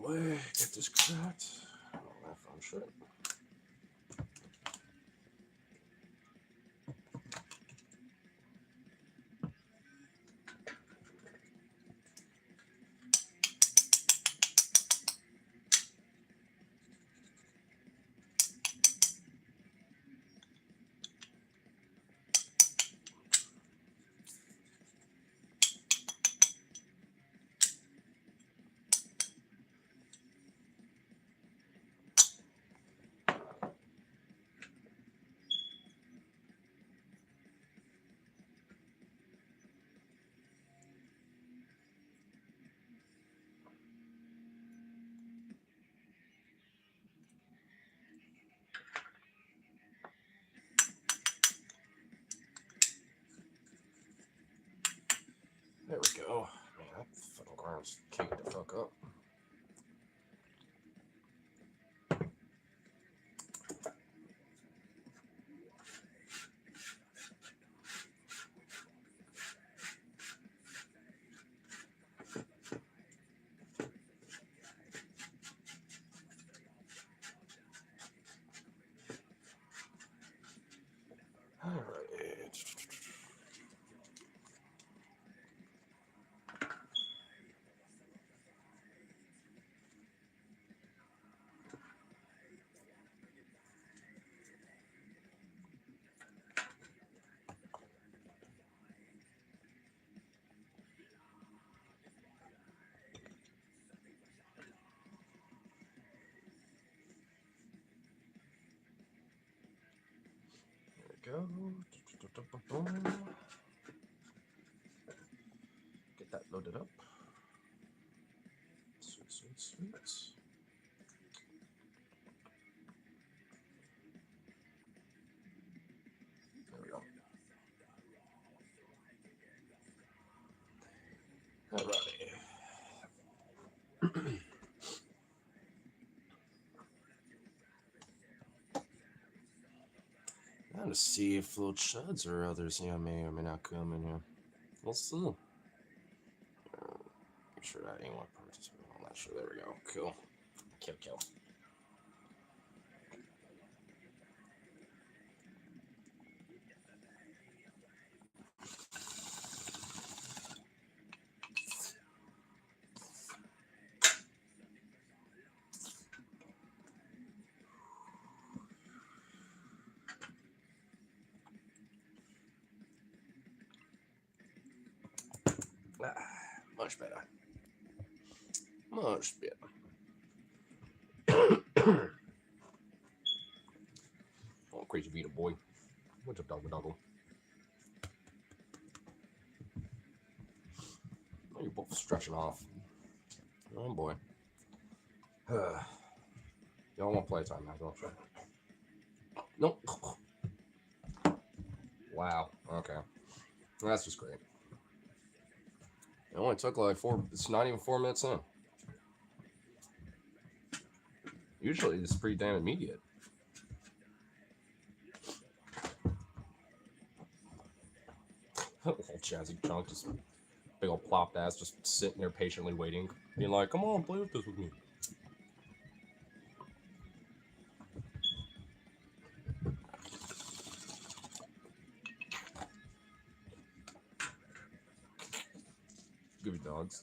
away, get this cracked. All that fun shit. There we go. Man, that fucking ground's caked the fuck up. Go. Get that loaded up. Sweet, sweet, sweet. There we go. Alrighty. To see if little chuds or others, may or may not come in here. We'll see. Make sure that ain't one participant. I'm not sure. There we go. Cool. Kill. Much better. Much better. Oh, crazy Vita boy. What's up, doggle? Oh, you're both stretching off. Oh, boy. Y'all want playtime now, don't you? Nope. Wow. Okay. That's just great. It only took like it's not even 4 minutes in. Usually it's pretty damn immediate. Old Jazzy Chunk, just big old plopped ass, just sitting there patiently waiting, being like, come on, play with this with me. Goofy dogs.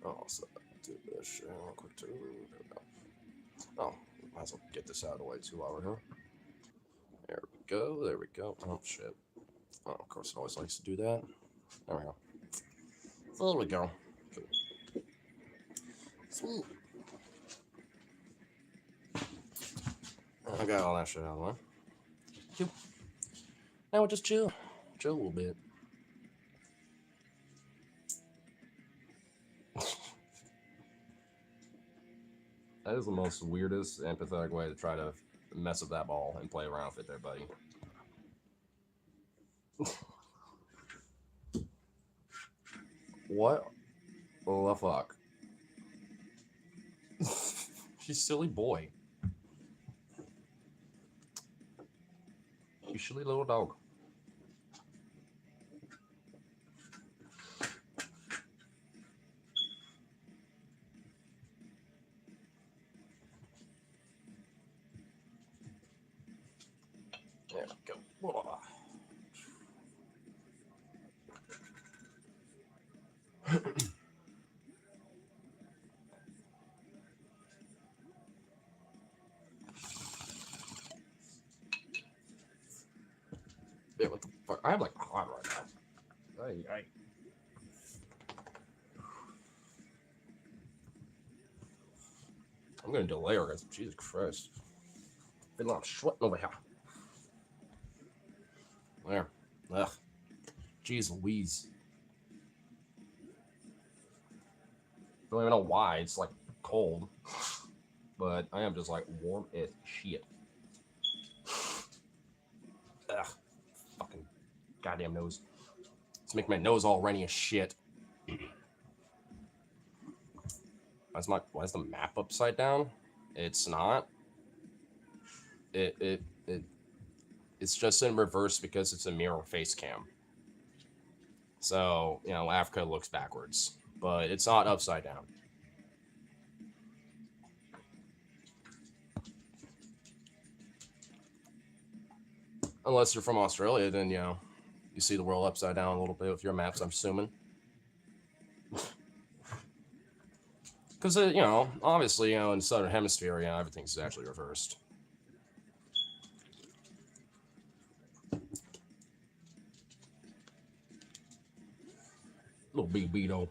Oh, so do this shit real quick too. There we go. Oh, might as well get this out of the way too while we're here. There we go. Oh, shit. Oh, of course, it always likes to do that. There we go. So there we go. Cool. Sweet. I got all that shit out of the way. Cool. Now we'll just chill. Chill a little bit. That is the most weirdest and pathetic way to try to mess with that ball and play around with it there, buddy. What the fuck? You silly boy. You silly little dog. Yeah, what the fuck? I have like hot right now. Ay. I'm gonna delay her, guys. Jesus Christ. Feel like I'm sweating over here. There. Ugh. Jeez Louise. Don't even know why. It's like cold. But I am just like warm as shit. Ugh. Fucking goddamn nose. It's making my nose all runny as shit. Why is the map upside down? It's not. It's just in reverse because it's a mirror face cam. So, you know, Africa looks backwards. But it's not upside down. Unless you're from Australia, then, you know, you see the world upside down a little bit with your maps, I'm assuming. Because, you know, obviously, you know, in the Southern Hemisphere, you know, everything's actually reversed. Little big Beto.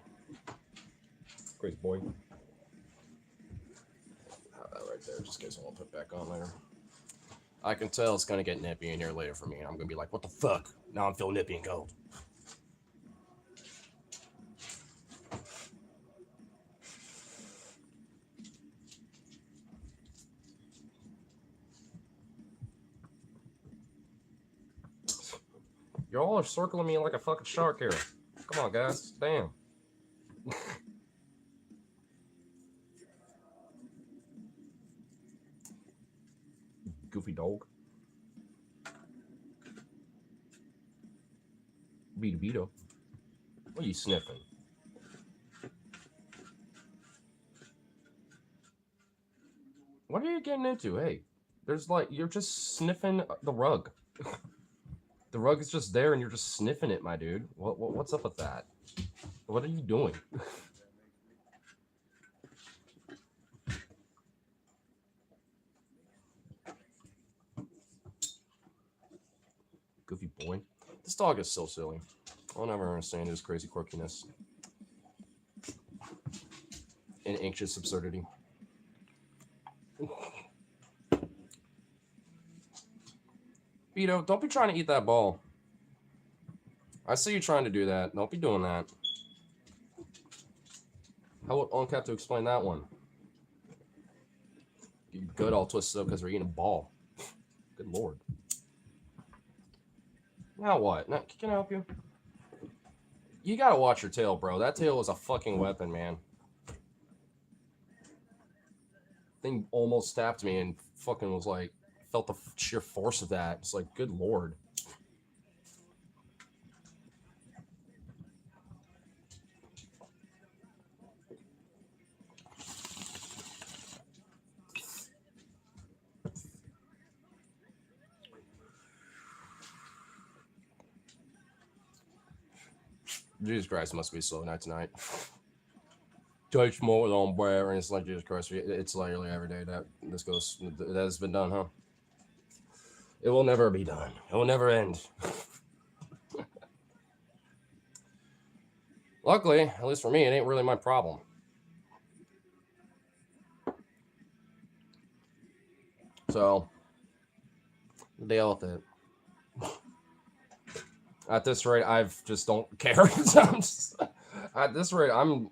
Great boy. Right there, just in case I won't put back on later. I can tell it's going to get nippy in here later for me, and I'm going to be like, what the fuck? Now I'm feeling nippy and cold. Y'all are circling me like a fucking shark here. Come on, guys. Damn. Goofy dog. Beto. What are you sniffing? What are you getting into? Hey, there's like, you're just sniffing the rug. The rug is just there and you're just sniffing it, my dude. What's up with that? What are you doing? Goofy boy. This dog is so silly. I'll never understand his crazy quirkiness and anxious absurdity. Beto, don't be trying to eat that ball. I see you trying to do that. Don't be doing that. How would Unc have to explain that one? Your gut all twisted up because we're eating a ball. Good lord. Now what? Now, can I help you? You gotta watch your tail, bro. That tail is a fucking weapon, man. Thing almost stabbed me and fucking was like, felt the sheer force of that. It's like, good lord. Jesus Christ, it must be a slow night tonight. Touch more with on where, and it's like, Jesus Christ, it's literally every day that this goes, that has been done, huh? It will never be done. It will never end. Luckily, at least for me, it ain't really my problem. So, deal with it. At this rate, I just don't care. At this rate, I'm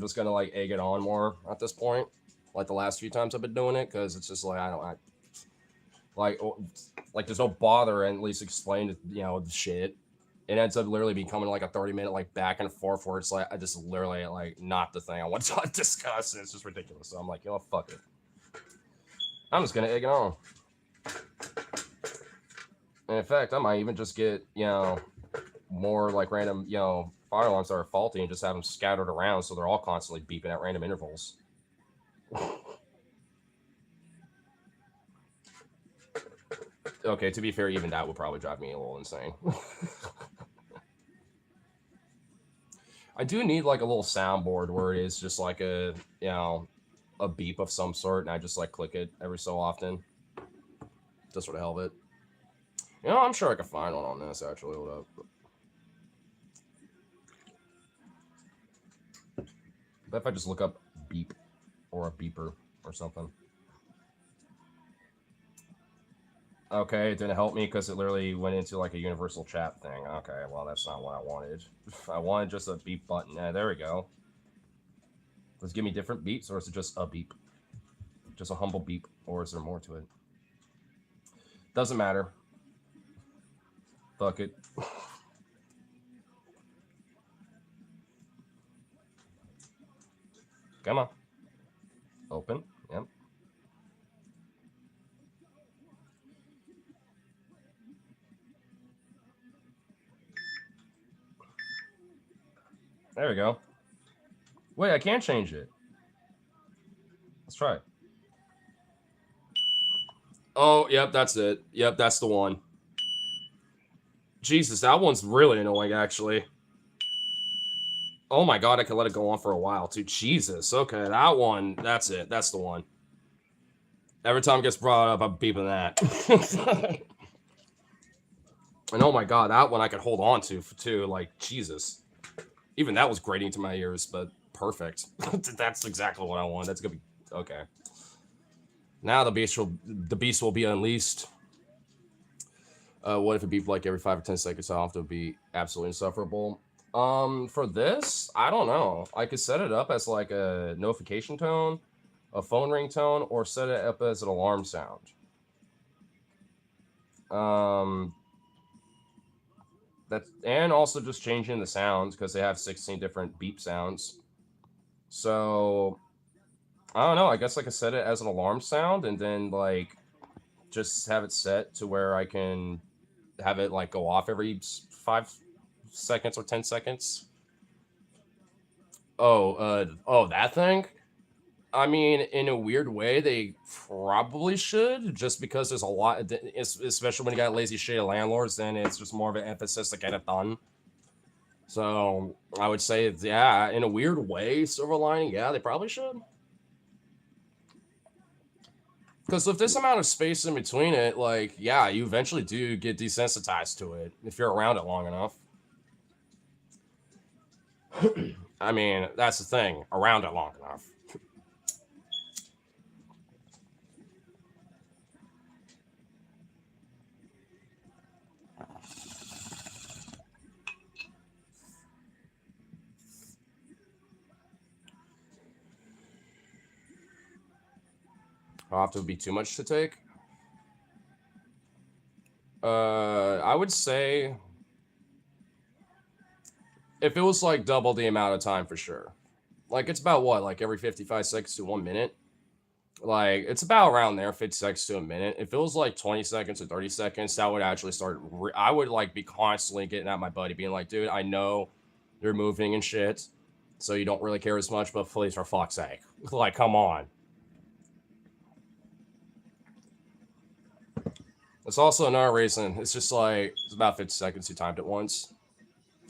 just gonna like egg it on more at this point. Like the last few times I've been doing it, because it's just like like there's no bother and at least explain the shit. It ends up literally becoming like a 30-minute like back and forth where it's like I just literally like not the thing I want to discuss, and it's just ridiculous. So I'm like, fuck it. I'm just gonna egg it on. And in fact, I might even just get more like random fire alarms that are faulty and just have them scattered around so they're all constantly beeping at random intervals. Okay, to be fair, even that would probably drive me a little insane. I do need like a little soundboard where it is just like a beep of some sort, and I just like click it every so often, just for the hell of it. I'm sure I could find one on this actually. Hold up. But if I just look up beep or a beeper or something. Okay, it didn't help me because it literally went into like a universal chat thing. Okay, well that's not what I wanted. I wanted just a beep button. There we go. Does it give me different beeps, or is it just a beep? Just a humble beep, or is there more to it? Doesn't matter. Fuck it. Come on. Open. Yep. There we go. Wait, I can't change it. Let's try it. Oh, yep, that's it. Yep, that's the one. Jesus, that one's really annoying, actually. Oh my god, I could let it go on for a while, too. Jesus, okay, that one, that's it. That's the one. Every time it gets brought up, I'm beeping that. And oh my god, that one I could hold on to, too. Like, Jesus. Even that was grating to my ears, but perfect. That's exactly what I want. That's gonna be... Okay. Now the beast will be unleashed. What if it beeped like every 5 or 10 seconds? How often? It would be absolutely insufferable. For this, I don't know. I could set it up as like a notification tone, a phone ringtone, or set it up as an alarm sound. And also just changing the sounds because they have 16 different beep sounds. So I don't know. I guess I could set it as an alarm sound and then like just have it set to where I can have it like go off every 5 seconds or 10 seconds. Oh, that thing. I mean, in a weird way, they probably should, just because there's a lot, especially when you got lazy shitty landlords, then it's just more of an emphasis to get it done. So I would say, yeah, in a weird way, silver lining, yeah, they probably should. Because with this amount of space in between it, like, yeah, you eventually do get desensitized to it if you're around it long enough. I mean, that's the thing, around it long enough. I'll have to be too much to take. I would say if it was like double the amount of time for sure. Like it's about what, like every 55 seconds to 1 minute. Like it's about around there, 50 seconds to a minute. If it was like 20 seconds or 30 seconds, that would actually start. I would like be constantly getting at my buddy, being like, dude, I know you're moving and shit, so you don't really care as much, but please, for fuck's sake, like, come on. It's also another reason. It's just like it's about 50 seconds. You timed it once.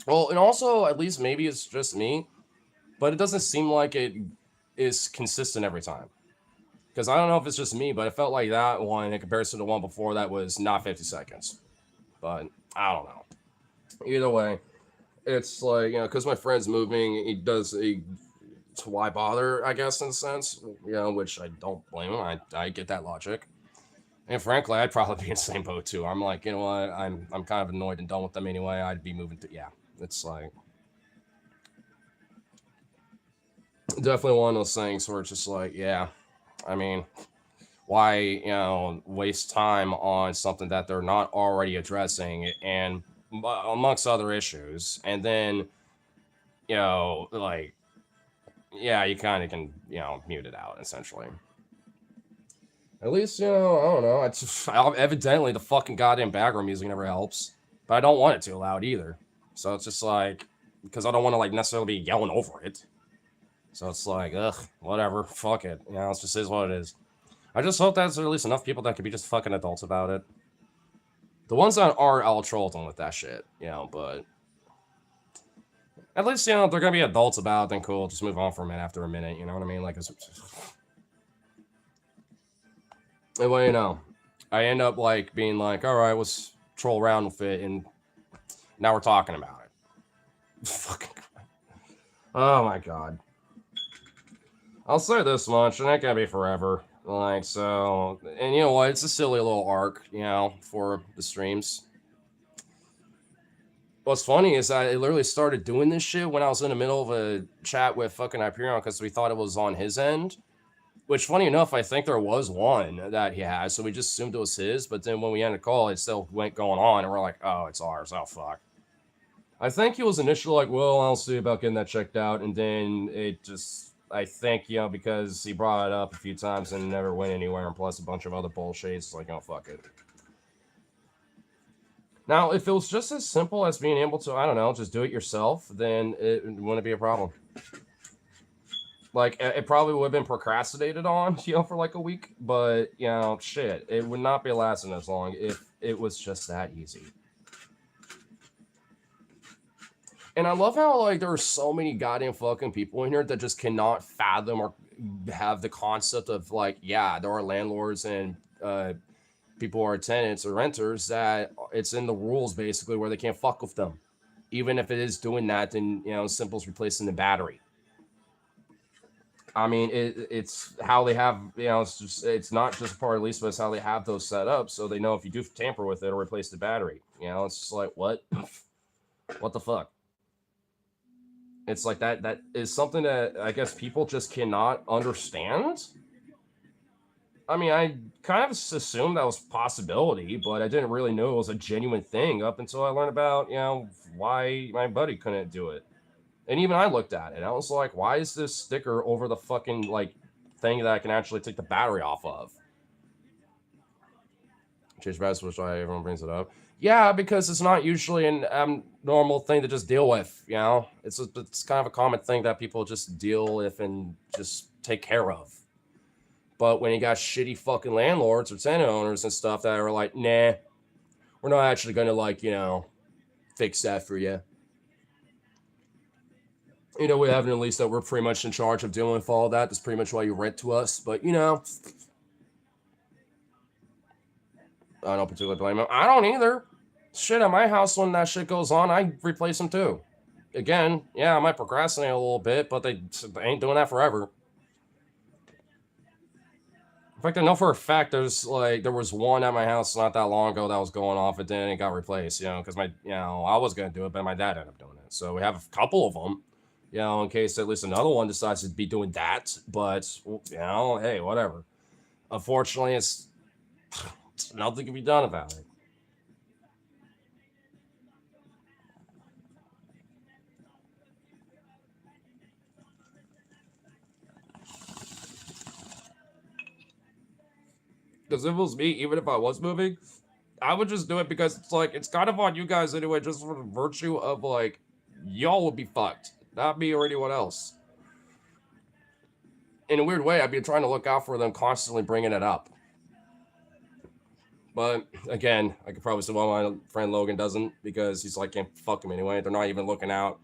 Well, and also at least maybe it's just me, but it doesn't seem like it is consistent every time. Because I don't know if it's just me, but it felt like that one in comparison to one before that was not 50 seconds. But I don't know. Either way, it's like, because my friend's moving, why bother, I guess, in a sense, which I don't blame him. I get that logic. And frankly, I'd probably be in the same boat too. I'm like, you know what? I'm kind of annoyed and done with them anyway. I'd be moving to, yeah. It's like definitely one of those things where it's just like, yeah. I mean, why waste time on something that they're not already addressing, and amongst other issues, and then like, yeah, you kind of can mute it out essentially. At least, I don't know. It's evidently the fucking goddamn background music never helps, but I don't want it too loud either. So it's just like, because I don't want to like necessarily be yelling over it. So it's like, ugh, whatever, fuck it. It just is what it is. I just hope that there's at least enough people that could be just fucking adults about it. The ones that are, I'll troll them with that shit, but at least, if they're gonna be adults about it, then cool, just move on from it after a minute, you know what I mean? Like, and well, I end up, like, being like, all right, let's troll around with it, and now we're talking about it. Fucking, oh my god. I'll say this much, and that can't be forever. Like, so, and you know what? It's a silly little arc, for the streams. What's funny is I literally started doing this shit when I was in the middle of a chat with fucking Hyperion because we thought it was on his end. Which, funny enough, I think there was one that he had, so we just assumed it was his. But then when we ended the call, it still went going on, and we're like, oh, it's ours. Oh, fuck. I think he was initially like, well, I'll see about getting that checked out. And then it just, I think, because he brought it up a few times and never went anywhere, and plus a bunch of other bullshit, it's like, oh, fuck it. Now, if it was just as simple as being able to, I don't know, just do it yourself, then it wouldn't be a problem. Like, it probably would have been procrastinated on, for like a week, but, shit, it would not be lasting as long if it was just that easy. And I love how, like, there are so many goddamn fucking people in here that just cannot fathom or have the concept of, like, yeah, there are landlords and people who are tenants or renters that it's in the rules, basically, where they can't fuck with them. Even if it is doing that, then, simple as replacing the battery. I mean, it's how they have, it's not just part of the lease, but it's how they have those set up, so they know if you do tamper with it or replace the battery. It's just like, what? What the fuck? It's like that is something that I guess people just cannot understand. I mean, I kind of assumed that was a possibility, but I didn't really know it was a genuine thing up until I learned about, why my buddy couldn't do it. And even I looked at it. I was like, why is this sticker over the fucking, like, thing that I can actually take the battery off of? Change batteries, which why everyone brings it up. Yeah, because it's not usually an normal thing to just deal with, It's kind of a common thing that people just deal with and just take care of. But when you got shitty fucking landlords or tenant owners and stuff that are like, nah, we're not actually going to, like, fix that for you. We have an lease that we're pretty much in charge of dealing with all that. That's pretty much why you rent to us. But, I don't particularly blame them. I don't either. Shit, at my house, when that shit goes on, I replace them too. Again, yeah, I might procrastinate a little bit, but they ain't doing that forever. In fact, I know for a fact there was one at my house not that long ago that was going off, and then it got replaced, because I was going to do it, but my dad ended up doing it. So we have a couple of them, in case at least another one decides to be doing that. But, hey, whatever. Unfortunately, it's nothing can be done about it. Because if it was me, even if I was moving, I would just do it because it's like, it's kind of on you guys anyway, just for the virtue of, like, y'all would be fucked, not me or anyone else. In a weird way, I'd be trying to look out for them constantly bringing it up. But again, I could probably say, well, my friend Logan doesn't, because he's like, can't fuck him anyway. They're not even looking out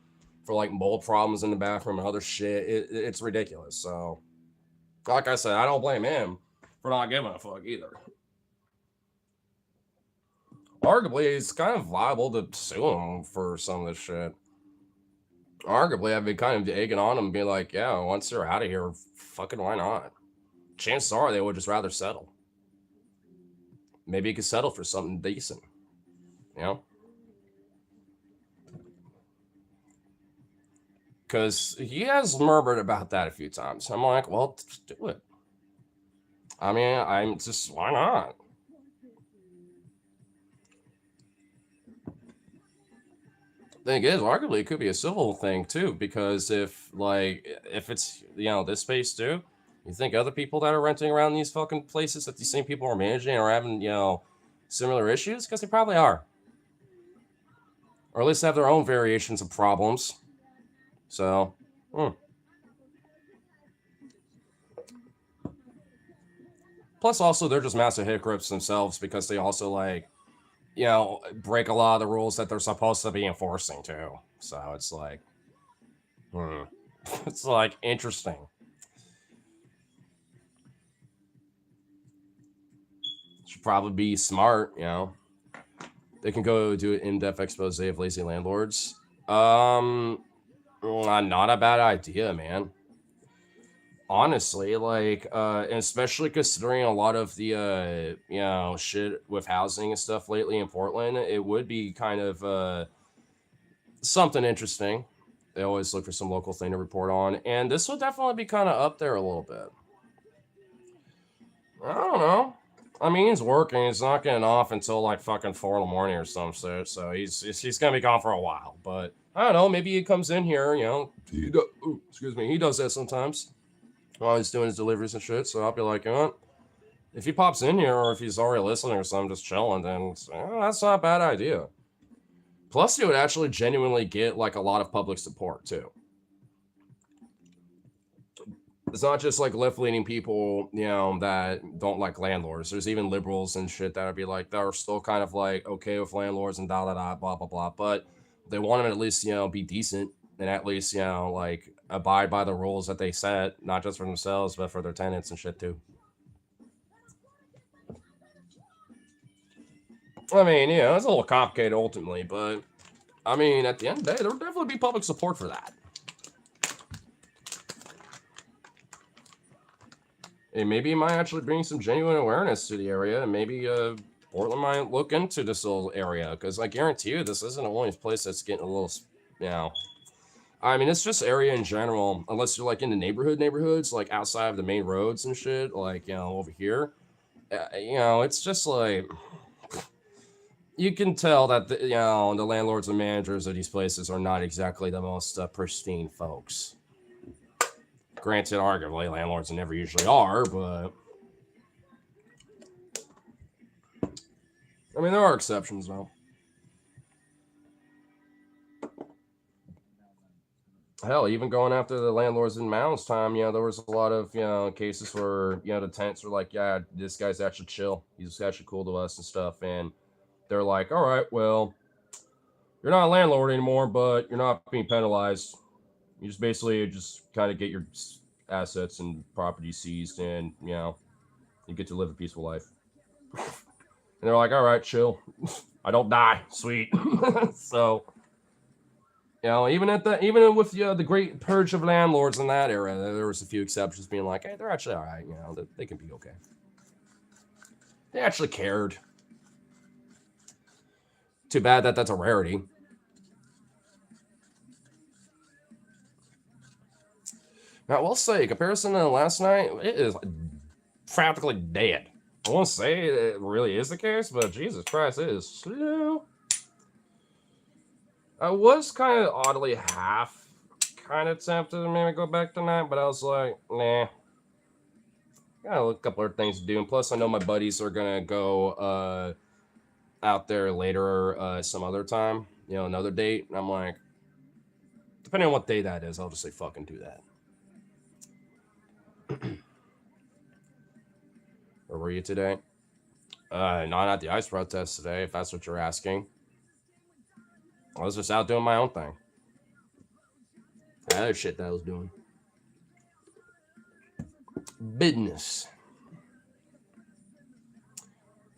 for, like, mold problems in the bathroom and other shit. It's ridiculous. So, like I said, I don't blame him for not giving a fuck either. Arguably, it's kind of liable to sue him for some of this shit. Arguably, I've been kind of egging on him and being like, yeah, once you're out of here, fucking why not? Chances are they would just rather settle. Maybe he could settle for something decent, Because he has murmured about that a few times. I'm like, well, just do it. I mean, I'm just, why not? Thing is, arguably, it could be a civil thing too, because if it's this space too, you think other people that are renting around these fucking places that these same people are managing are having similar issues? Because they probably are, or at least have their own variations of problems. So, plus also they're just massive hypocrites themselves, because they also, like, you know, break a lot of the rules that they're supposed to be enforcing too. So it's like, hmm. It's like interesting. Should probably be smart, you know. They can go do an in-depth expose of lazy landlords. Not a bad idea, man. Honestly, like, especially considering a lot of the, you know, shit with housing and stuff lately in Portland, it would be kind of, something interesting. They always look for some local thing to report on, and this will definitely be kind of up there a little bit. I don't know. I mean, he's working. He's not getting off until like fucking 4 in the morning or some shit. So he's gonna be gone for a while. But I don't know. Maybe he comes in here. You know, excuse me. He does that sometimes while he's doing his deliveries and shit. So I'll be like, you know what? If he pops in here or if he's already listening or something, just chilling, then that's not a bad idea. Plus, he would actually genuinely get like a lot of public support too. It's not just like left-leaning people, you know, that don't like landlords. There's even liberals and shit that would be like, that are still kind of like okay with landlords and blah blah blah. But they want them to at least, you know, be decent and at least, you know, like abide by the rules that they set, not just for themselves but for their tenants and shit too. I mean, yeah, it's a little complicated ultimately, but I mean, at the end of the day, there'll definitely be public support for that. And maybe it might actually bring some genuine awareness to the area, and maybe Portland might look into this little area, because I guarantee you this isn't the only place that's getting a little, you know. I mean, it's just area in general, unless you're like in the neighborhoods, like outside of the main roads and shit, like, you know, over here. You know, it's just like, you can tell that, you know, the landlords and managers of these places are not exactly the most pristine folks. Granted, arguably, landlords never usually are, but I mean, there are exceptions, though. Hell, even going after the landlords in Mound's time, you know, there was a lot of, you know, cases where, you know, the tenants were like, yeah, this guy's actually chill. He's actually cool to us and stuff. And they're like, all right, well, you're not a landlord anymore, but you're not being penalized. You just basically just kind of get your assets and property seized and, you know, you get to live a peaceful life. And they're like, all right, chill. I don't die. Sweet. So, you know, even with the great purge of landlords in that era, there was a few exceptions being like, hey, they're actually all right. You know, they can be okay. They actually cared. Too bad that that's a rarity. Now, I will say, comparison to last night, it is practically dead. I won't say it really is the case, but Jesus Christ, it is slow. I was kind of oddly half kind of tempted to maybe go back tonight, but I was like, nah. Got a couple of things to do, and plus I know my buddies are gonna go out there later some other time, you know, another date. And I'm like, depending on what day that is, I'll just say fucking do that. Where were you today? Not at the ice protest today, if that's what you're asking. I was just out doing my own thing. Other shit that I was doing. Business.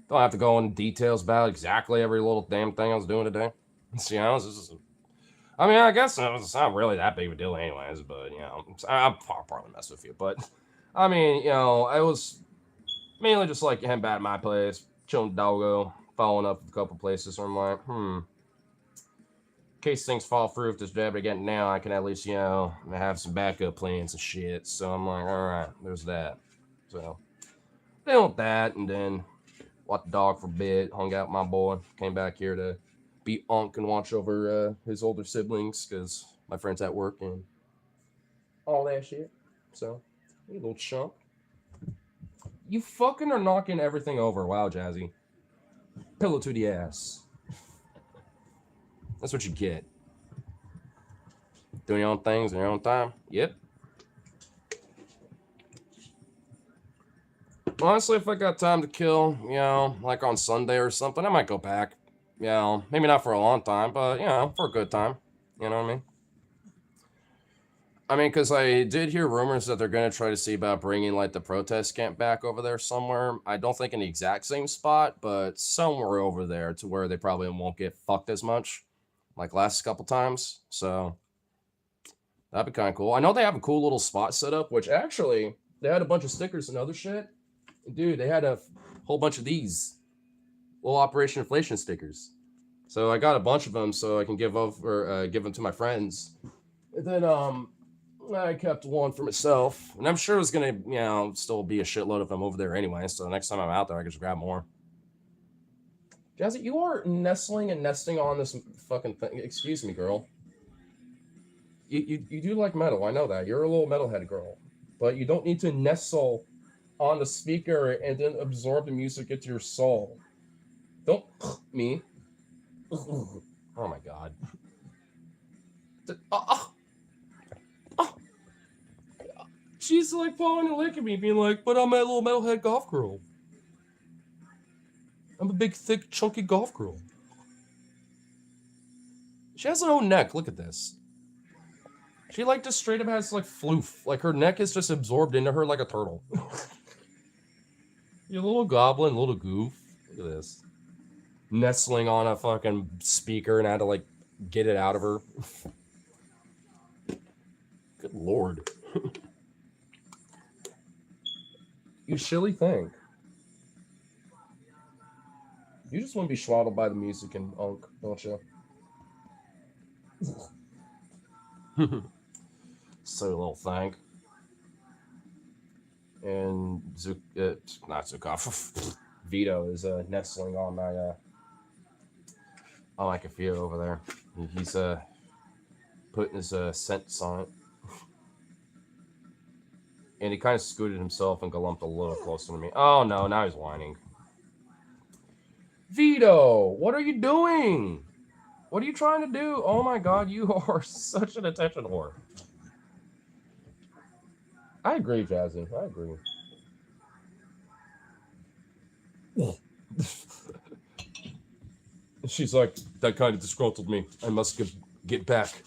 Don't have to go into details about exactly every little damn thing I was doing today. You know, I mean, I guess it's not really that big of a deal anyways, but, you know, I'll probably mess with you. But, I mean, you know, I was mainly just like heading back to my place, chilling doggo, following up a couple places where I'm like, in case things fall through with this job I get now, I can at least, you know, have some backup plans and shit. So I'm like, all right, there's that. So, dealing with that, and then walked the dog for a bit, hung out with my boy, came back here to be unk and watch over his older siblings because my friend's at work and all that shit. So, you little chump. You fucking are knocking everything over. Wow, Jazzy. Pillow to the ass. That's what you get. Doing your own things in your own time. Yep. Honestly, if I got time to kill, you know, like on Sunday or something, I might go back. You know, maybe not for a long time, but you know, for a good time. You know what I mean? I mean, because I did hear rumors that they're going to try to see about bringing like the protest camp back over there somewhere. I don't think in the exact same spot, but somewhere over there to where they probably won't get fucked as much like last couple times. So that'd be kind of cool. I know they have a cool little spot set up, which actually they had a bunch of stickers and other shit. Dude, they had a whole bunch of these little Operation Inflation stickers. So I got a bunch of them so I can give them to my friends. And then I kept one for myself, and I'm sure it's gonna, you know, still be a shitload of them over there anyway. So next time I'm out there, I can just grab more. Jazzy, you are nestling and nesting on this fucking thing. Excuse me, girl. You do like metal. I know that. You're a little metalhead girl, but you don't need to nestle on the speaker and then absorb the music into your soul. Don't me. Oh my god. She's like falling and licking me, being like, but I'm a little metalhead golf girl. I'm a big, thick, chunky golf girl. She has her own neck. Look at this. She like just straight up has like floof. Like her neck is just absorbed into her like a turtle. You little goblin, little goof. Look at this. Nestling on a fucking speaker and I had to like get it out of her. Good lord. You silly thing. You just want to be swaddled by the music and unk, don't you? Silly little thing. And not Zukov. Vito is nestling on my computer over there. He's putting his scents on it. And he kind of scooted himself and galumped a little closer to me. Oh no, now he's whining. Vito, what are you doing? What are you trying to do? Oh my god, you are such an attention whore. I agree, Jazzy. I agree. She's like, that kind of disgruntled me. I must get back.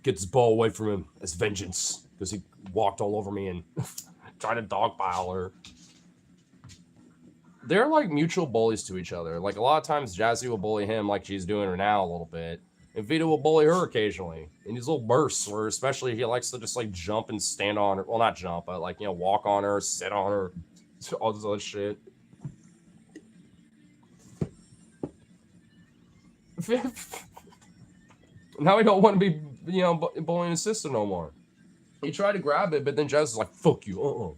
Get this ball away from him as vengeance. Because he walked all over me and tried to dogpile her. They're like mutual bullies to each other. Like a lot of times Jazzy will bully him like she's doing her now a little bit. And Vito will bully her occasionally. In these little bursts where especially he likes to just like jump and stand on her. Well, not jump, but like, you know, walk on her, sit on her, all this other shit. Now he don't want to be, you know, bullying his sister no more. He tried to grab it, but then Jazz is like, fuck you,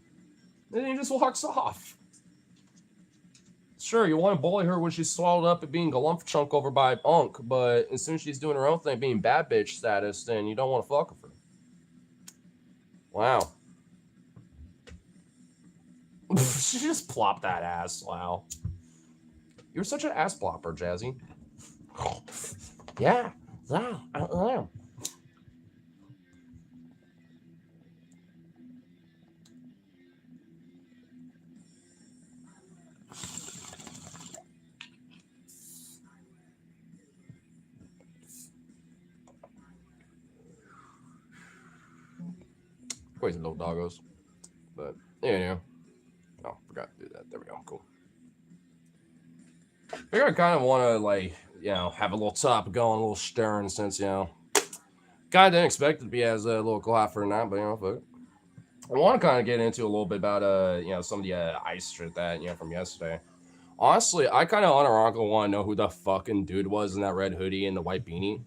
And then he just walks off. Sure, you want to bully her when she's swallowed up at being galump chunk over by Unk, but as soon as she's doing her own thing, being bad bitch status, then you don't want to fuck with her. Wow. She just plopped that ass. Wow. You're such an ass plopper, Jazzy. Yeah, I am. Crazy little doggos. But, yeah. Oh, forgot to do that. There we go. Cool. I think I kind of want to, like, you know, have a little topic going, a little stirring since, you know, kind of didn't expect it to be as a little hot for a night, but, you know, fuck it. I want to kind of get into a little bit about, you know, some of the ice shit that, you know, from yesterday. Honestly, I kind of unironically want to know who the fucking dude was in that red hoodie and the white beanie.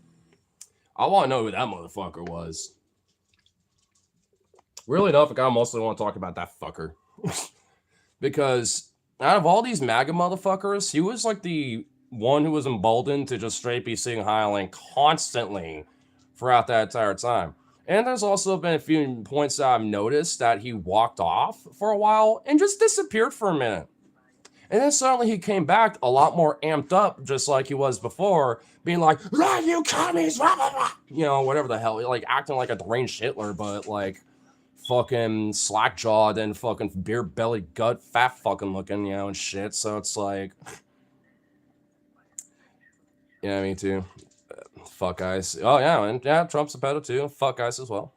I want to know who that motherfucker was. Really enough, I kind of mostly want to talk about that fucker. Because out of all these MAGA motherfuckers, he was like the one who was emboldened to just straight be singing Highland constantly throughout that entire time. And there's also been a few points that I've noticed that he walked off for a while and just disappeared for a minute. And then suddenly he came back a lot more amped up, just like he was before, being like, "Ah, you commies!" Blah, blah, blah. You know, whatever the hell, like acting like a deranged Hitler, but like fucking slack jawed and fucking beer belly gut fat fucking looking, you know, and shit. So it's like, Yeah, me too. Fuck ICE. Oh yeah, and yeah, Trump's a pedo too. Fuck ICE as well.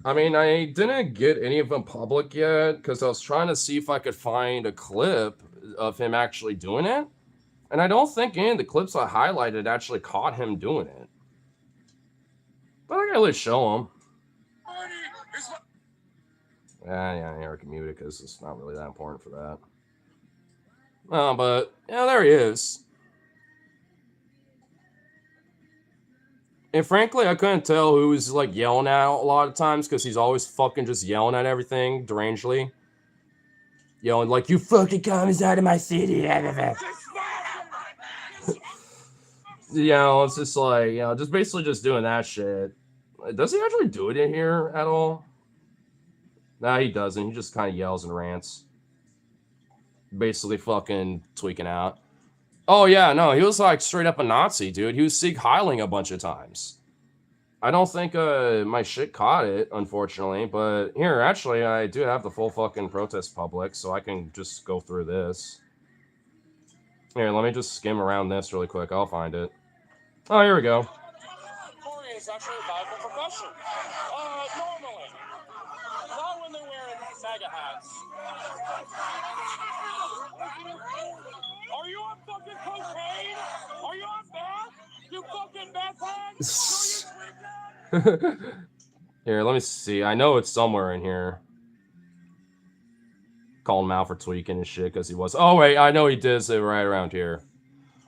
I mean, I didn't get any of them public yet because I was trying to see if I could find a clip of him actually doing it. And I don't think any of the clips I highlighted actually caught him doing it. But I gotta at least show him. Yeah, Eric can mute it because it's not really that important for that. But yeah, there he is. And frankly, I couldn't tell who was like yelling at a lot of times because he's always fucking just yelling at everything derangedly. Yelling like, "You fucking commies out of my city." It's just like, just basically just doing that shit. Does he actually do it in here at all? Nah, he doesn't. He just kind of yells and rants. Basically fucking tweaking out. Oh, yeah, no, he was like straight up a Nazi, dude. He was Sieg Heiling a bunch of times. I don't think my shit caught it, unfortunately. But here, actually, I do have the full fucking protest public, so I can just go through this. Here, let me just skim around this really quick. I'll find it. Oh, here we go. Is actually a viable profession. Normally. Not when they're wearing MAGA hats. Are you on fucking cocaine? Are you on meth? You fucking meth head? Here, let me see. I know it's somewhere in here. Calling him out for tweaking and shit because he was. Oh, wait, I know he did say right around here.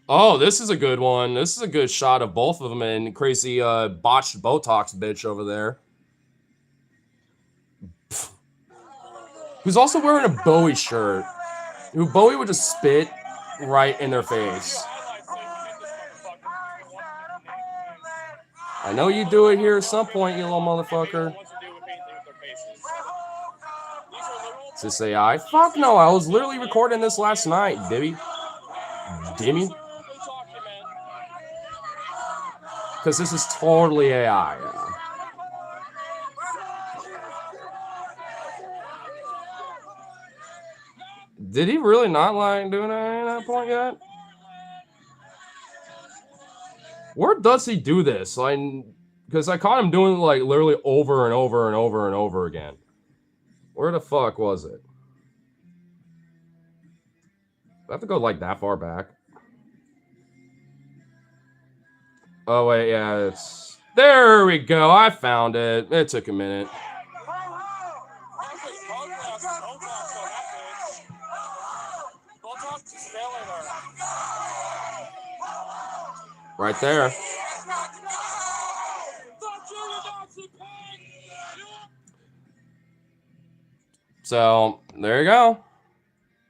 Oh, this is a good one. This is a good shot of both of them and crazy botched Botox bitch over there. Pfft. Who's also wearing a Bowie shirt. Who Bowie would just spit right in their face. I know you do it here at some point, you little motherfucker. Is this AI? Fuck no, I was literally recording this last night, Dibby. Dimmy? Because this is totally AI. Yeah. Did he really not like doing that at that point yet? Where does he do this? Like, because I caught him doing it like literally over and over and over and over again. Where the fuck was it? I have to go like that far back. Oh wait, yeah, it's there. We go. I found it. It took a minute. Right there. So there you go.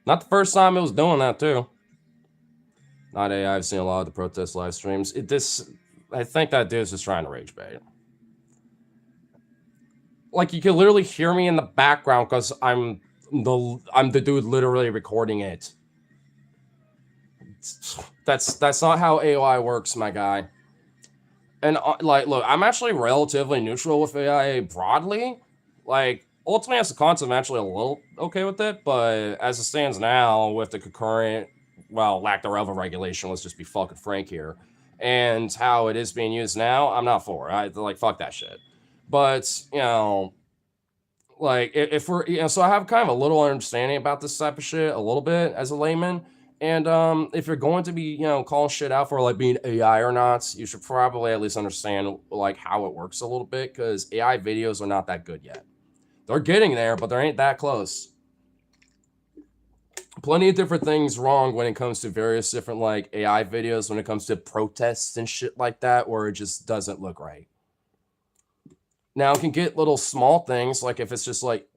Not the first time it was doing that too. Not AI. I've seen a lot of the protest live streams. I think that dude's just trying to rage bait. Like you can literally hear me in the background because I'm the dude literally recording it. That's not how AI works, my guy. And like, look, I'm actually relatively neutral with AI broadly. Like, ultimately, as a concept, I'm actually a little okay with it. But as it stands now, with the concurrent, well, lack thereof of regulation, let's just be fucking frank here, and how it is being used now, I'm not for it. Like, fuck that shit. But like, if we're, so I have kind of a little understanding about this type of shit, a little bit as a layman. And if you're going to be, calling shit out for like being AI or not, you should probably at least understand like how it works a little bit, because AI videos are not that good yet. They're getting there, but they ain't that close. Plenty of different things wrong when it comes to various different like AI videos when it comes to protests and shit like that, where it just doesn't look right. Now it can get little small things, like if it's just like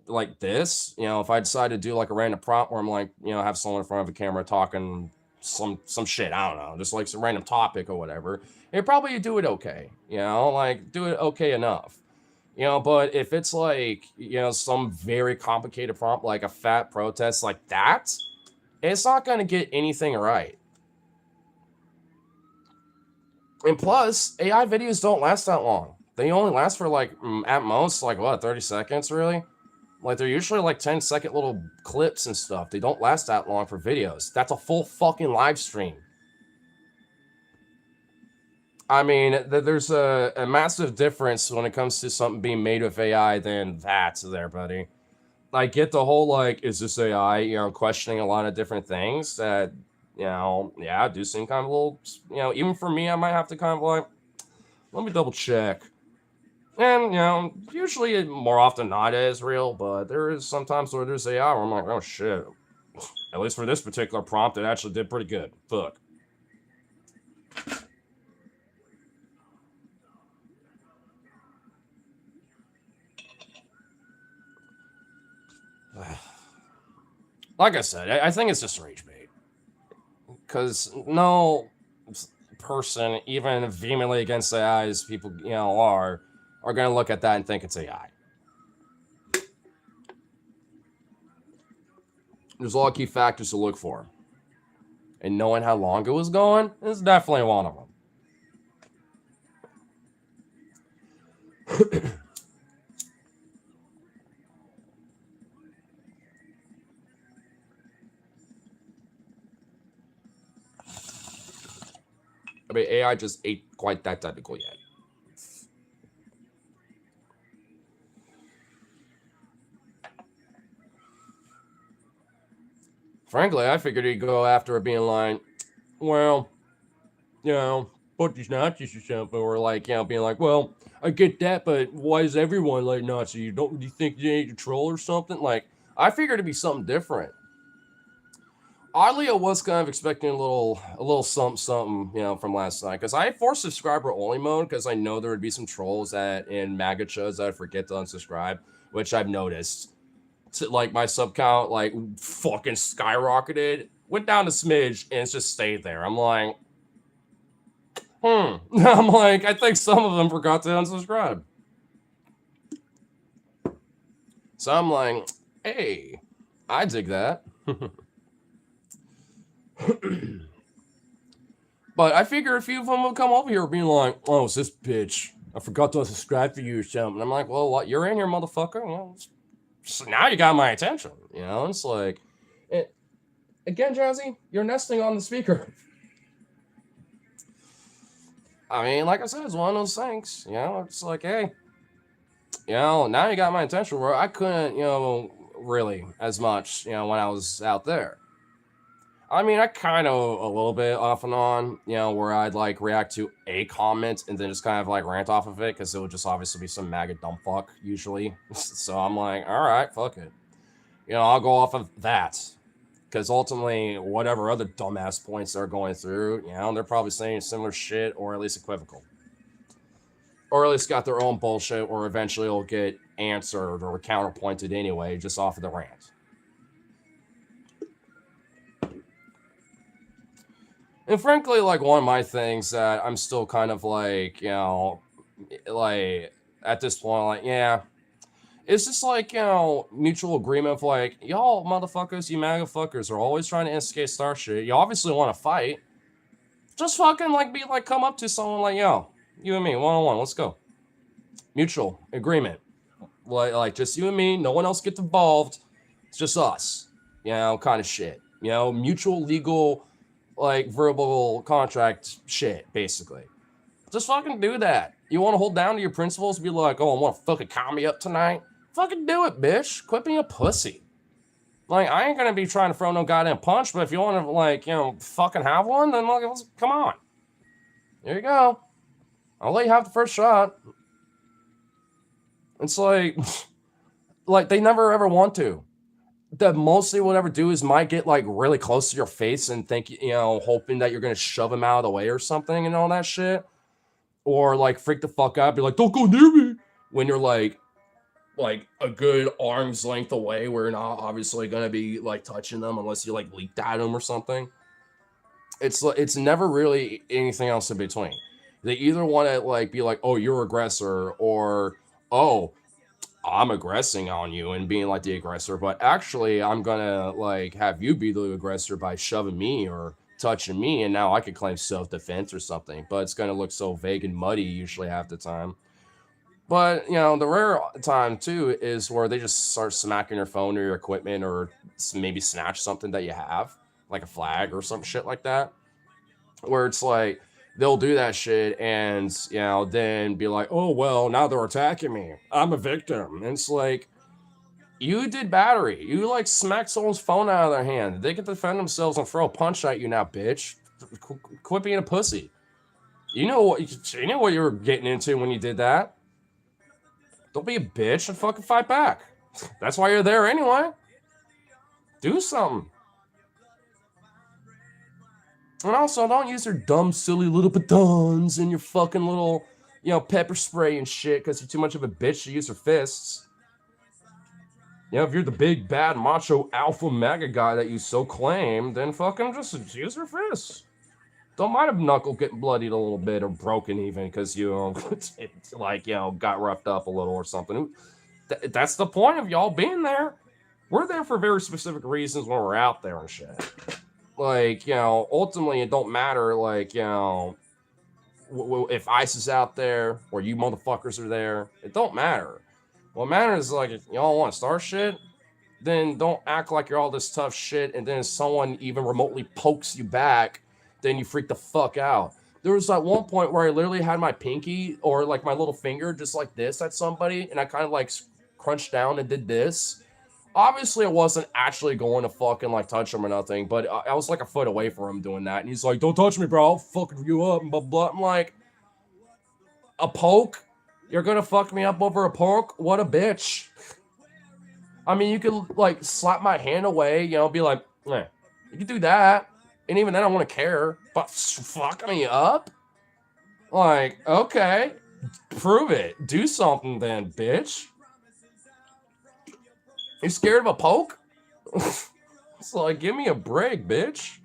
this, if I decide to do like a random prompt where I'm like, have someone in front of a camera talking some shit, I don't know, just like some random topic or whatever, it probably do it okay, like do it okay enough. But if it's like, some very complicated prompt, like a fat protest like that, it's not going to get anything right. And plus, AI videos don't last that long. They only last for like, at most, like what, 30 seconds, really? Like, they're usually like 10-second little clips and stuff. They don't last that long for videos. That's a full fucking live stream. I mean, there's a massive difference when it comes to something being made with AI than that, there, buddy. I get the whole like, is this AI? Questioning a lot of different things that yeah, do seem kind of a little, even for me, I might have to kind of like, let me double check. And usually more often than not it is real, but there is sometimes where there's AI where I'm like, oh shit. At least for this particular prompt, it actually did pretty good. Fuck. Like I said, I think it's just rage bait. Because no person, even vehemently against AI as people are gonna look at that and think it's AI. There's a lot of key factors to look for, and knowing how long it was going is definitely one of them. I mean, AI just ain't quite that technical yet. Frankly, I figured he'd go after it being like, well, put these Nazis or something, or like, being like, well, I get that, but why is everyone like Nazi? Do you think they ain't a troll or something? Like, I figured it'd be something different. Oddly, I was kind of expecting a little something, something, from last night, because I forced subscriber only mode because I know there would be some trolls that in MAGA shows that I forget to unsubscribe, which I've noticed. Like my sub count, like fucking skyrocketed, went down a smidge, and it's just stayed there. I'm like, I'm like, I think some of them forgot to unsubscribe. So I'm like, hey, I dig that. But I figure a few of them will come over here being like, oh, it's this bitch. I forgot to subscribe for you or something. I'm like, well, what? You're in here, motherfucker. So now you got my attention. It's like, again, Jazzy, you're nesting on the speaker. I mean, like I said, it's one of those things. It's like, hey, now you got my attention where I couldn't, really as much, when I was out there. I mean, I kind of a little bit off and on, where I'd like react to a comment and then just kind of like rant off of it because it would just obviously be some MAGA dumb fuck usually. So I'm like, all right, fuck it. I'll go off of that because ultimately, whatever other dumbass points they're going through, they're probably saying similar shit or at least equivocal. Or at least got their own bullshit, or eventually it'll get answered or counterpointed anyway, just off of the rant. And frankly, like one of my things that I'm still kind of like, like at this point, like, yeah, it's just like, mutual agreement of like, y'all motherfuckers, you MAGA fuckers are always trying to instigate star shit. You obviously want to fight. Just fucking like be like, come up to someone like, yo, you and me, one on one, let's go. Mutual agreement. Like just you and me, no one else gets involved. It's just us, kind of shit. Mutual legal, like verbal contract shit, basically. Just fucking do that. You want to hold down to your principles? Be like, oh, I want to fucking count me up tonight. Fucking do it, bitch. Quit being a pussy. Like, I ain't gonna be trying to throw no goddamn punch, but if you want to, like, fucking have one, then like, come on. There you go. I'll let you have the first shot. It's like, like they never ever want to. The most they will ever do is might get like really close to your face and think, hoping that you're gonna shove him out of the way or something and all that shit. Or like freak the fuck out, be like, don't go near me. When you're like a good arm's length away, where you're not obviously gonna be like touching them unless you like leaped at them or something. It's never really anything else in between. They either want to like be like, oh, you're aggressor, or oh, I'm aggressing on you and being like the aggressor, but actually I'm gonna like have you be the aggressor by shoving me or touching me, and now I could claim self-defense or something, but it's gonna look so vague and muddy usually half the time. But the rare time too is where they just start smacking your phone or your equipment, or maybe snatch something that you have, like a flag or some shit like that, where it's like, they'll do that shit and then be like, oh well, now they're attacking me. I'm a victim. And it's like, you did battery. You like smacked someone's phone out of their hand. They can defend themselves and throw a punch at you now, bitch. Quit being a pussy. You know what you were getting into when you did that. Don't be a bitch and fucking fight back. That's why you're there anyway. Do something. And also, don't use your dumb, silly little batons and your fucking little, pepper spray and shit because you're too much of a bitch to use your fists. If you're the big, bad, macho, alpha, mega guy that you so claim, then fucking just use your fists. Don't mind a knuckle getting bloodied a little bit or broken even because got roughed up a little or something. That's the point of y'all being there. We're there for very specific reasons when we're out there and shit. Ultimately it don't matter, if ICE is out there or you motherfuckers are there. It don't matter. What matters is, if y'all want to start shit, then don't act like you're all this tough shit, and then someone even remotely pokes you back, then you freak the fuck out. There was that one point where I literally had my pinky or my little finger just like this at somebody, and I kind of crunched down and did this. Obviously, I wasn't actually going to fucking touch him or nothing, but I was a foot away from him doing that, and he's like, "Don't touch me, bro. I'll fucking you up." And blah blah. I'm like, a poke? You're gonna fuck me up over a poke? What a bitch. I mean, you could slap my hand away, be like, eh, you can do that. And even then I wouldn't care. But fuck me up? Okay. Prove it. Do something then, bitch. You scared of a poke? It's give me a break, bitch.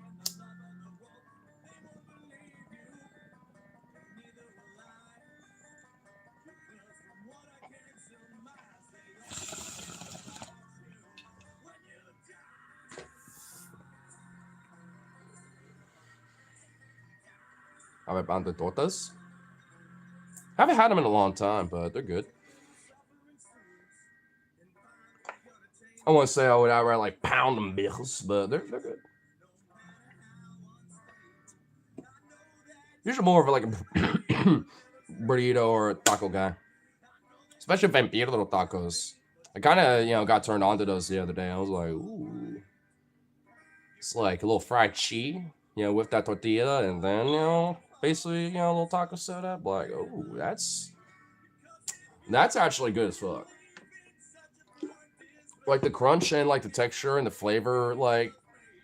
Have I found the tortas? Haven't had them in a long time, but they're good. I want to say I would outright pound them bills, but they're good. Usually more of a burrito or taco guy, especially vampiro tacos. I kind of got turned on to those the other day. I was like, ooh, it's like a little fried cheese, with that tortilla, and then basically a little taco setup. Oh, that's actually good as fuck. The crunch and the texture and the flavor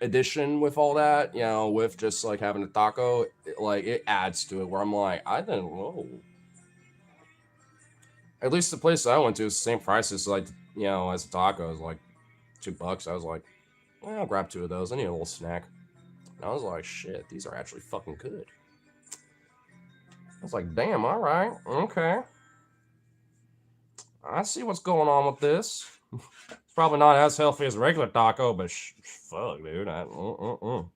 addition with all that, with just having a taco, it adds to it. Where I'm like, I didn't know. At least the place I went to is the same prices as a taco. Is $2. I was like, well, I'll grab 2 of those. I need a little snack. And I was like, shit, these are actually fucking good. I was like, damn, all right, okay. I see what's going on with this. It's probably not as healthy as a regular taco, but fuck, dude. I don't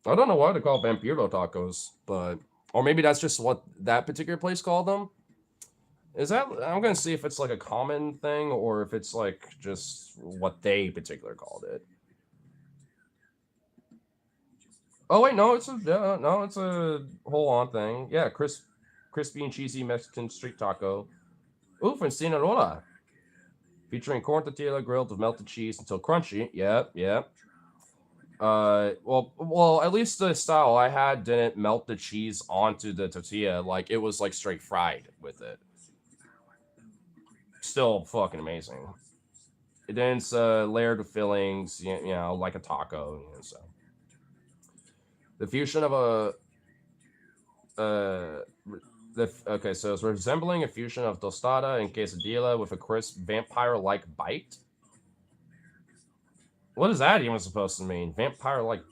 know why they call vampiro tacos, but or maybe that's just what that particular place called them. Is that I'm gonna see if it's a common thing or if it's just what they particular called it. Oh wait, no, it's a whole on thing. Yeah, crispy and cheesy Mexican street taco. Ooh, from Sinaloa. Featuring corn tortilla grilled with melted cheese until crunchy. Yep. Well, at least the style I had didn't melt the cheese onto the tortilla. It was straight fried with it. Still fucking amazing. Then it's layered with fillings, like a taco. So the fusion of okay, so it's resembling a fusion of tostada and quesadilla with a crisp vampire-like bite. What is that even supposed to mean? Vampire-like.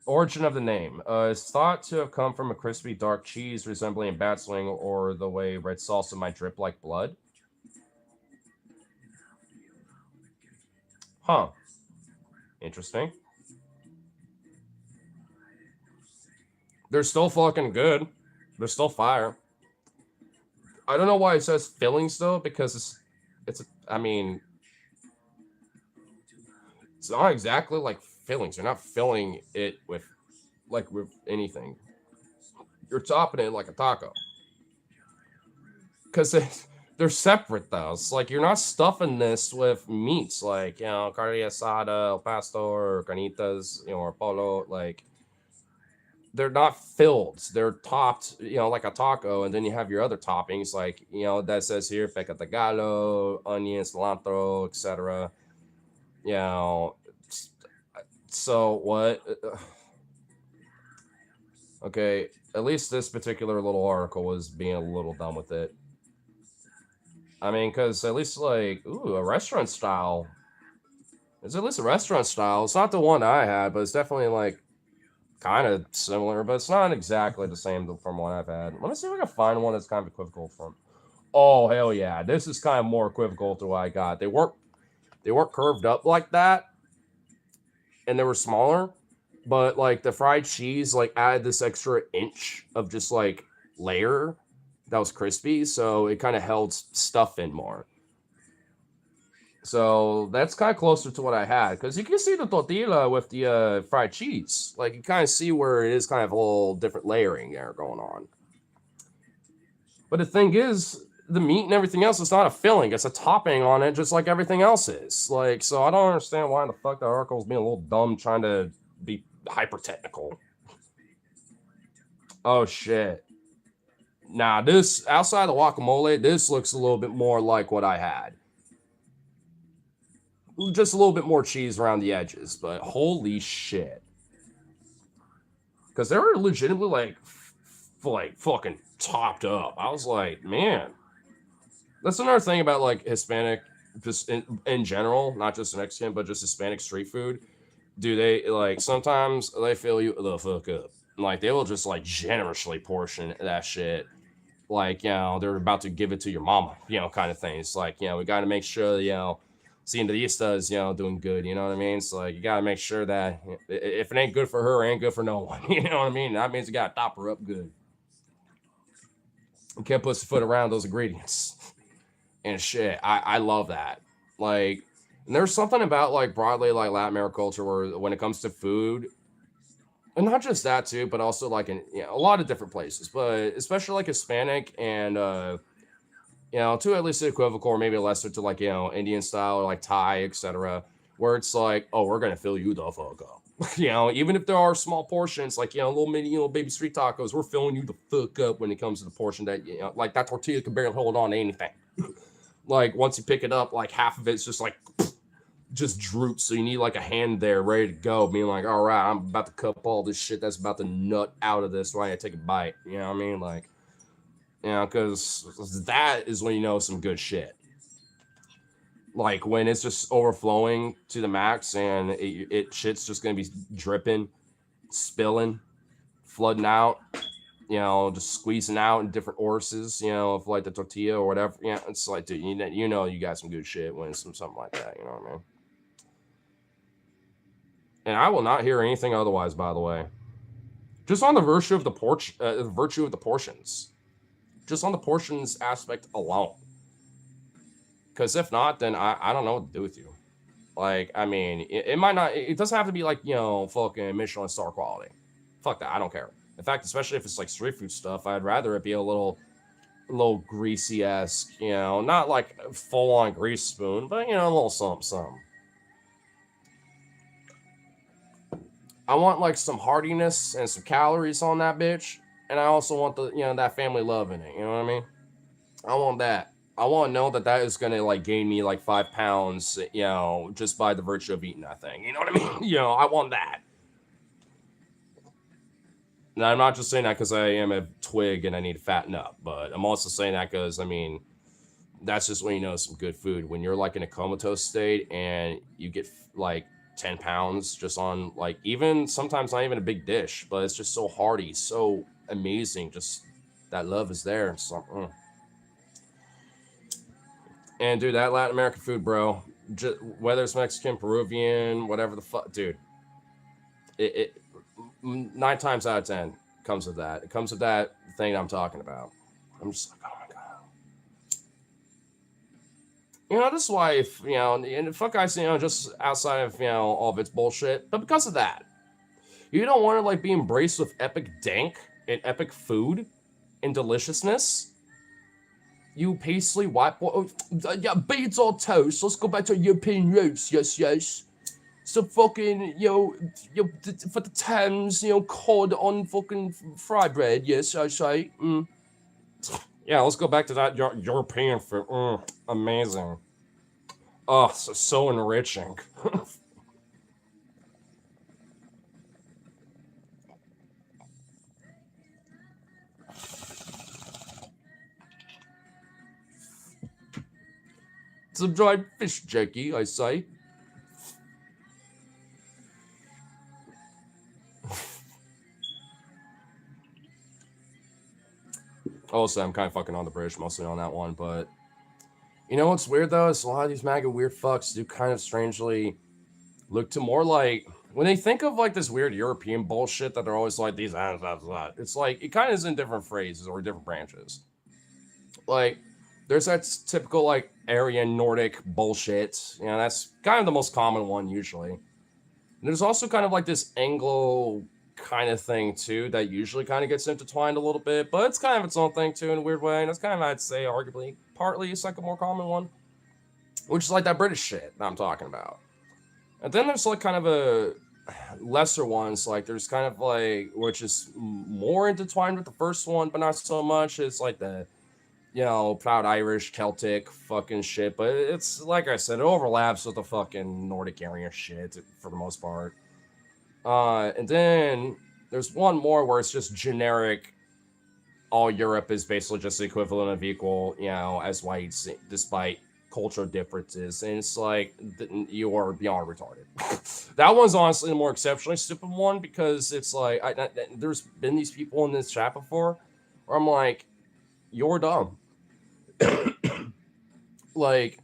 Origin of the name. It's thought to have come from a crispy dark cheese resembling a bat's wing or the way red salsa might drip like blood. Huh. Interesting. They're still fucking good. They're still fire. I don't know why it says fillings though, because it's I mean, it's not exactly fillings. You're not filling it with anything. You're topping it like a taco because they're separate though. It's like you're not stuffing this with meats like carne asada, el pastor, or carnitas, or polo. Like they're not filled. They're topped, like a taco, and then you have your other toppings like that says here pecatagalo, onion, cilantro, etc. You know, so what? Okay, at least this particular little article was being a little dumb with it. I mean, because at least like, ooh, a restaurant style. It's at least a restaurant style. It's not the one I had, but it's definitely like kind of similar, but it's not exactly the same from what I've had. Let me see if I can find one that's kind of equivocal from. Oh hell yeah, this is kind of more equivocal to what I got. They weren't curved up like that, and they were smaller, but like the fried cheese like added this extra inch of just like layer that was crispy, so it kind of held stuff in more. So that's kind of closer to what I had because you can see the tortilla with the fried cheese. Like you kind of see where it is kind of a little different layering there going on. But the thing is, the meat and everything else is not a filling; it's a topping on it, just like everything else is. Like, so I don't understand why the fuck the article's being a little dumb trying to be hyper technical. Oh shit! Nah, this outside the guacamole, this looks a little bit more like what I had. Just a little bit more cheese around the edges, but holy shit! Because they were legitimately like fucking topped up. I was like, man, that's another thing about like Hispanic, just in general, not just Mexican, but just Hispanic street food. Do they like sometimes they fill you the fuck up? Like they will just like generously portion that shit. Like they're about to give it to your mama, kind of thing. It's like we got to make sure Cinderista is doing good. You know what I mean? So like you got to make sure that if it ain't good for her, it ain't good for no one. You know what I mean? That means you got to top her up good. You can't put your foot around those ingredients and shit. I love that. Like, and there's something about like broadly like Latin American culture where when it comes to food, and not just that too, but also like in a lot of different places, but especially like Hispanic and to at least equivocal or maybe lesser to like Indian style or like Thai, etc. Where it's like, oh, we're gonna fill you the fuck up. Even if there are small portions, like little mini, baby street tacos, we're filling you the fuck up when it comes to the portion that like that tortilla can barely hold on to anything. Like once you pick it up, like half of it's just like just droops. So you need like a hand there ready to go, being like, all right, I'm about to cup all this shit that's about to nut out of this while I take a bite. You know what I mean? Like, because that is when you know some good shit. Like when it's just overflowing to the max and it shit's just gonna be dripping, spilling, flooding out. Just squeezing out in different orifices, of like the tortilla or whatever. Yeah, it's like, dude, you got some good shit when it's something like that. You know what I mean? And I will not hear anything otherwise. By the way, just on the virtue of the virtue of the portions, just on the portions aspect alone. Because if not, then I don't know what to do with you. Like, I mean, it might not. It doesn't have to be like fucking Michelin star quality. Fuck that. I don't care. In fact, especially if it's like street food stuff, I'd rather it be a little greasy esque. Not like full on grease spoon, but a little something, something. I want like some heartiness and some calories on that bitch, and I also want the that family love in it. You know what I mean? I want that. I want to know that that is gonna like gain me like 5 pounds, just by the virtue of eating that thing. You know what I mean? I want that. Now I'm not just saying that because I am a twig and I need to fatten up, but I'm also saying that because I mean that's just when you know some good food. When you're like in a comatose state and you get like 10 pounds just on like even sometimes not even a big dish, but it's just so hearty, so amazing. Just that love is there. So, and dude, that Latin American food, bro, just, whether it's Mexican, Peruvian, whatever the fuck, dude, it 9 times out of 10 comes with that. It comes with that thing I'm talking about. I'm just like, oh my god. This is why, if, and fuck guys, just outside of, all of its bullshit, but because of that, you don't want to, like, be embraced with epic dank and epic food and deliciousness. You pastry white boy. Oh, yeah, beads on toast. Let's go back to European roots. Yes, yes. So fucking, for the Thames, cod on fucking fry bread. Yes, I say. Yeah, let's go back to that European food. Amazing. Oh, so enriching. Some dried fish jerky, I say. Also, I'm kind of fucking on the British mostly on that one, but what's weird though is a lot of these MAGA weird fucks do kind of strangely look to more like when they think of like this weird European bullshit that they're always like these. It's like it kind of is in different phrases or different branches. Like there's that typical like Aryan Nordic bullshit. That's kind of the most common one usually. And there's also kind of like this Anglo kind of thing too that usually kind of gets intertwined a little bit, but it's kind of its own thing too in a weird way. And that's kind of, I'd say, arguably partly it's like a more common one, which is like that British shit that I'm talking about. And then there's like kind of a lesser ones, like there's kind of like which is more intertwined with the first one, but not so much. It's like the proud Irish Celtic fucking shit, but it's like I said, it overlaps with the fucking Nordic area shit for the most part. And then there's one more where it's just generic. All Europe is basically just the equivalent of equal, as whites, despite cultural differences. And it's like, you are beyond retarded. That one's honestly the more exceptionally stupid one because it's like, there's been these people in this chat before where I'm like, you're dumb. Like,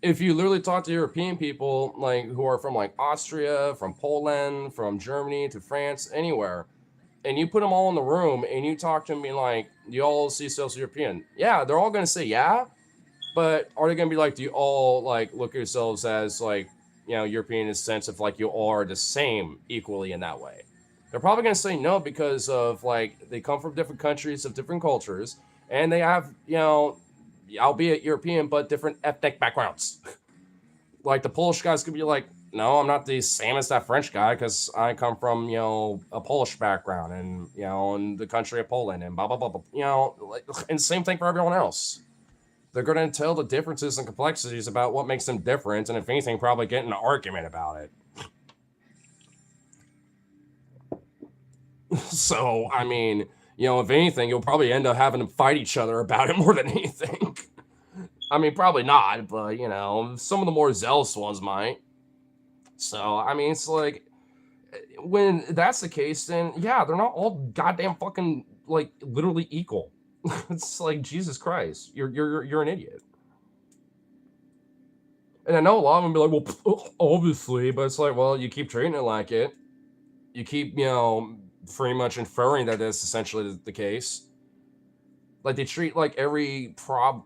if you literally talk to European people, like, who are from, like, Austria, from Poland, from Germany to France, anywhere, and you put them all in the room and you talk to them being like, do you all see yourselves European? Yeah, they're all going to say yeah, but are they going to be like, do you all, like, look at yourselves as, like, European in the sense of, like, you all are the same equally in that way? They're probably going to say no because of, like, they come from different countries of different cultures, and they have, albeit European, but different ethnic backgrounds. Like the Polish guys could be like, no, I'm not the same as that French guy because I come from, a Polish background and, in the country of Poland and blah, blah, blah, blah. And same thing for everyone else. They're going to tell the differences and complexities about what makes them different. And if anything, probably get in an argument about it. So, I mean, if anything, you'll probably end up having to fight each other about it more than anything. I mean, probably not, but, some of the more zealous ones might. So, I mean, it's like, when that's the case, then yeah, they're not all goddamn fucking, like, literally equal. It's like, Jesus Christ, you're an idiot. And I know a lot of them be like, well, obviously, but it's like, well, you keep treating it like it. You keep, pretty much inferring that that's essentially the case. Like, they treat, like, every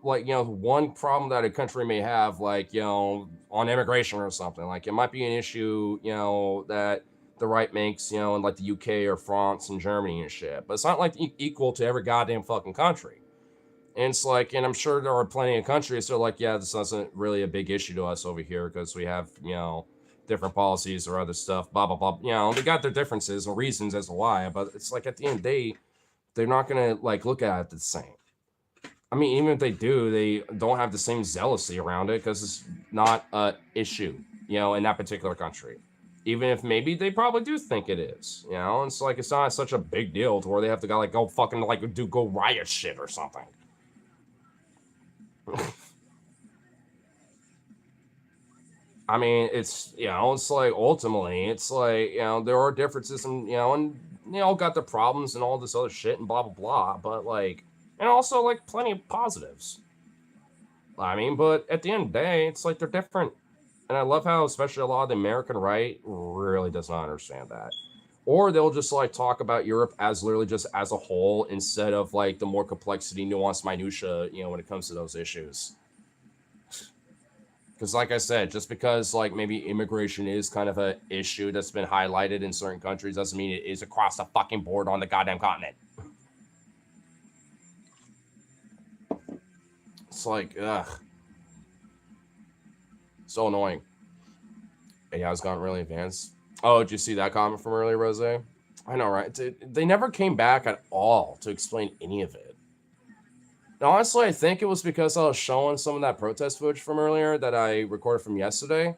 like, one problem that a country may have, like, on immigration or something. Like, it might be an issue, that the right makes, in, like, the UK or France and Germany and shit. But it's not, like, equal to every goddamn fucking country. And it's like, and I'm sure there are plenty of countries that are like, yeah, this isn't really a big issue to us over here because we have, different policies or other stuff, blah, blah, blah. They got their differences and reasons as to why. But it's like, at the end of the day, they're not going to, like, look at it the same. I mean, even if they do, they don't have the same zealousy around it because it's not a issue, in that particular country. Even if maybe they probably do think it is, it's like, it's not such a big deal to where they have to go, like, go fucking, like, go riot shit or something. I mean, it's like, ultimately, it's like, there are differences and got their problems and all this other shit and blah, blah, blah. But, like, and also, like, plenty of positives. I mean, but at the end of the day, it's like they're different. And I love how, especially a lot of the American right really does not understand that. Or they'll just, like, talk about Europe as literally just as a whole instead of, like, the more complexity, nuanced minutia, when it comes to those issues. Because, like I said, just because like maybe immigration is kind of a issue that's been highlighted in certain countries doesn't mean it is across the fucking board on the goddamn continent. It's like, ugh, so annoying. AI's gotten really advanced. Oh, did you see that comment from earlier, Rose? I know, right? They never came back at all to explain any of it. And honestly, I think it was because I was showing some of that protest footage from earlier that I recorded from yesterday.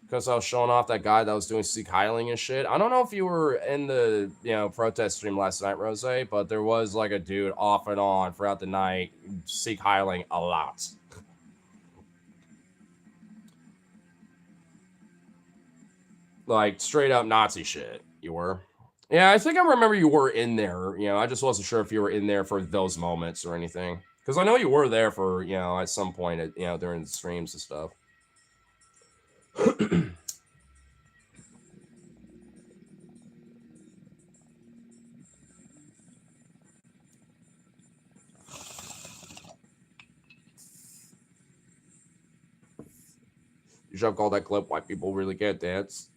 Because I was showing off that guy that was doing Sikh heiling and shit. I don't know if you were in the protest stream last night, Rose, but there was like a dude off and on throughout the night Sikh heiling a lot. Like straight up Nazi shit. You were? Yeah, I think I remember you were in there. I just wasn't sure if you were in there for those moments or anything. Because I know you were there for, at some point, during the streams and stuff. You should have called that clip "White People Really Can't Dance."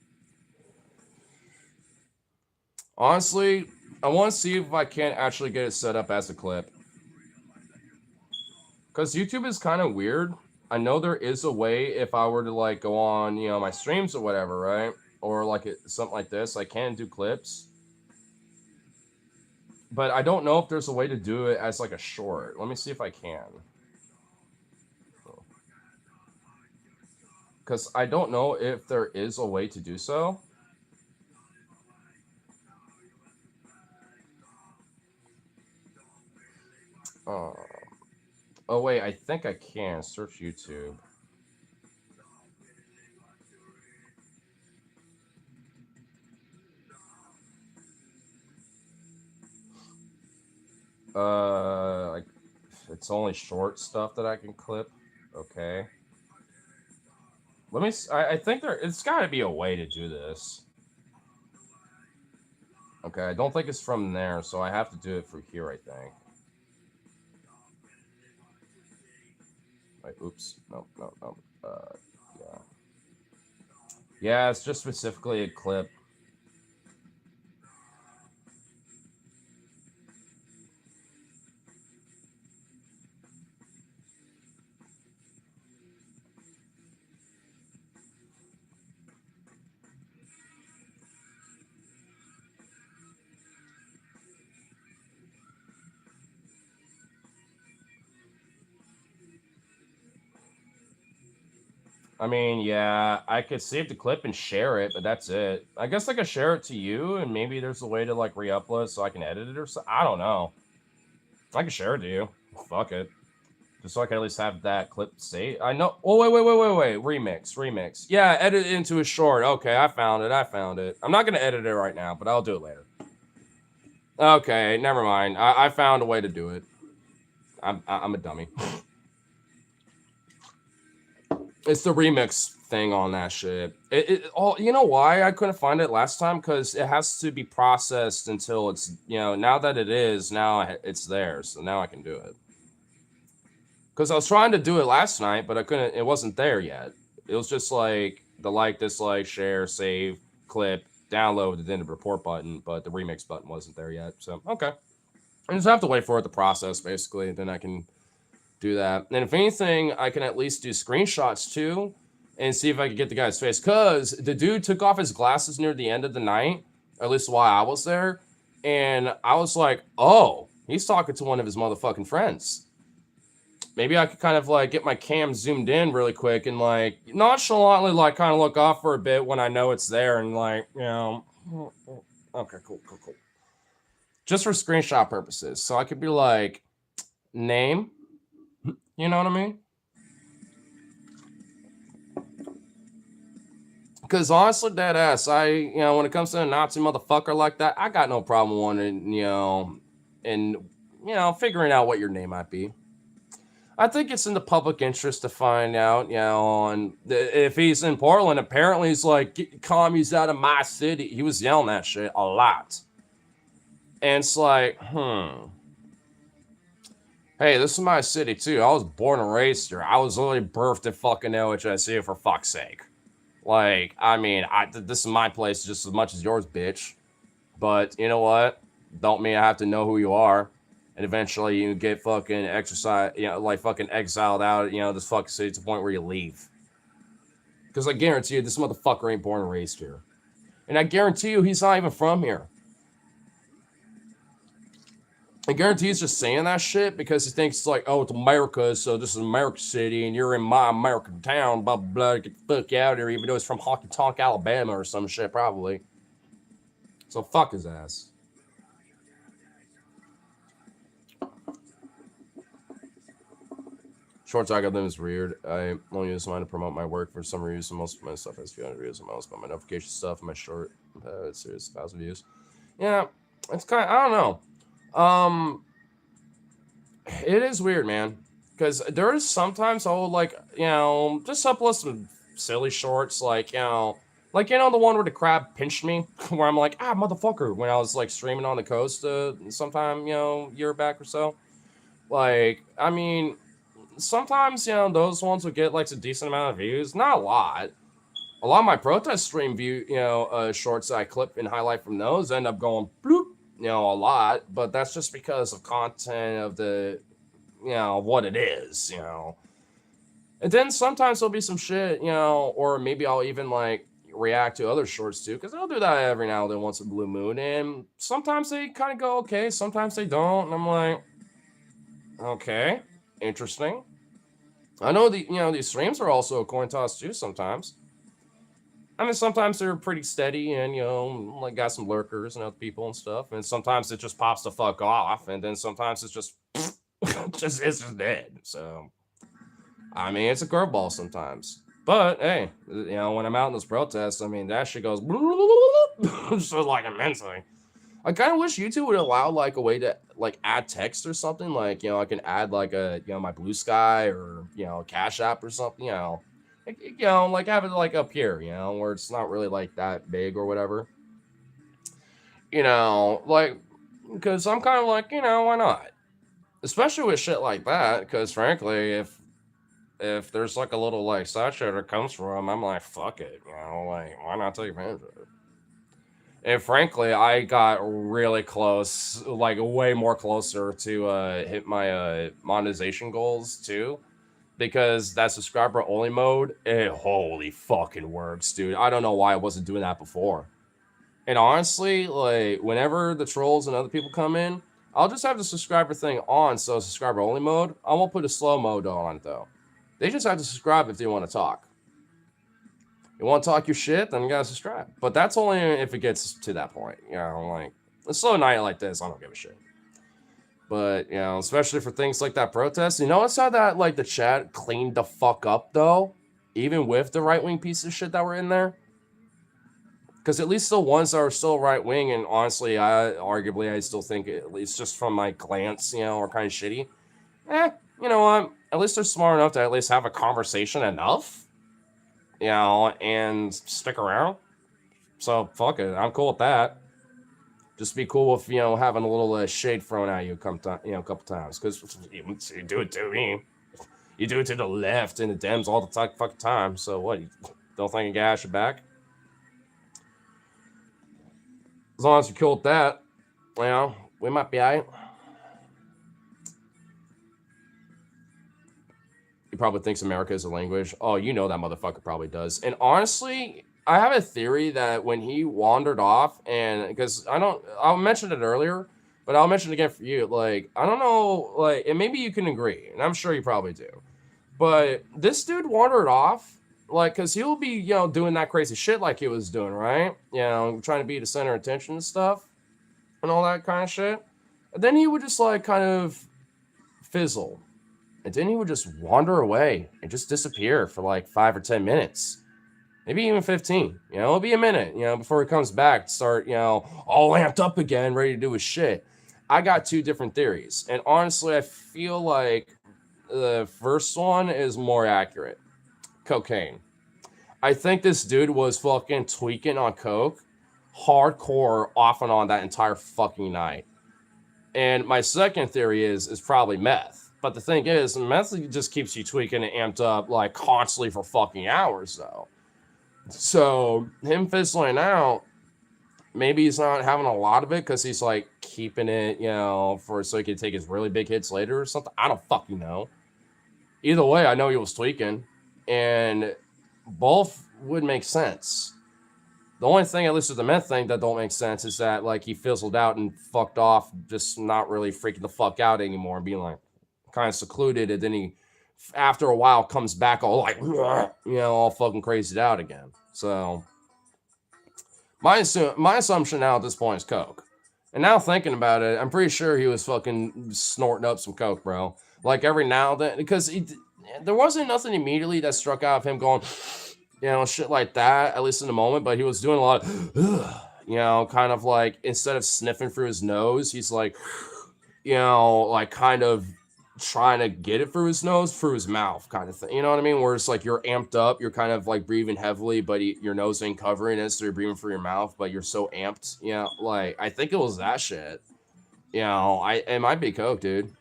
Honestly, I want to see if I can't actually get it set up as a clip. Because YouTube is kind of weird. I know there is a way if I were to like go on, my streams or whatever, right? Or like something like this, I can do clips. But I don't know if there's a way to do it as like a short. Let me see if I can. Because I don't know if there is a way to do so. Oh wait, I think I can. Search YouTube. Like it's only short stuff that I can clip. Okay. Let me. I think it's got to be a way to do this. Okay, I don't think it's from there, so I have to do it from here. I think. Wait, oops. No. Yeah. Yeah, it's just specifically a clip. I mean, yeah, I could save the clip and share it, but that's it. I guess I could share it to you, and maybe there's a way to like re-upload so I can edit it or something. I don't know. I can share it to you. Fuck it. Just so I can at least have that clip saved. I know. Oh, wait. Remix. Yeah, edit it into a short. Okay, I found it. I'm not going to edit it right now, but I'll do it later. Okay, never mind. I found a way to do it. I'm a dummy. It's the remix thing on that shit. You know why I couldn't find it last time? Because it has to be processed until it's, now that it is, now it's there. So now I can do it. Because I was trying to do it last night, but I couldn't, it wasn't there yet. It was just like the like, dislike, share, save, clip, download, and then the report button, but the remix button wasn't there yet. So, okay. I just have to wait for it to process, basically, and then I can do that. And if anything, I can at least do screenshots too and see if I can get the guy's face. Because the dude took off his glasses near the end of the night, or at least while I was there. And I was like, oh, he's talking to one of his motherfucking friends. Maybe I could kind of like get my cam zoomed in really quick and like nonchalantly like kind of look off for a bit when I know it's there and like, okay, cool. Just for screenshot purposes. So I could be like, name, you know what I mean? Because honestly, dead ass, when it comes to a Nazi motherfucker like that, I got no problem wanting, and, figuring out what your name might be. I think it's in the public interest to find out, if he's in Portland. Apparently, he's like, get commies out of my city. He was yelling that shit a lot. And it's like, Hey, this is my city too. I was born and raised here. I was literally birthed at fucking LHSU for fuck's sake. Like, I mean, this is my place just as much as yours, bitch. But you know what? Don't mean I have to know who you are. And eventually you get fucking exercise, like fucking exiled out, this fucking city to the point where you leave. Because I guarantee you, this motherfucker ain't born and raised here. And I guarantee you, he's not even from here. I guarantee he's just saying that shit because he thinks it's like, oh, it's America, so this is America City, and you're in my American town, blah, blah, blah, get the fuck out of here, even though he's from Honky Tonk, Alabama or some shit, probably. So fuck his ass. Short talk of them is weird. I only use mine to promote my work for some reason. Most of my stuff has 200 views the most, but my notification stuff and my short, it's serious 1,000 views. Yeah, it's kind of, I don't know. It is weird, man. Because there is sometimes I'll like, just upload some silly shorts, like, the one where the crab pinched me, where I'm like, motherfucker, when I was like streaming on the coast sometime, year back or so. Like, I mean, sometimes, those ones would get like a decent amount of views. Not a lot. A lot of my protest stream shorts that I clip and highlight from those end up going bloop, a lot. But that's just because of content of the, what it is, And then sometimes there'll be some shit, or maybe I'll even like react to other shorts too, because I'll do that every now and then once a blue moon. And sometimes they kind of go okay, sometimes they don't. And I'm like, okay, interesting. I know these streams are also a coin toss too sometimes. I mean, sometimes they're pretty steady and, like got some lurkers and other people and stuff. And sometimes it just pops the fuck off. And then sometimes it's just, it's just dead. So, I mean, it's a curveball sometimes. But hey, when I'm out in those protests, I mean, that shit goes just like immensely. I kind of wish YouTube would allow like a way to like add text or something. Like, I can add like a, my Blue Sky or, Cash App or something, like have it like up here, where it's not really like that big or whatever. Like, because I'm kind of like, why not? Especially with shit like that. Because frankly, if there's like a little like side show that comes from, I'm like, fuck it, like why not take advantage of it? And frankly, I got really close, like way more closer to hit my monetization goals too, because that subscriber only mode, it holy fucking works, dude. I don't know why I wasn't doing that before. And honestly, like whenever the trolls and other people come in, I'll just have the subscriber thing on, so subscriber only mode. I won't put a slow mode on it though. They just have to subscribe if they want to talk. You want to talk your shit, then you gotta subscribe. But that's only if it gets to that point. Like a slow night like this, I don't give a shit. But especially for things like that protest, notice how that like the chat cleaned the fuck up though, even with the right wing piece of shit that were in there. Because at least the ones that are still right wing, and honestly, I still think at least just from my glance, are kind of shitty. You know what? At least they're smart enough to at least have a conversation enough. And stick around. So fuck it, I'm cool with that. Just be cool with having a little shade thrown at you a couple times, because you do it to me, you do it to the left and the Dems all the fucking time. So what? You don't think you got your back? As long as you're cool with that, we might be alright. He probably thinks America is a language. Oh, that motherfucker probably does. And honestly, I have a theory that when he wandered off, and because I'll mention it earlier, but I'll mention it again for you. Like, I don't know, like, and maybe you can agree, and I'm sure you probably do. But this dude wandered off, like, because he'll be, doing that crazy shit like he was doing, right? Trying to be the center of attention and stuff, and all that kind of shit. And then he would just, like, kind of fizzle. And then he would just wander away and just disappear for like 5 or 10 minutes. Maybe even 15. It'll be a minute, before he comes back to start, all amped up again, ready to do his shit. I got two different theories. And honestly, I feel like the first one is more accurate. Cocaine. I think this dude was fucking tweaking on coke hardcore off and on that entire fucking night. And my second theory is probably meth. But the thing is, meth just keeps you tweaking and amped up like constantly for fucking hours though. So him fizzling out, maybe he's not having a lot of it because he's like keeping it, for so he can take his really big hits later or something. I don't fucking know. Either way, I know he was tweaking, and both would make sense. The only thing, at least with the meth thing, that don't make sense is that like he fizzled out and fucked off, just not really freaking the fuck out anymore and being like kind of secluded, and then he, after a while, comes back all like, all fucking crazied out again. So my assumption now at this point is coke. And now thinking about it, I'm pretty sure he was fucking snorting up some coke, bro. Like every now and then, because there wasn't nothing immediately that struck out of him going, shit like that, at least in the moment. But he was doing a lot of, kind of like instead of sniffing through his nose, he's like, like kind of trying to get it through his nose, through his mouth, kind of thing. You know what I mean? Where it's like you're amped up, you're kind of like breathing heavily, but your nose ain't covering it, so you're breathing through your mouth, but you're so amped. Like I think it was that shit. It might be coke, dude.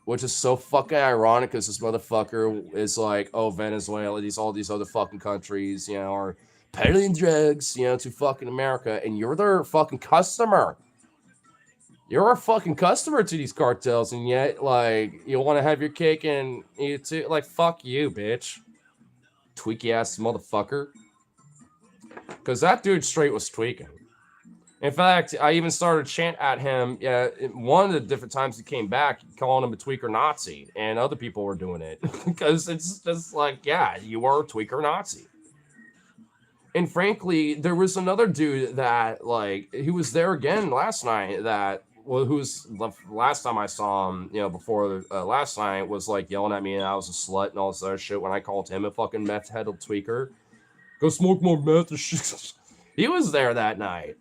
Which is so fucking ironic because this motherfucker is like, oh, Venezuela, all these other fucking countries, are peddling drugs, to fucking America, and you're their fucking customer. You're a fucking customer to these cartels, and yet, like, you want to have your cake and eat it too? Like, fuck you, bitch. Tweaky ass motherfucker. Because that dude straight was tweaking. In fact, I even started to chant at him. Yeah, one of the different times he came back, calling him a tweaker Nazi, and other people were doing it because it's just like, yeah, you are a tweaker Nazi. And frankly, there was another dude that like he was there again last night. That who's the last time I saw him, before last night was like yelling at me and I was a slut and all this other shit when I called him a fucking meth-headed tweaker. Go smoke more meth and shit. He was there that night.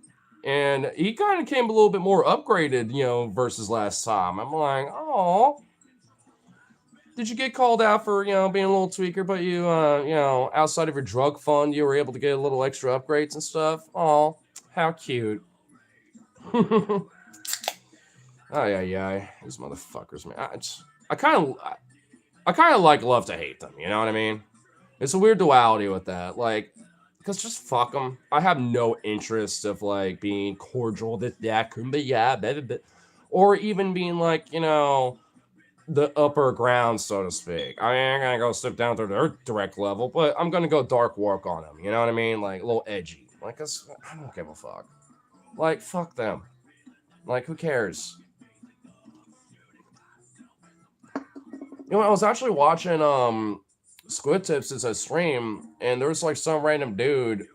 And he kind of came a little bit more upgraded, versus last time. I'm like, oh, did you get called out for, being a little tweaker, but you, outside of your drug fund, you were able to get a little extra upgrades and stuff? Oh, how cute. Oh, yeah. These motherfuckers, man. I kind of like love to hate them, you know what I mean? It's a weird duality with that. Like, because just fuck them. I have no interest of like being cordial, or even being like, the upper ground, so to speak. I ain't gonna go slip down to their direct level, but I'm gonna go dark work on them. You know what I mean? Like a little edgy. Like, I don't give a fuck. Like, fuck them. Like, who cares? I was actually watching Squid Tips as a stream, and there was like some random dude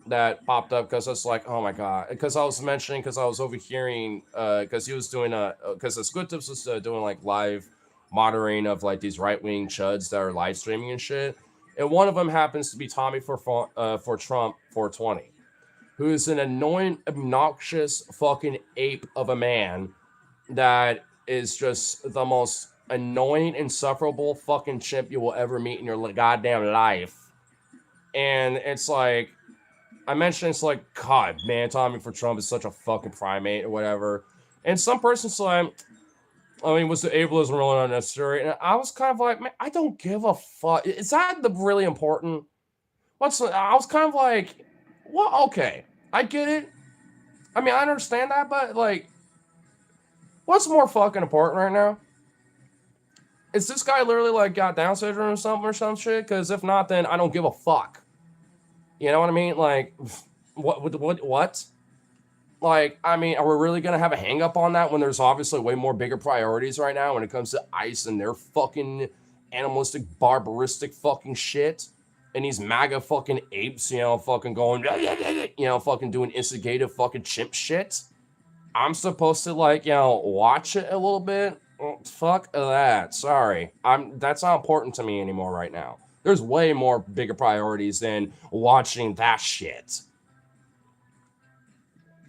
that popped up because it's like, oh my god, because I was mentioning, because I was overhearing, because he was doing because the Squid Tips was doing like live moderating of like these right-wing chuds that are live streaming and shit, and one of them happens to be Tommy for Trump 420, who's an annoying, obnoxious fucking ape of a man that is just the most annoying, insufferable fucking chimp you will ever meet in your goddamn life. And it's like, I mentioned, it's like, God, man, Tommy for Trump is such a fucking primate or whatever. And some person's like, I mean, was the ableism really unnecessary? And I was kind of like, man, I don't give a fuck. Is that really important? I was kind of like, well, okay, I get it. I mean, I understand that, but like, what's more fucking important right now? Is this guy literally like got Down syndrome or some shit? Because if not, then I don't give a fuck. You know what I mean? Like, what? Like, I mean, are we really gonna have a hang up on that when there's obviously way more bigger priorities right now when it comes to ICE and their fucking animalistic, barbaristic fucking shit? And these MAGA fucking apes, fucking going, fucking doing instigative fucking chimp shit. I'm supposed to like, watch it a little bit. Fuck that. Sorry. That's not important to me anymore right now. There's way more bigger priorities than watching that shit.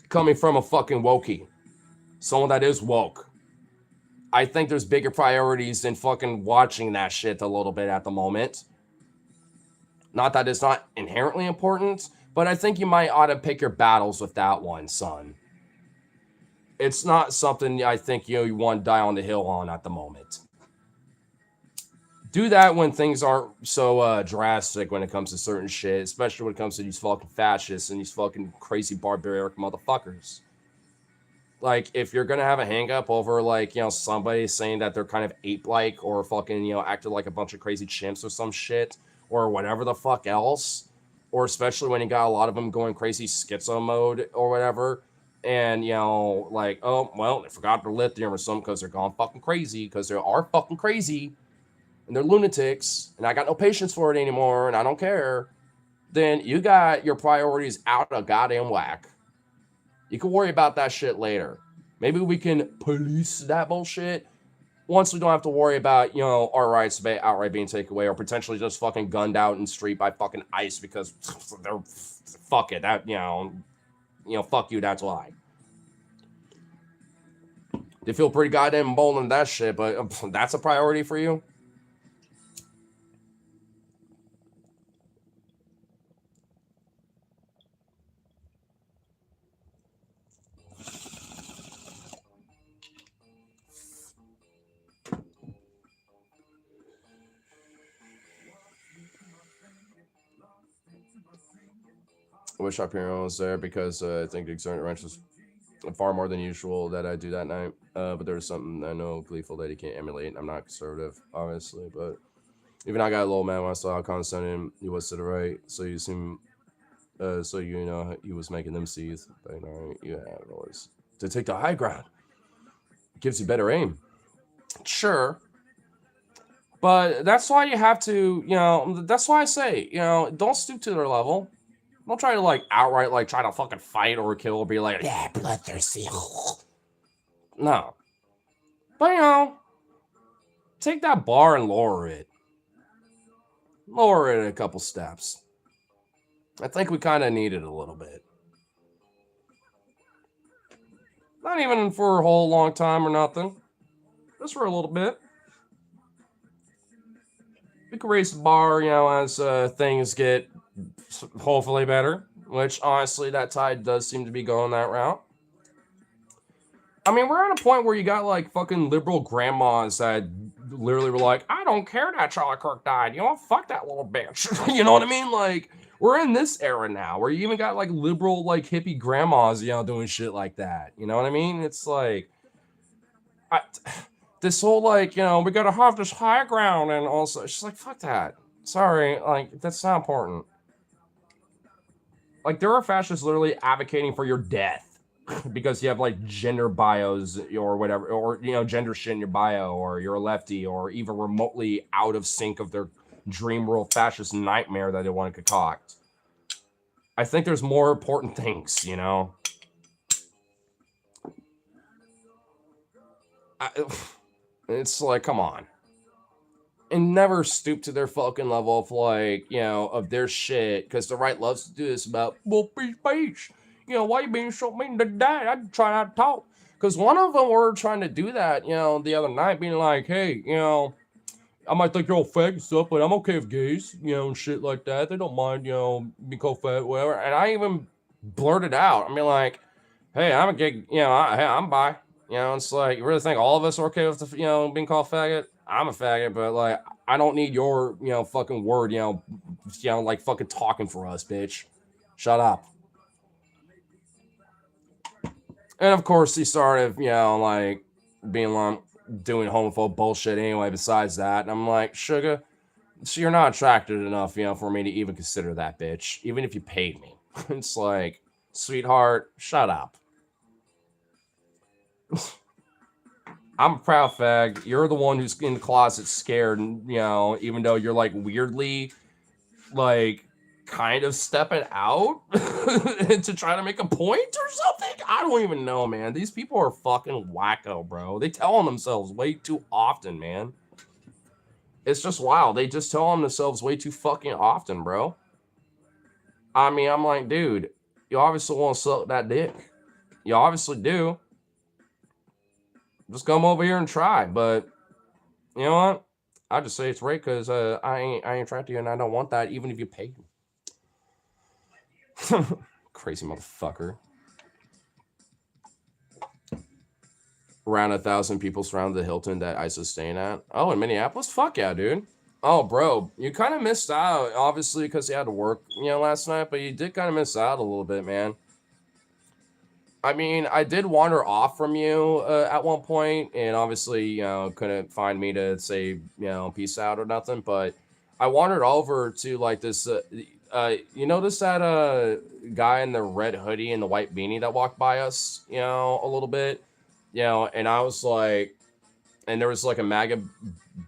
Coming from a fucking wokey. Someone that is woke. I think there's bigger priorities than fucking watching that shit a little bit at the moment. Not that it's not inherently important, but I think you might ought to pick your battles with that one, son. It's not something I think you want to die on the hill on at the moment. do that when things aren't so drastic when it comes to certain shit, especially when it comes to these fucking fascists and these fucking crazy barbaric motherfuckers. Like, if you're gonna have a hang up over, like, somebody saying that they're kind of ape-like or fucking, acted like a bunch of crazy chimps or some shit or whatever the fuck else, or especially when you got a lot of them going crazy schizo mode or whatever, and, like, oh, well, they forgot their lithium or something because they're gone fucking crazy, because they are fucking crazy, and they're lunatics, and I got no patience for it anymore, and I don't care, then you got your priorities out of goddamn whack. You can worry about that shit later. Maybe we can police that bullshit once we don't have to worry about, our rights outright being taken away or potentially just fucking gunned out in the street by fucking ICE because they're, fuck it, that, fuck you, that's why. They feel pretty goddamn bold in that shit, but that's a priority for you? I wish our parent was there because I think exerting wrench was far more than usual that I do that night. But there's something I know gleeful that he can't emulate. I'm not conservative, obviously, but even I got a little mad when I saw how condescending he was to the right. So you seem, so he was making them seethe. But you have always to take the high ground. It gives you better aim. Sure. But that's why you have to, that's why I say, don't stoop to their level. Don't try to, like, outright, like, try to fucking fight or kill or be like, yeah, bloodthirsty. No. But, take that bar and lower it. Lower it a couple steps. I think we kind of need it a little bit. Not even for a whole long time or nothing. Just for a little bit. We can raise the bar, as things get hopefully better. Which, honestly, that tide does seem to be going that route. I mean, we're at a point where you got, like, fucking liberal grandmas that literally were like, I don't care that Charlie Kirk died. Fuck that little bitch. You know what I mean? Like, we're in this era now where you even got, like, liberal, like, hippie grandmas, doing shit like that. You know what I mean? It's like, this whole, like, we gotta have this high ground, and also, she's like, fuck that. Sorry, like, that's not important. Like, there are fascists literally advocating for your death because you have, like, gender bios or whatever, or, gender shit in your bio, or you're a lefty, or even remotely out of sync of their dream world fascist nightmare that they want to concoct. I think there's more important things, It's like, come on. And never stoop to their fucking level of, like, of their shit, because the right loves to do this about, well, peace. Why you being so mean to dad? I try not to talk. Because one of them were trying to do that, the other night, being like, hey, I might think you're all fag and stuff, but I'm okay with gays, and shit like that. They don't mind, being called fat, whatever. And I even blurted out. I mean, like, hey, I'm a gay, I'm bi. It's like, you really think all of us are okay with the, being called faggot? I'm a faggot, but, like, I don't need your, fucking word, like, fucking talking for us, bitch. Shut up. And of course, he started, like, being like, doing homophobe bullshit anyway, besides that. And I'm like, sugar, so you're not attracted enough, for me to even consider that, bitch, even if you paid me. It's like, sweetheart, shut up. I'm a proud fag. You're the one who's in the closet scared, and, even though you're, like, weirdly, like, kind of stepping out to try to make a point or something. I don't even know, man. These people are fucking wacko, bro. They tell on themselves way too often, man. It's just wild. They just tell on themselves way too fucking often, bro. I mean, I'm like, dude, you obviously want to suck that dick. You obviously do. Just come over here and try. But you know what? I just say it's right because I ain't attracted to you, and I don't want that, even if you pay me. Crazy motherfucker. Around 1,000 people surrounded the Hilton that ISIS staying at. Oh, in Minneapolis? Fuck yeah, dude. Oh, bro, you kind of missed out, obviously, because you had to work, last night, but you did kind of miss out a little bit, man. I mean, I did wander off from you at one point, and obviously, couldn't find me to say, peace out or nothing. But I wandered over to like this. You notice that guy in the red hoodie and the white beanie that walked by us, a little bit, and I was like, and there was like a MAGA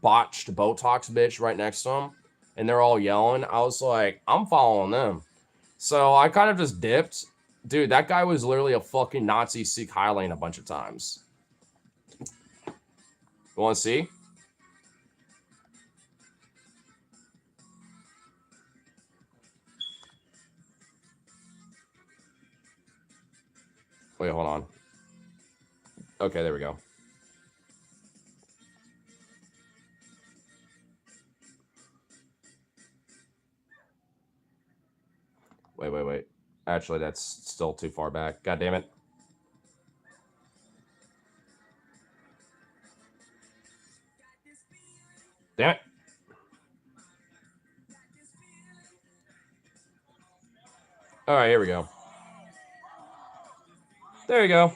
botched Botox bitch right next to him, and they're all yelling. I was like, I'm following them. So I kind of just dipped. Dude, that guy was literally a fucking Nazi Sikh Highlane a bunch of times. You want to see? Wait, hold on. Okay, there we go. Wait. Actually, that's still too far back. God damn it. Damn it. All right, here we go. There you go.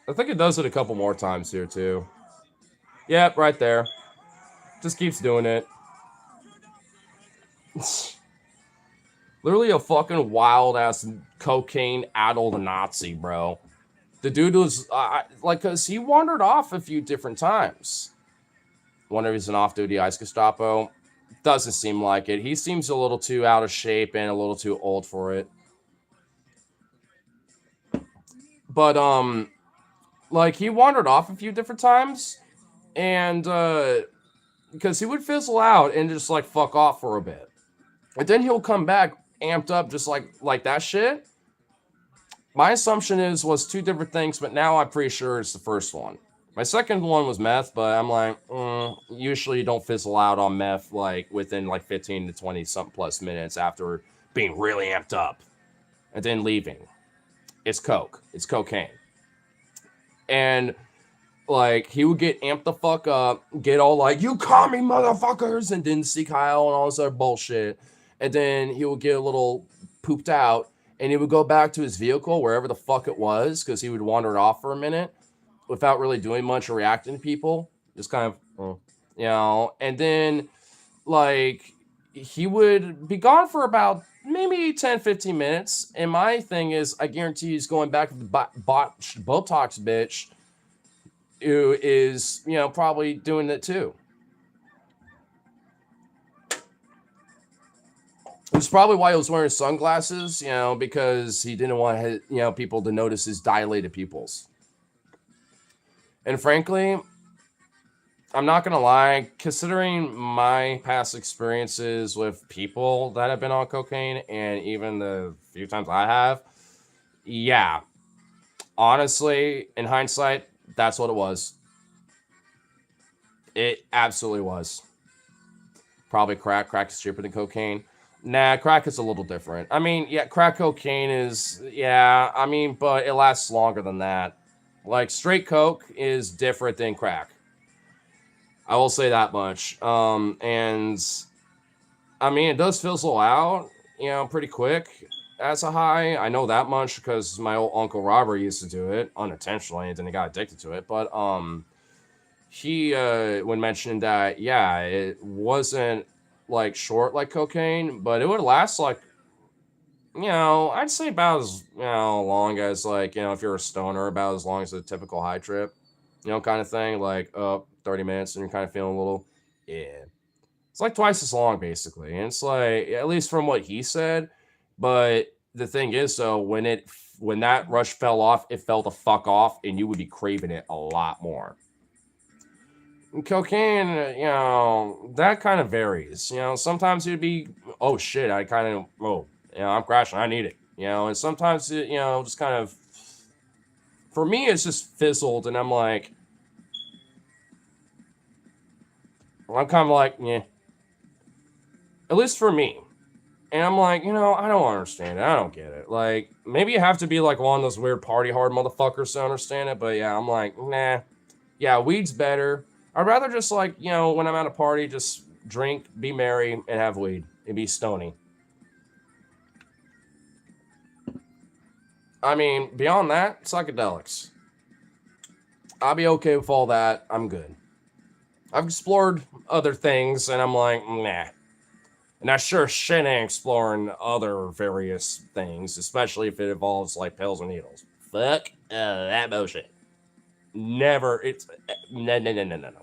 I think it does it a couple more times here, too. Yep, right there. Just keeps doing it. Literally a fucking wild ass cocaine addled Nazi, bro. The dude was like, cause he wandered off a few different times. Wonder if he's an off-duty ice Gestapo. Doesn't seem like it. He seems a little too out of shape and a little too old for it. But like he wandered off a few different times, and because he would fizzle out and just like fuck off for a bit, and then he'll come back amped up, just like that shit. My assumption was two different things, but now I'm pretty sure it's the first one. My second one was meth, but I'm like, usually you don't fizzle out on meth like within like 15 to 20 something plus minutes after being really amped up and then leaving. It's coke. It's cocaine. And like he would get amped the fuck up, get all like, you call me motherfuckers, and then see Kyle and all this other bullshit. And then he would get a little pooped out and he would go back to his vehicle, wherever the fuck it was, because he would wander off for a minute without really doing much or reacting to people. Just kind of, and then like he would be gone for about maybe 10, 15 minutes. And my thing is, I guarantee he's going back to the botched Botox bitch who is, probably doing it too. It's probably why he was wearing sunglasses, because he didn't want people to notice his dilated pupils. And frankly, I'm not gonna lie, considering my past experiences with people that have been on cocaine and even the few times I have, yeah, honestly, in hindsight, that's what it was. It absolutely was. Probably crack. Crack is cheaper than cocaine. Nah, crack is a little different. I mean, yeah, crack cocaine is, yeah, I mean, but it lasts longer than that. Like, straight coke is different than crack. I will say that much. And I mean, it does fizzle out, pretty quick as a high. I know that much because my old Uncle Robert used to do it unintentionally and then he got addicted to it. But he when mentioning that, yeah, it wasn't like short like cocaine, but it would last like, I'd say about as long as like, if you're a stoner, about as long as a typical high trip, kind of thing, like 30 minutes and you're kind of feeling a little, yeah. It's like twice as long basically. And it's like, at least from what he said. But the thing is though, when that rush fell off, it fell the fuck off and you would be craving it a lot more. Cocaine, that kind of varies. Sometimes it'd be, oh shit, I kind of, I'm crashing, I need it. And sometimes it, just kind of, for me, it's just fizzled, and I'm like, I'm kind of like, yeah. At least for me. And I'm like, I don't understand it. I don't get it. Like, maybe you have to be like one of those weird party hard motherfuckers to understand it. But yeah, I'm like, nah. Yeah, weed's better. I'd rather just like, when I'm at a party, just drink, be merry, and have weed and be stony. I mean, beyond that, psychedelics. I'll be okay with all that. I'm good. I've explored other things, and I'm like, nah. And I sure shit ain't exploring other various things, especially if it involves like pills and needles. Fuck that bullshit. Never. It's no, no, no, no, no, no.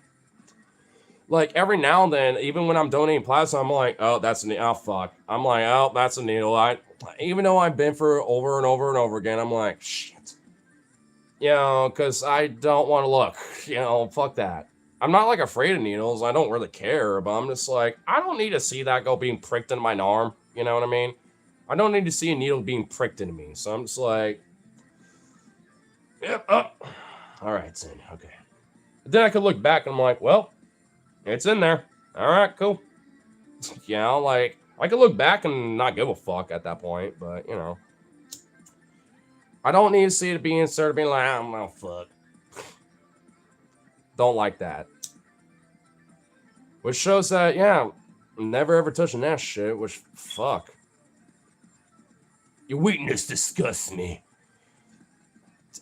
Like every now and then, even when I'm donating plasma, I'm like, oh, that's a needle. Oh fuck. I'm like, oh, that's a needle. Even though I've been for over and over and over again, I'm like, shit. Because I don't want to look. Fuck that. I'm not like afraid of needles. I don't really care, but I'm just like, I don't need to see that go being pricked in my arm. You know what I mean? I don't need to see a needle being pricked into me. So I'm just like, yep, up. All right, it's in. Okay. Then I could look back and I'm like, well, it's in there. All right, cool. Like I could look back and not give a fuck at that point, but I don't need to see it being inserted, being like, I don't know, fuck. Don't like that. Which shows that, yeah, I'm never ever touching that shit, which, fuck. Your weakness disgusts me.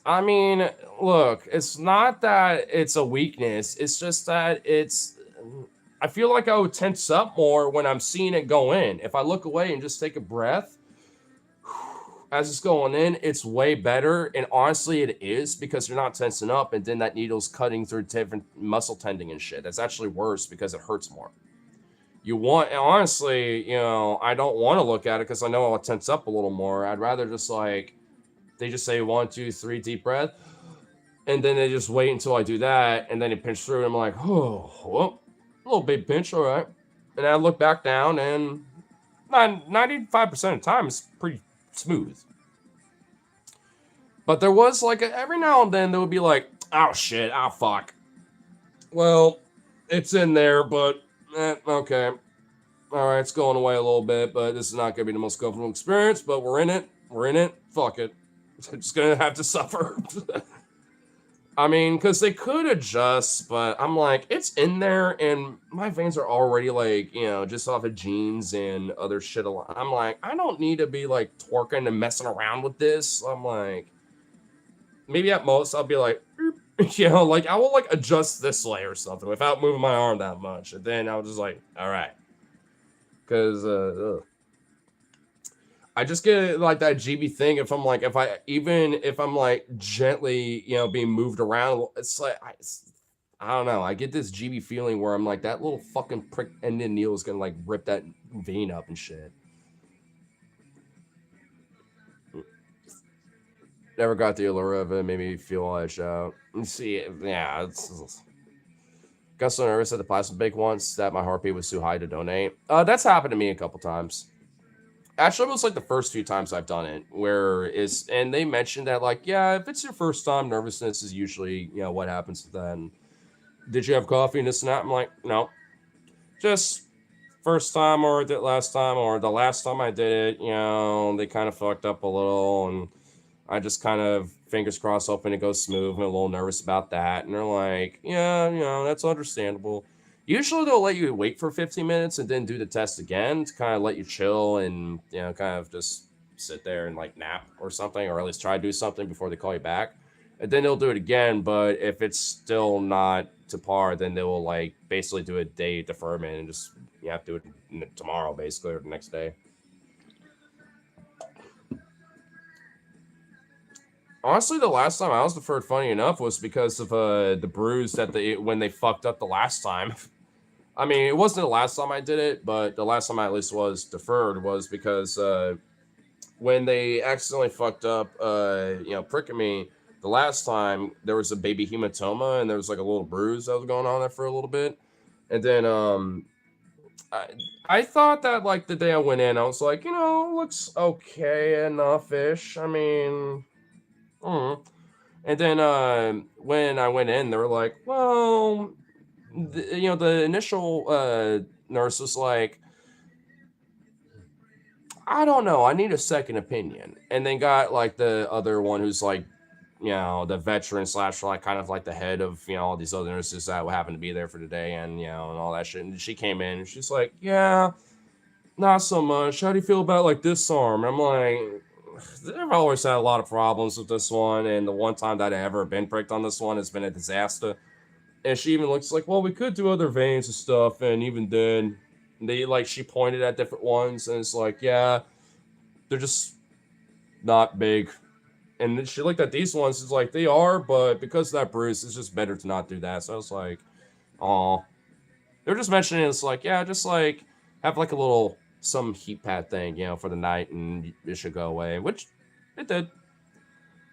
I mean, look, it's not that it's a weakness, it's just that I feel like I would tense up more when I'm seeing it go in. If I look away and just take a breath, as it's going in, it's way better. And honestly, it is because you're not tensing up and then that needle's cutting through different muscle tending and shit. That's actually worse because it hurts more. Honestly, I don't want to look at it because I know I'll tense up a little more. I'd rather just like, they just say 1, 2, 3, deep breath. And then they just wait until I do that. And then they pinch through and I'm like, oh, well, a little big pinch, all right. And I look back down and 95% of the time it's pretty smooth. But there was like every now and then there would be like, oh shit, oh fuck. Well, it's in there, but okay. All right, it's going away a little bit, but this is not going to be the most comfortable experience, but we're in it. We're in it. Fuck it. I'm just going to have to suffer. I mean, because they could adjust, but I'm like, it's in there, and my veins are already like, just off of jeans and other shit. I'm like, I don't need to be like twerking and messing around with this. I'm like, maybe at most I'll be like, like I will like adjust this way or something without moving my arm that much. And then I'll just like, all right. Because I just get like that GB thing if I'm like gently, being moved around, it's like, I don't know. I get this GB feeling where I'm like, that little fucking prick ended needle is gonna like rip that vein up and shit. Never got the allure of it. Made me feel like out. You see, yeah, got so nervous at the plasma bake once that my heartbeat was too high to donate. That's happened to me a couple times. Actually, it was like the first few times I've done it, and they mentioned that like, yeah, if it's your first time, nervousness is usually what happens then. Did you have coffee and this and that? I'm like, no, just first time or the last time or the last time I did it. They kind of fucked up a little and I just kind of fingers crossed hoping it goes smooth and a little nervous about that. And they're like, yeah, that's understandable. Usually they'll let you wait for 15 minutes and then do the test again to kind of let you chill and, kind of just sit there and like nap or something, or at least try to do something before they call you back. And then they'll do it again. But if it's still not to par, then they will like basically do a day deferment and just, you have to do it tomorrow basically or the next day. Honestly, the last time I was deferred, funny enough, was because of the bruise that when they fucked up the last time. I mean, it wasn't the last time I did it, but the last time I at least was deferred was because when they accidentally fucked up, pricking me the last time, there was a baby hematoma and there was like a little bruise that was going on there for a little bit, and then I, I thought that like the day I went in, I was like, looks okay enough ish. I mean. Mm. And then when I went in, they were like, well, the initial nurse was like, I don't know. I need a second opinion. And then got like the other one who's like, the veteran slash like kind of like the head of, all these other nurses that happened to be there for the day and, and all that shit. And she came in and she's like, yeah, not so much. How do you feel about like this arm? I'm like, they've always had a lot of problems with this one. And the one time that I ever been pricked on this one has been a disaster. And she even looks like, well, we could do other veins and stuff. And even then, she pointed at different ones. And it's like, yeah, they're just not big. And then she looked at these ones. It's like, they are, but because of that bruise, it's just better to not do that. So I was like, oh, they're just mentioning it's like, yeah, just like have like a little some heat pad thing, for the night, and it should go away, which it did,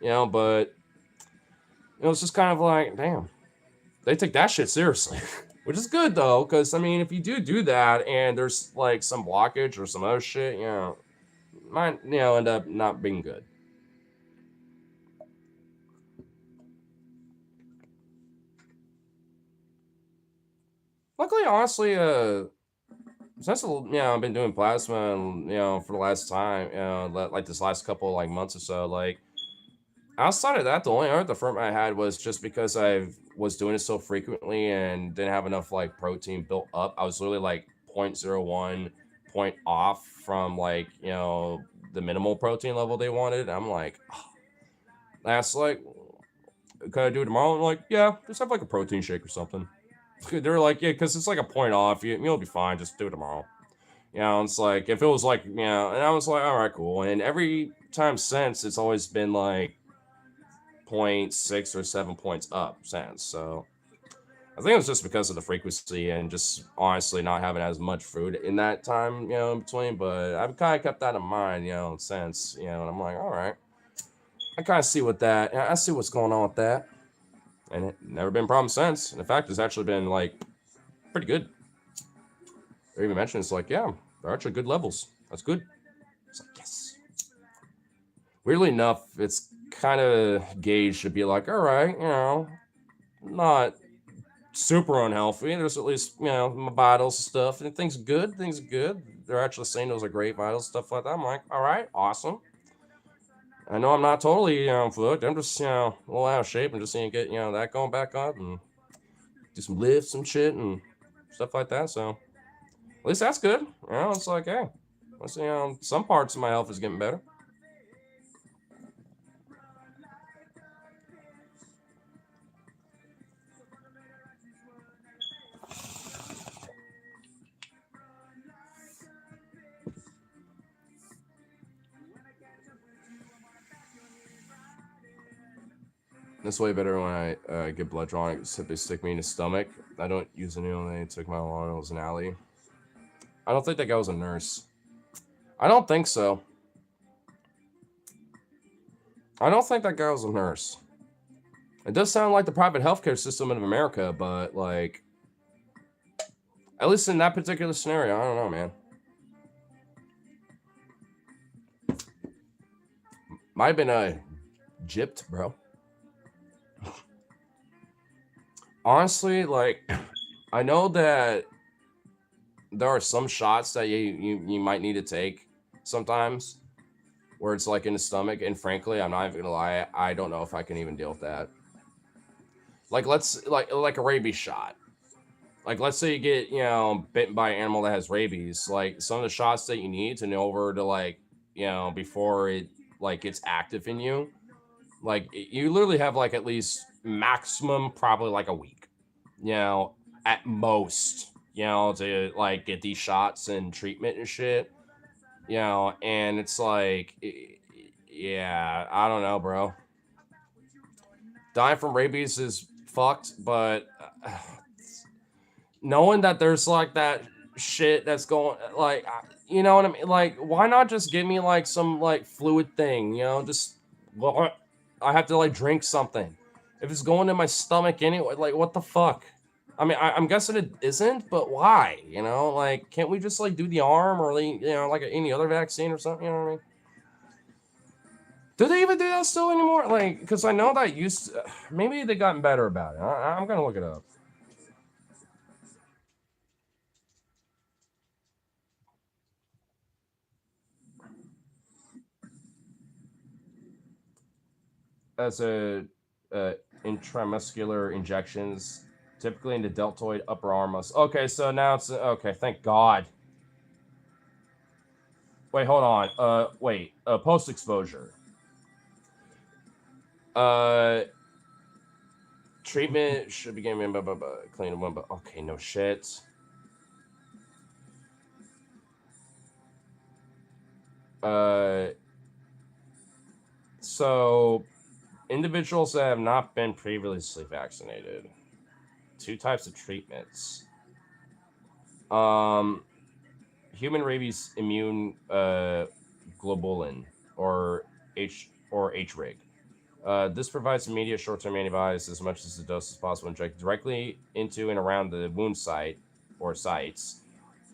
but it's just kind of like, damn, they take that shit seriously, which is good though, because I mean, if you do that and there's like some blockage or some other shit, might end up not being good. Luckily, honestly, since I've been doing plasma, and for the last time, like this last couple like months or so, like outside of that, the only other deferment I had was just because I was doing it so frequently and didn't have enough like protein built up. I was literally like 0.01 point off from like the minimal protein level they wanted. I'm like, oh. That's like, can I do it tomorrow? I'm like, yeah, just have like a protein shake or something. They're like, yeah, because it's like a point off. You'll be fine. Just do it tomorrow. It's like if it was like, and I was like, all right, cool. And every time since, it's always been like 0.6 or 7 points up since. So I think it was just because of the frequency and just honestly not having as much food in that time, in between. But I've kind of kept that in mind, since, and I'm like, all right, I kind of see I see what's going on with that. And it never been a problem since. And in fact, it's actually been like pretty good. They even mentioned it's like, yeah, they're actually good levels. That's good. It's like, yes. Weirdly enough, it's kind of gauge should be like, all right, not super unhealthy. There's at least, my vitals and stuff. And things good. Things are good. They're actually saying those are great vitals, stuff like that. I'm like, all right, awesome. I know I'm not totally, fucked. I'm just, a little out of shape and just need to get, that going back up and do some lifts and shit and stuff like that. So at least that's good. It's like, hey, let's, some parts of my health is getting better. That's way better when I get blood drawn. Except they stick me in the stomach. I don't use a needle. They took my alarm. It was an alley. I don't think that guy was a nurse. I don't think so. I don't think that guy was a nurse. It does sound like the private healthcare system in America, but like, at least in that particular scenario, I don't know, man. Might have been gypped, bro. Honestly, like, I know that there are some shots that you might need to take sometimes where it's like in the stomach, and frankly, I'm not even gonna lie, I don't know if I can even deal with that. Like, let's like a rabies shot. Like, let's say you get bitten by an animal that has rabies. Like, some of the shots that you need to know over to like before it like gets active in you, like you literally have like at least maximum probably like a week, at most, to like get these shots and treatment and shit, and it's like, yeah, I don't know, bro. Dying from rabies is fucked, but knowing that there's like that shit that's going like, you know what I mean? Like, why not just give me like some like fluid thing? Just, well, I have to like drink something. If it's going in my stomach anyway, like what the fuck? I mean, I'm guessing it isn't, but why? Like, can't we just like do the arm or like, like any other vaccine or something? You know what I mean? Do they even do that still anymore? Like, because I know that maybe they gotten better about it. I'm gonna look it up. as a intramuscular injections, typically in the deltoid upper arm muscle. Okay, so now it's okay. Thank God. Wait, hold on. Wait. Post exposure. Uh, Treatment should begin clean one, but okay, no shit. Uh, so individuals that have not been previously vaccinated. Two types of treatments. Um, Human rabies immune globulin or HRIG. This provides immediate short-term antibodies as much as the dose as possible, injected directly into and around the wound site or sites.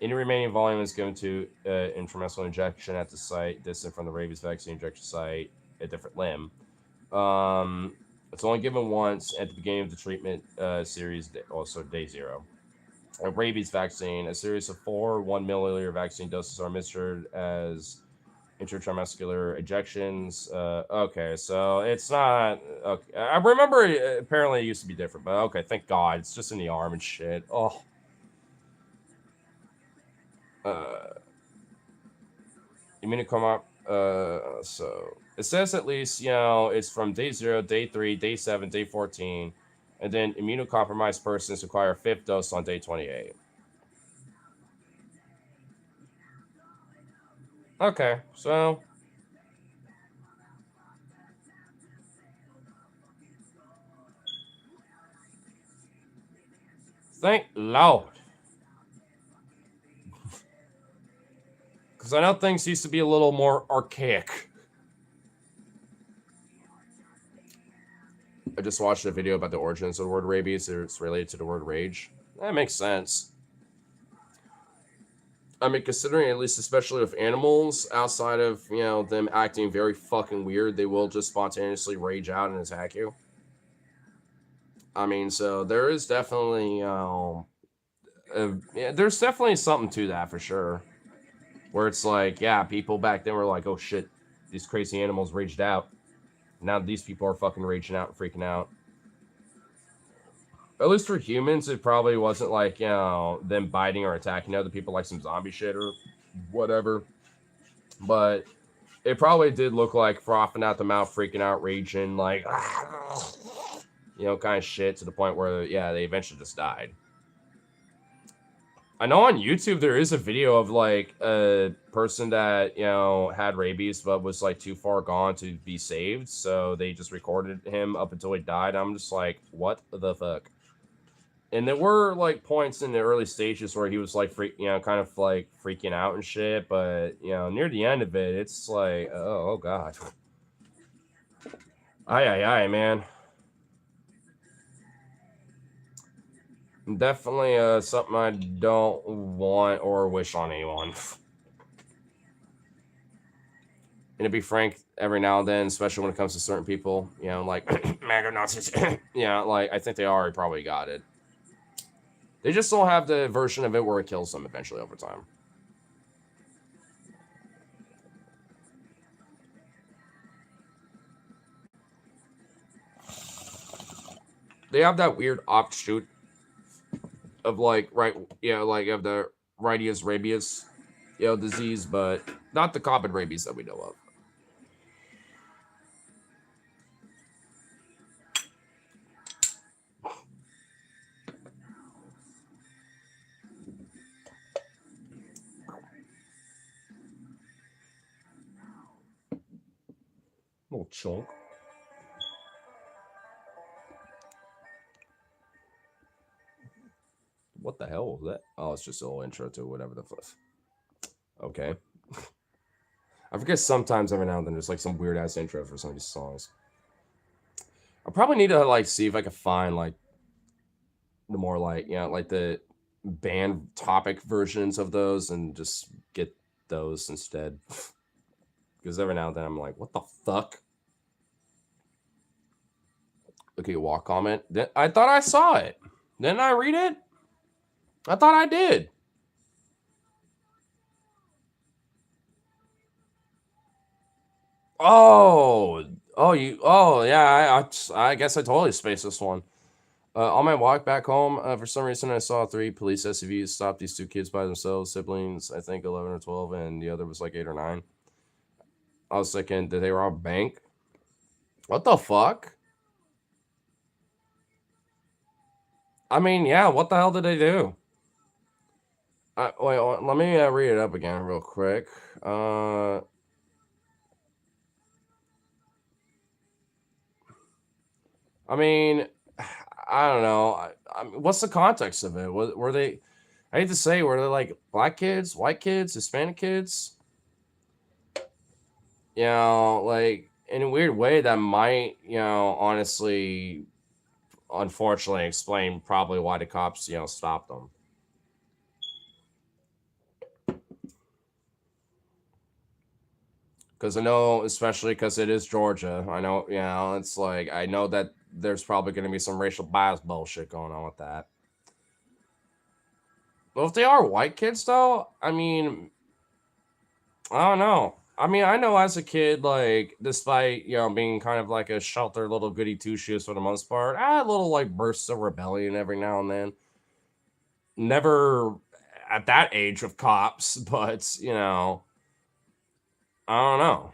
Any remaining volume is given to intramuscular injection at the site distant from the rabies vaccine injection site, a different limb. It's only given once at the beginning of the treatment series, also day 0. A rabies vaccine, a series of 4 1 milliliter vaccine doses are administered as intramuscular injections. Okay, so it's not. Okay, I remember apparently it used to be different, but okay, thank God, it's just in the arm and shit. Oh. Immunocomp. So it says at least it's from day 0, day 3, day 7, day 14, and then immunocompromised persons require a 5th dose on day 28. Okay, so thank Lord. Because I know things used to be a little more archaic. I just watched a video about the origins of the word rabies. It's related to the word rage. That makes sense. I mean, considering at least, especially with animals, outside of them acting very fucking weird, they will just spontaneously rage out and attack you. I mean, so there is definitely, yeah, there's definitely something to that for sure. Where it's like, yeah, people back then were like, oh shit, these crazy animals raged out. Now these people are fucking raging out and freaking out. At least for humans, it probably wasn't like, them biting or attacking other people like some zombie shit or whatever. But it probably did look like frothing out the mouth, freaking out, raging, like, kind of shit to the point where, yeah, they eventually just died. I know on YouTube there is a video of like a person that had rabies but was like too far gone to be saved, so they just recorded him up until he died. I'm just like, what the fuck? And there were like points in the early stages where he was like kind of like freaking out and shit, but near the end of it, it's like, oh god, aye, man. Definitely something I don't want or wish on anyone. And to be frank, every now and then, especially when it comes to certain people, like MAGA Nazis, like I think they already probably got it. They just don't have the version of it where it kills them eventually over time. They have that weird offshoot of like like of the Rhinitis rabies, disease, but not the common rabies that we know of. Little chunk. What the hell was that? Oh, it's just a little intro to whatever the fuck. Okay. I forget sometimes every now and then there's like some weird ass intro for some of these songs. I probably need to like see if I can find like the more like like the band topic versions of those and just get those instead. Because every now and then I'm like, what the fuck? Okay, walk comment. I thought I saw it. Didn't I read it? I thought I did. Oh, Oh, you. Oh, yeah. I guess I totally spaced this one. On my walk back home, for some reason, I saw three police SUVs stop these two kids by themselves, siblings, I think 11 or 12, and the other was like 8 or 9. I was thinking, did they rob a bank? What the fuck? I mean, yeah, what the hell did they do? Wait, let me read it up again real quick. I mean, I don't know. I mean, what's the context of it? Were they? I hate to say, were they like black kids, white kids, Hispanic kids? You know, like in a weird way that might, honestly, unfortunately, explain probably why the cops, stopped them. Because I know, especially because it is Georgia, I know, it's like I know that there's probably going to be some racial bias bullshit going on with that. But if they are white kids, though, I mean, I don't know. I mean, I know as a kid, like, despite, being kind of like a sheltered little goody two shoes for the most part, I had little, like, bursts of rebellion every now and then. Never at that age of cops, but, I don't know.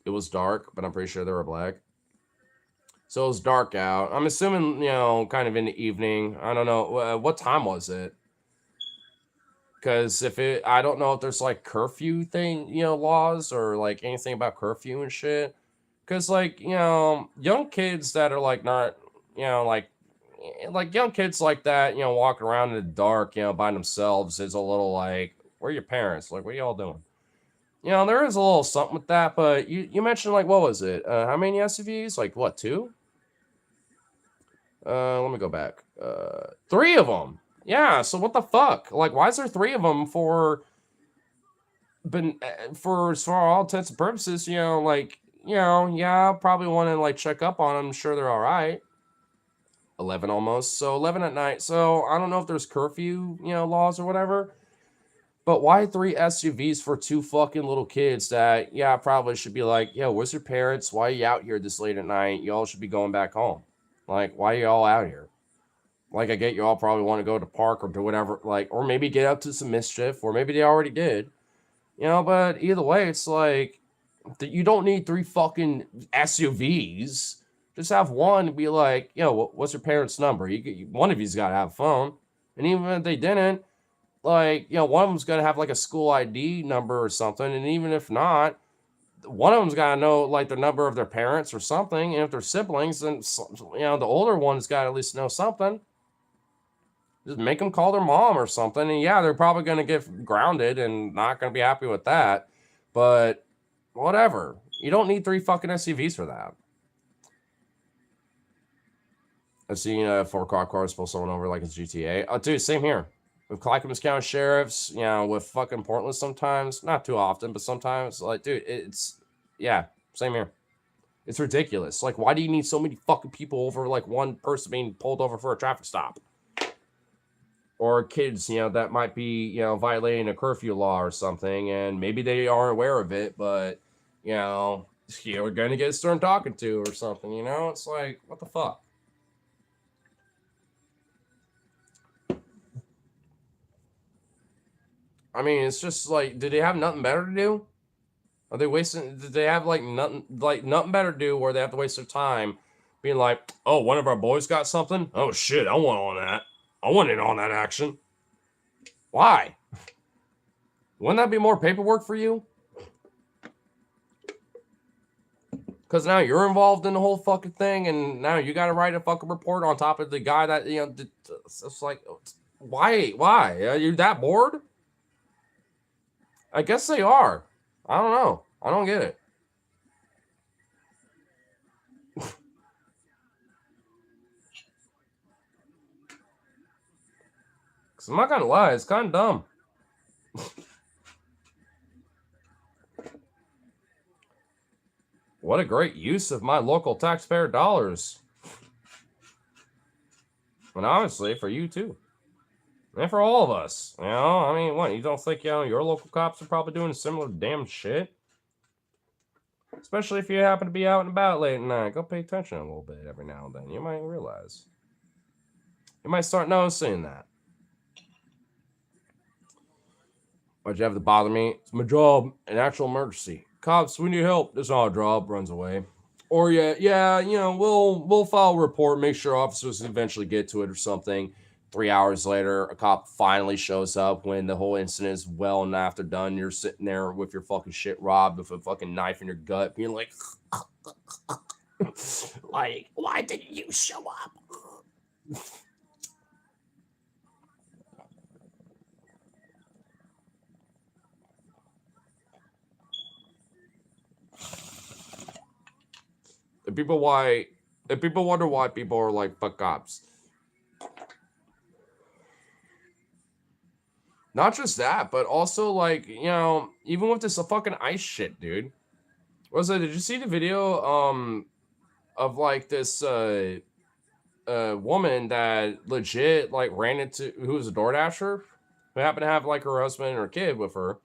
It was dark, but I'm pretty sure they were black. So it was dark out. I'm assuming, kind of in the evening. I don't know. What time was it? Because I don't know if there's like curfew thing, laws or like anything about curfew and shit. Because like, young kids that are like not, like young kids like that, walking around in the dark, by themselves is a little like, where are your parents? Like, what are y'all doing? There is a little something with that, but you mentioned like, what was it? How many SUVs? Like what, two? Let me go back. Three of them. Yeah. So what the fuck? Like, why is there three of them for? But for all intents and purposes, like yeah, probably want to like check up on them. I'm sure they're all right. 11 almost. So 11 at night. So I don't know if there's curfew, laws or whatever. But why three SUVs for two fucking little kids that, yeah, probably should be like, yo, where's your parents? Why are you out here this late at night? Y'all should be going back home. Like, why are y'all out here? Like, I get you all probably want to go to the park or do whatever, like, or maybe get up to some mischief, or maybe they already did, but either way, it's like, you don't need three fucking SUVs. Just have one and be like, what's your parents' number? One of you's got to have a phone. And even if they didn't, like, one of them's got to have like a school ID number or something. And even if not, one of them's got to know like the number of their parents or something. And if they're siblings, then, the older one's got to at least know something. Just make them call their mom or something. And yeah, they're probably going to get grounded and not going to be happy with that. But whatever. You don't need three fucking SUVs for that. I've seen 4 cars pull someone over like it's GTA. Oh, dude, same here. With Clackamas County sheriffs, with fucking Portland sometimes. Not too often, but sometimes. Like, dude, yeah, same here. It's ridiculous. Like, why do you need so many fucking people over like one person being pulled over for a traffic stop? Or kids, that might be, violating a curfew law or something, and maybe they aren't aware of it, but, you're going to get stern talking to or something, It's like, what the fuck? I mean, it's just like, do they have nothing better to do? Are they wasting, do they have nothing better to do where they have to waste their time being like, oh, one of our boys got something? Oh, shit, I want on that. I want in on that action. Why? Wouldn't that be more paperwork for you? Because now you're involved in the whole fucking thing, and now you got to write a fucking report on top of the guy that, it's like, why? Are you that bored? I guess they are. I don't know. I don't get it. Because I'm not going to lie, it's kind of dumb. What a great use of my local taxpayer dollars. And obviously for you too. And for all of us. I mean, what? You don't think, your local cops are probably doing similar damn shit? Especially if you happen to be out and about late at night. Go pay attention a little bit every now and then. You might realize. You might start noticing that. Why'd you have to bother me? It's my job. An actual emergency. Cops, we need help. This is our job. Runs away. Or yeah, we'll file a report, make sure officers eventually get to it or something. 3 hours later, a cop finally shows up when the whole incident is well and after done. You're sitting there with your fucking shit robbed with a fucking knife in your gut, being like, like, why didn't you show up? And people wonder why people are like, fuck cops. Not just that, but also like, even with this fucking ice shit, dude. What was it? Did you see the video of like this woman that legit like ran into, who was a door dasher, who happened to have like her husband or kid with her,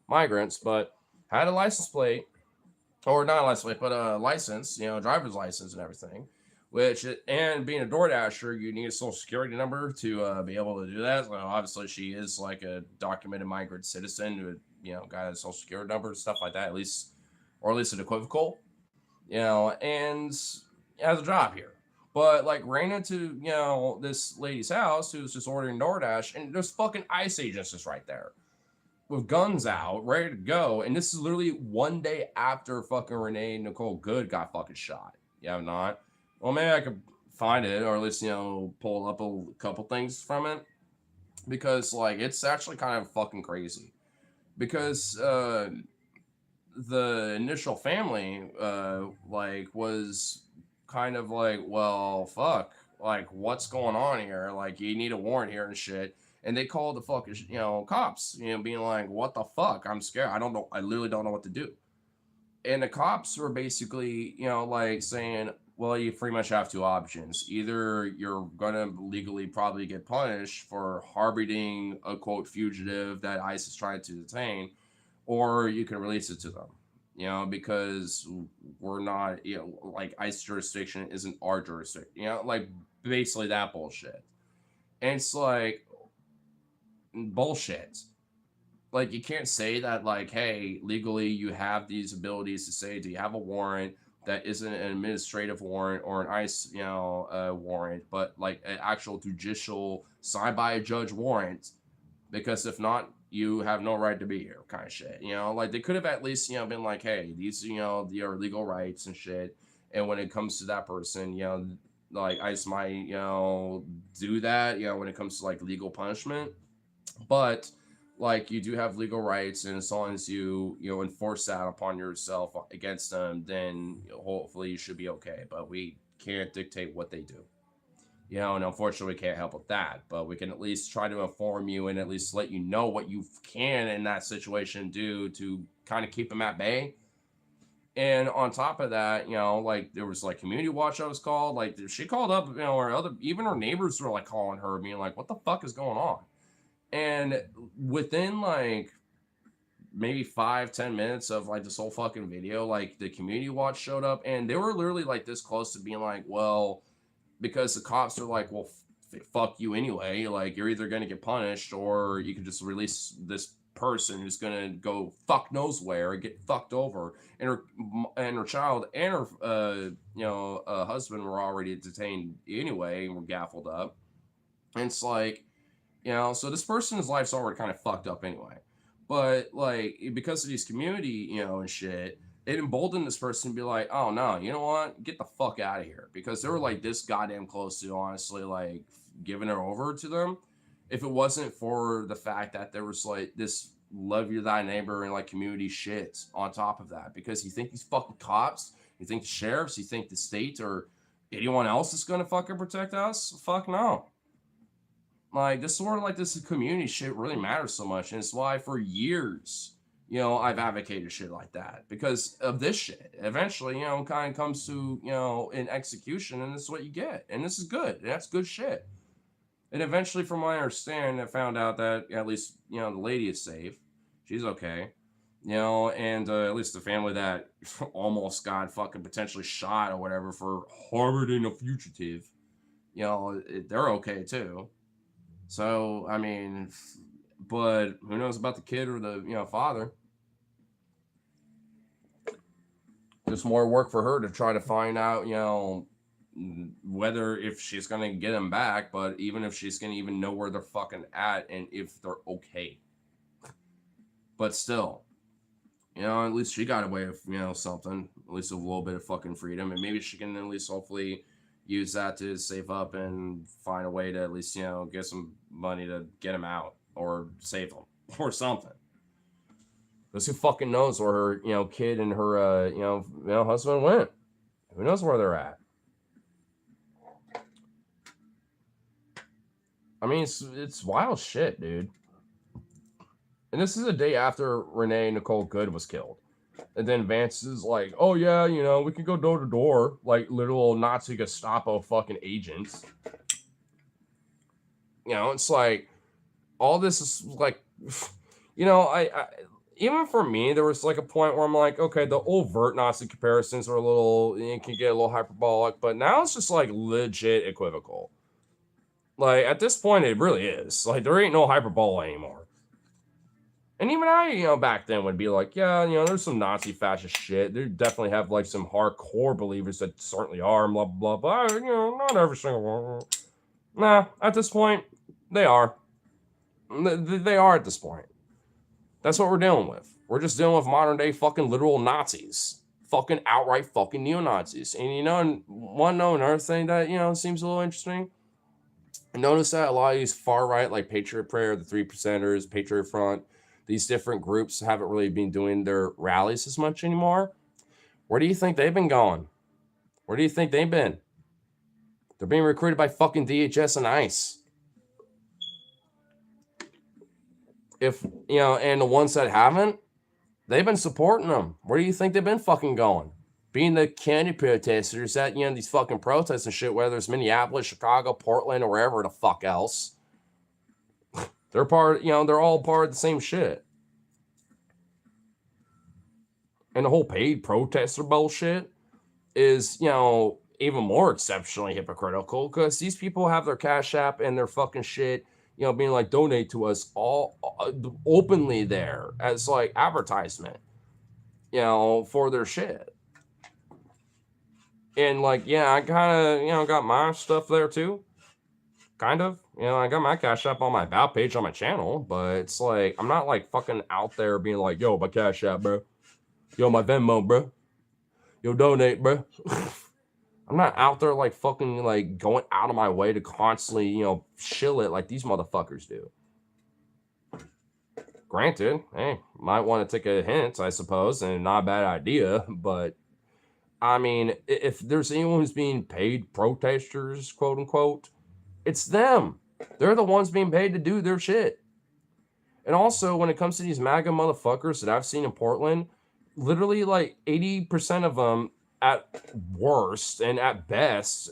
migrants, but had a license plate, or not a license plate, but a license, driver's license and everything. And being a door dasher, you need a social security number to be able to do that. So obviously, she is like a documented migrant citizen who, got a social security number, stuff like that, or at least an equivocal, and has a job here. But like ran into, this lady's house who was just ordering DoorDash, and there's fucking ICE agents just right there with guns out, ready to go. And this is literally one day after fucking Renee Nicole Good got fucking shot. Yeah, not. Well, maybe I could find it, or at least, pull up a couple things from it. Because like it's actually kind of fucking crazy. Because the initial family like was kind of like, well, fuck, like what's going on here, like you need a warrant here and shit. And they called the fucking cops, being like, what the fuck, I'm scared, I don't know, I literally don't know what to do. And the cops were basically, like saying, well, you pretty much have two options. Either you're gonna legally probably get punished for harboring a quote fugitive that ICE is trying to detain, or you can release it to them. Because we're not, like ICE jurisdiction isn't our jurisdiction. Like basically that bullshit. And it's like bullshit. Like you can't say that like, hey, legally you have these abilities to say, do you have a warrant that isn't an administrative warrant or an ICE, warrant, but like an actual judicial signed by a judge warrant, because if not, you have no right to be here, kind of shit. Like they could have at least, been like, hey, these, your legal rights and shit. And when it comes to that person, like ICE might, do that, when it comes to like legal punishment. But like you do have legal rights, and as long as you enforce that upon yourself against them, then hopefully you should be okay. But we can't dictate what they do. And unfortunately we can't help with that, but we can at least try to inform you and at least let you know what you can in that situation do to kind of keep them at bay. And on top of that, like there was like community watch that was called, like she called up, or other, even her neighbors were like calling her, being like, what the fuck is going on? And within like maybe 5-10 minutes of like this whole fucking video, like the community watch showed up, and they were literally like this close to being like, well, because the cops are like, well, fuck you anyway. Like, you're either going to get punished, or you can just release this person who's going to go fuck knows where and get fucked over. And her child and her, husband were already detained anyway and were gaffled up. And it's like, so this person's life's already kind of fucked up anyway. But like, because of these community, and shit, it emboldened this person to be like, oh no, you know what? Get the fuck out of here. Because they were like this goddamn close to honestly like giving her over to them. If it wasn't for the fact that there was like this love your thy neighbor and like community shit on top of that. Because you think these fucking cops, you think the sheriffs, you think the state or anyone else is gonna fucking protect us? Fuck no. Like this sort of like this community shit really matters so much. And it's why for years, I've advocated shit like that because of this shit. Eventually, kind of comes to, in execution, and this is what you get. And this is good. And that's good shit. And eventually, from my understanding, I found out that at least, the lady is safe. She's okay. you know, and at least the family that almost got fucking potentially shot or whatever for harboring a fugitive, you know, they're okay too. So I mean, but who knows about the kid or the father? Just more work for her to try to find out, whether if she's gonna get him back, but even if she's gonna even know where they're fucking at and if they're okay. But still, at least she got away with, something, at least a little bit of fucking freedom, and maybe she can at least hopefully use that to save up and find a way to at least, get some money to get him out or save him or something. Because who fucking knows where her, kid and her, husband went? Who knows where they're at? I mean, it's wild shit, dude. And this is a day after Renee Nicole Good was killed. And then Vance is like, oh yeah, we can go door to door, like literal Nazi Gestapo fucking agents. It's like, all this is like, I even for me, there was like a point where I'm like, okay, the overt Nazi comparisons are a little, it can get a little hyperbolic, but now it's just like legit equivocal. Like at this point, it really is. Like there ain't no hyperbole anymore. And even I, back then would be like, yeah, there's some Nazi fascist shit. They definitely have like some hardcore believers that certainly are, blah, blah, blah. Not every single one. Nah, at this point, they are. They are at this point. That's what we're dealing with. We're just dealing with modern day fucking literal Nazis. Fucking outright fucking neo-Nazis. And and one another thing that, seems a little interesting. Notice that a lot of these far right, like Patriot Prayer, the Three Percenters, Patriot Front, these different groups haven't really been doing their rallies as much anymore. Where do you think they've been going? Where do you think they've been? They're being recruited by fucking DHS and ICE. If, and the ones that haven't, they've been supporting them. Where do you think they've been fucking going? Being the candy protesters at, these fucking protests and shit, whether it's Minneapolis, Chicago, Portland, or wherever the fuck else. They're they're all part of the same shit. And the whole paid protester bullshit is, even more exceptionally hypocritical because these people have their Cash App and their fucking shit, being like, donate to us all openly there as like advertisement, for their shit. And like, yeah, I kind of, got my stuff there too. Kind of, I got my Cash App on my About page on my channel, but it's like, I'm not like fucking out there being like, yo, my Cash App, bro. Yo, my Venmo, bro. Yo, donate, bro. I'm not out there like fucking like going out of my way to constantly, shill it like these motherfuckers do. Granted, hey, might want to take a hint, I suppose, and not a bad idea, but I mean, if there's anyone who's being paid protesters, quote unquote, it's them. They're the ones being paid to do their shit. And also, when it comes to these MAGA motherfuckers that I've seen in Portland, literally like 80% of them at worst and at best,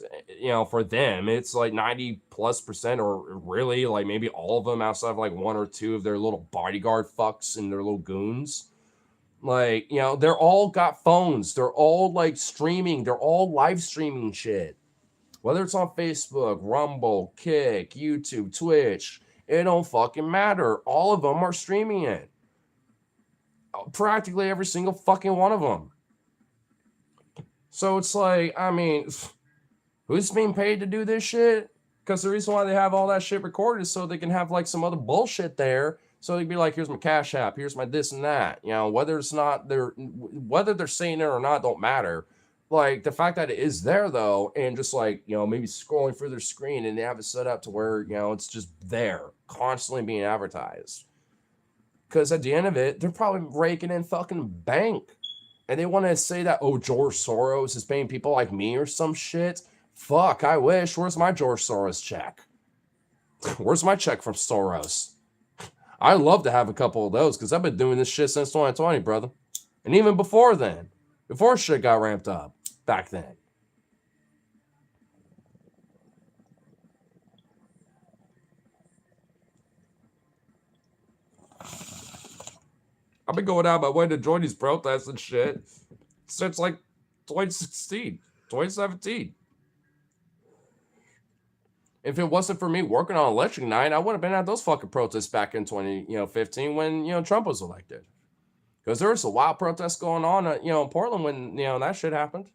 for them, it's like 90+%, or really like maybe all of them outside of like one or two of their little bodyguard fucks and their little goons. Like, they're all got phones. They're all like streaming. They're all live streaming shit. Whether it's on Facebook, Rumble, Kick, YouTube, Twitch, it don't fucking matter. All of them are streaming it. Practically every single fucking one of them. So it's like, I mean, who's being paid to do this shit? Because the reason why they have all that shit recorded is so they can have like some other bullshit there. So they'd be like, here's my Cash App, here's my this and that. Whether they're saying it or not don't matter. Like the fact that it is there though, and just like, maybe scrolling through their screen and they have it set up to where, it's just there, constantly being advertised. Because at the end of it, they're probably raking in fucking bank. And they want to say that, oh, George Soros is paying people like me or some shit. Fuck, I wish. Where's my George Soros check? Where's my check from Soros? I'd love to have a couple of those because I've been doing this shit since 2020, brother. And even before then. Before shit got ramped up back then. I've been going out my way to join these protests and shit since like 2016, 2017. If it wasn't for me working on election night, I would have been at those fucking protests back in 2015 when Trump was elected. Because there was a wild protest going on, in Portland when that shit happened.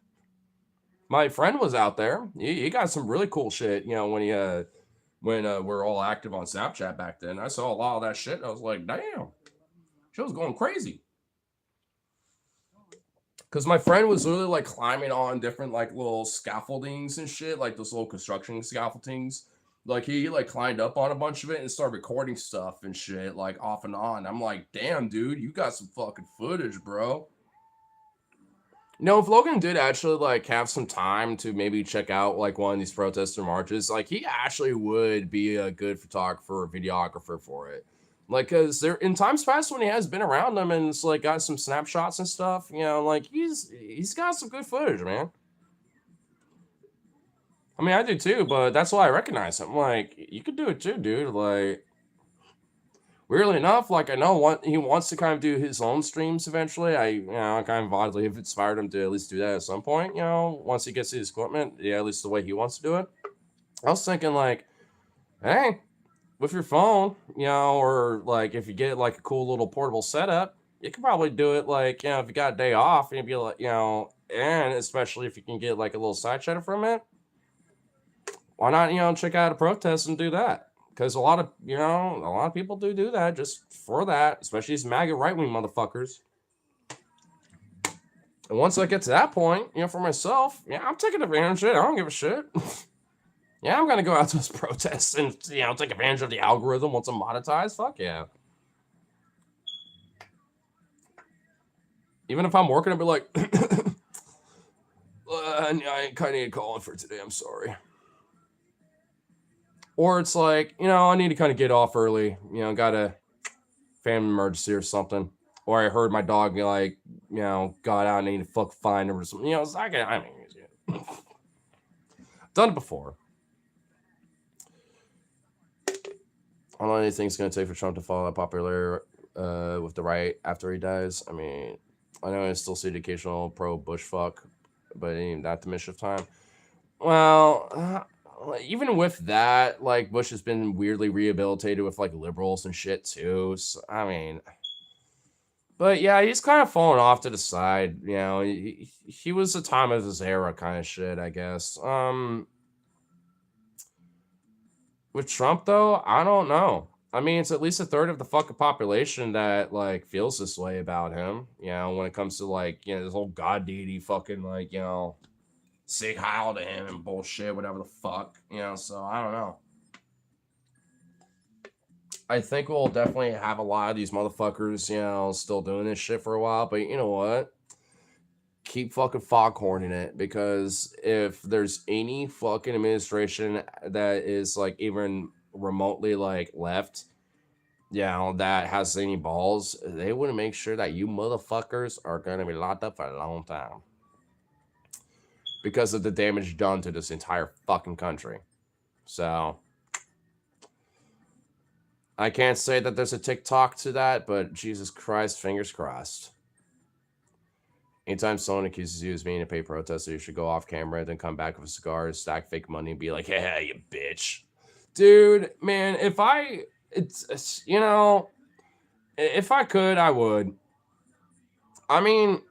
My friend was out there. He got some really cool shit. When we're all active on Snapchat back then, I saw a lot of that shit. And I was like, damn, she was going crazy. Because my friend was literally like climbing on different like little scaffoldings and shit, like those little construction scaffoldings. Like he like climbed up on a bunch of it and started recording stuff and shit, like off and on. I'm like, damn, dude, you got some fucking footage, bro. If Logan did actually like have some time to maybe check out like one of these protests or marches, like he actually would be a good photographer or videographer for it. Like, cause there in times past when he has been around them and it's like got some snapshots and stuff, like he's got some good footage, man. I mean, I do too, but that's why I recognize him. Like, you could do it too, dude. Like, weirdly enough, like I know he wants to kind of do his own streams eventually. I kind of oddly have inspired him to at least do that at some point. Once he gets his equipment, yeah, at least the way he wants to do it. I was thinking like, hey, with your phone, or like if you get like a cool little portable setup, you can probably do it like if you got a day off, and be like and especially if you can get like a little side chatter from it. Why not check out a protest and do that? Because a lot of people do that just for that, especially these MAGA right wing motherfuckers. And once I get to that point, for myself, yeah, I'm taking advantage of it. I don't give a shit. Yeah, I'm gonna go out to those protests and take advantage of the algorithm once I'm monetized. Fuck yeah. Even if I'm working, I'll be like, I kind of need to call in for today. I'm sorry. Or it's like, I need to kind of get off early. Got a family emergency or something. Or I heard my dog like, got out and I need to fuck find him or something. It's like, I mean, done it before. I don't know anything it's going to take for Trump to fall out popular with the right after he dies. I mean, I know I still see the occasional pro-Bush fuck, but even that the mischief time. Well, even with that, like Bush has been weirdly rehabilitated with like liberals and shit too. So, I mean, but yeah, he's kind of fallen off to the side. He was the time of his era kind of shit, I guess. With Trump though, I don't know. I mean, it's at least a third of the fucking population that like feels this way about him. When it comes to like this whole god deity fucking like say Heil to him and bullshit, whatever the fuck. So I don't know. I think we'll definitely have a lot of these motherfuckers, still doing this shit for a while. But you know what? Keep fucking foghorning it, because if there's any fucking administration that is like even remotely like left, that has any balls, they want to make sure that you motherfuckers are gonna be locked up for a long time because of the damage done to this entire fucking country. So I can't say that there's a TikTok to that, but Jesus Christ, fingers crossed. Anytime someone accuses you of being a paid protester, you should go off camera, then come back with a cigar, stack fake money, and be like, "Yeah, you bitch." Dude, man, if I could, I would. I mean,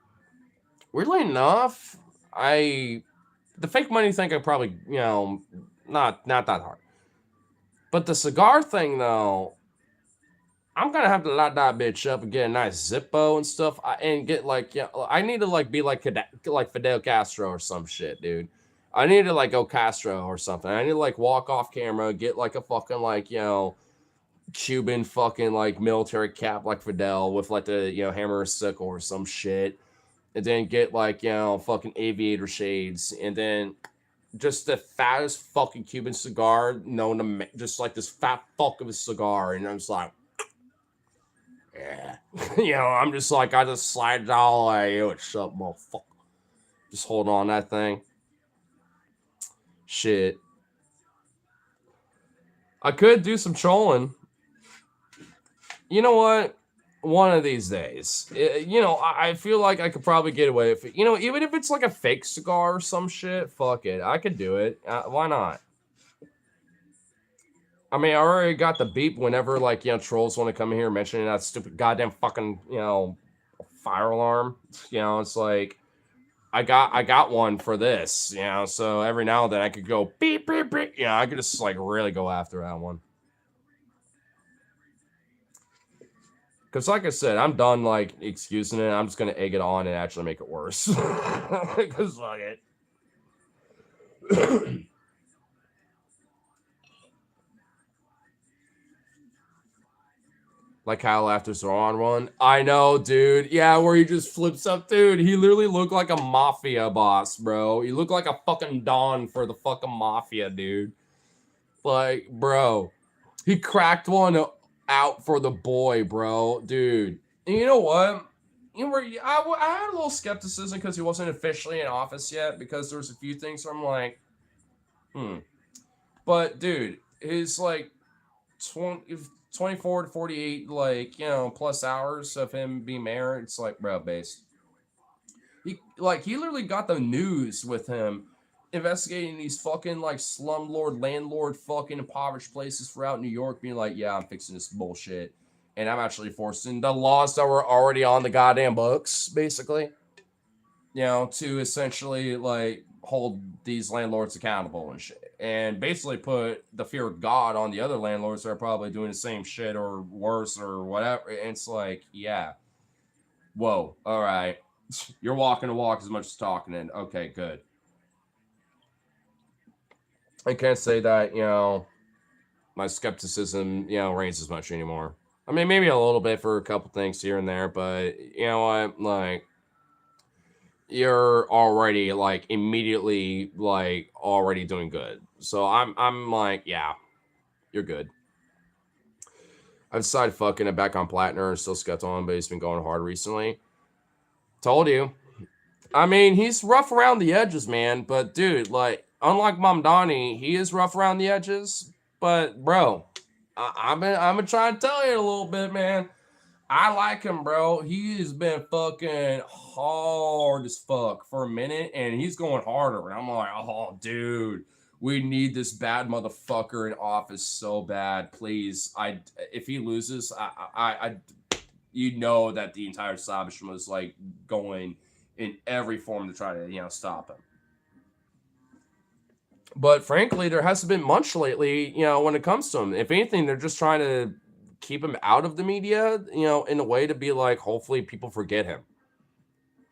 weirdly enough, the fake money thing I probably, not that hard. But the cigar thing though, I'm gonna have to light that bitch up and get a nice Zippo and stuff, and get like, I need to like be like Fidel Castro or some shit, dude. I need to like go Castro or something. I need to like walk off camera, get like a fucking like Cuban fucking like military cap like Fidel with like the hammer or sickle or some shit, and then get like fucking aviator shades, and then just the fattest fucking Cuban cigar known to just like this fat fuck of a cigar, and I'm just like. Yeah. I'm just like, I just slide it all away. What's up, motherfucker? Just hold on that thing. Shit. I could do some trolling. You know what? one of these days, I feel like I could probably get away with it. Even if it's like a fake cigar or some shit, fuck it. I could do it. Why not? I mean, I already got the beep whenever, like, trolls want to come in here mentioning that stupid goddamn fucking, fire alarm. It's like, I got one for this, so every now and then I could go beep, beep, beep. I could just, like, really go after that one. Because, like I said, I'm done, like, excusing it. I'm just going to egg it on and actually make it worse. Because, fuck it. Like Kyle after Zoran one. I know, dude. Yeah, where he just flips up. Dude, he literally looked like a mafia boss, bro. He looked like a fucking Don for the fucking mafia, dude. Like, bro. He cracked one out for the boy, bro. Dude. And you know what? I had a little skepticism because he wasn't officially in office yet, because there's a few things where I'm like, But, dude, his, like, 24 to 48, like, plus hours of him being mayor, it's like, bro, based. He literally got the news with him investigating these fucking, like, slumlord, landlord, fucking impoverished places throughout New York, being like, yeah, I'm fixing this bullshit. And I'm actually forcing the laws that were already on the goddamn books, basically, to essentially, like, hold these landlords accountable and shit. And basically put the fear of God on the other landlords that are probably doing the same shit or worse or whatever. And it's like, yeah. Whoa. All right. You're walking the walk as much as talking it. Okay, good. I can't say that, my skepticism, reigns as much anymore. I mean, maybe a little bit for a couple things here and there, but you know what? Like, you're already, like, immediately, like, already doing good. So I'm like, yeah, you're good. I've decided fucking it back on Plattner and still skept on, but he's been going hard recently. Told you. I mean, he's rough around the edges, man. But dude, like, unlike Mom Donnie, he is rough around the edges. But bro, I'm gonna try and tell you a little bit, man. I like him, bro. He has been fucking hard as fuck for a minute, and he's going harder. And I'm like, oh, dude, we need this bad motherfucker in office so bad. Please, if he loses, you know that the entire establishment was like going in every form to try to stop him. But frankly, there hasn't been much lately, when it comes to him. If anything, they're just trying to keep him out of the media, in a way to be like, hopefully people forget him.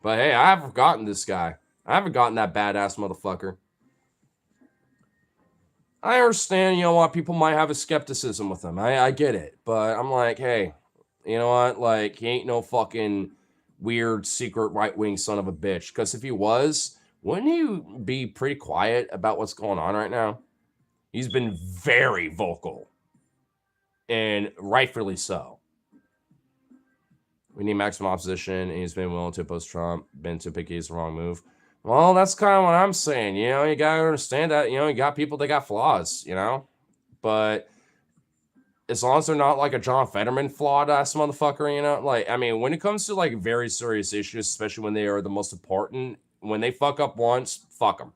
But hey, I haven't forgotten this guy. I haven't forgotten that badass motherfucker. I understand, why people might have a skepticism with him. I get it. But I'm like, hey, you know what? Like, he ain't no fucking weird secret right-wing son of a bitch. Because if he was, wouldn't he be pretty quiet about what's going on right now? He's been very vocal. And rightfully so. We need maximum opposition, and he's been willing to oppose Trump. Been too picky is the wrong move. Well, that's kind of what I'm saying. You gotta understand that. You got people that got flaws. But as long as they're not like a John Fetterman flawed ass motherfucker, like, I mean, when it comes to like very serious issues, especially when they are the most important, when they fuck up once, fuck them.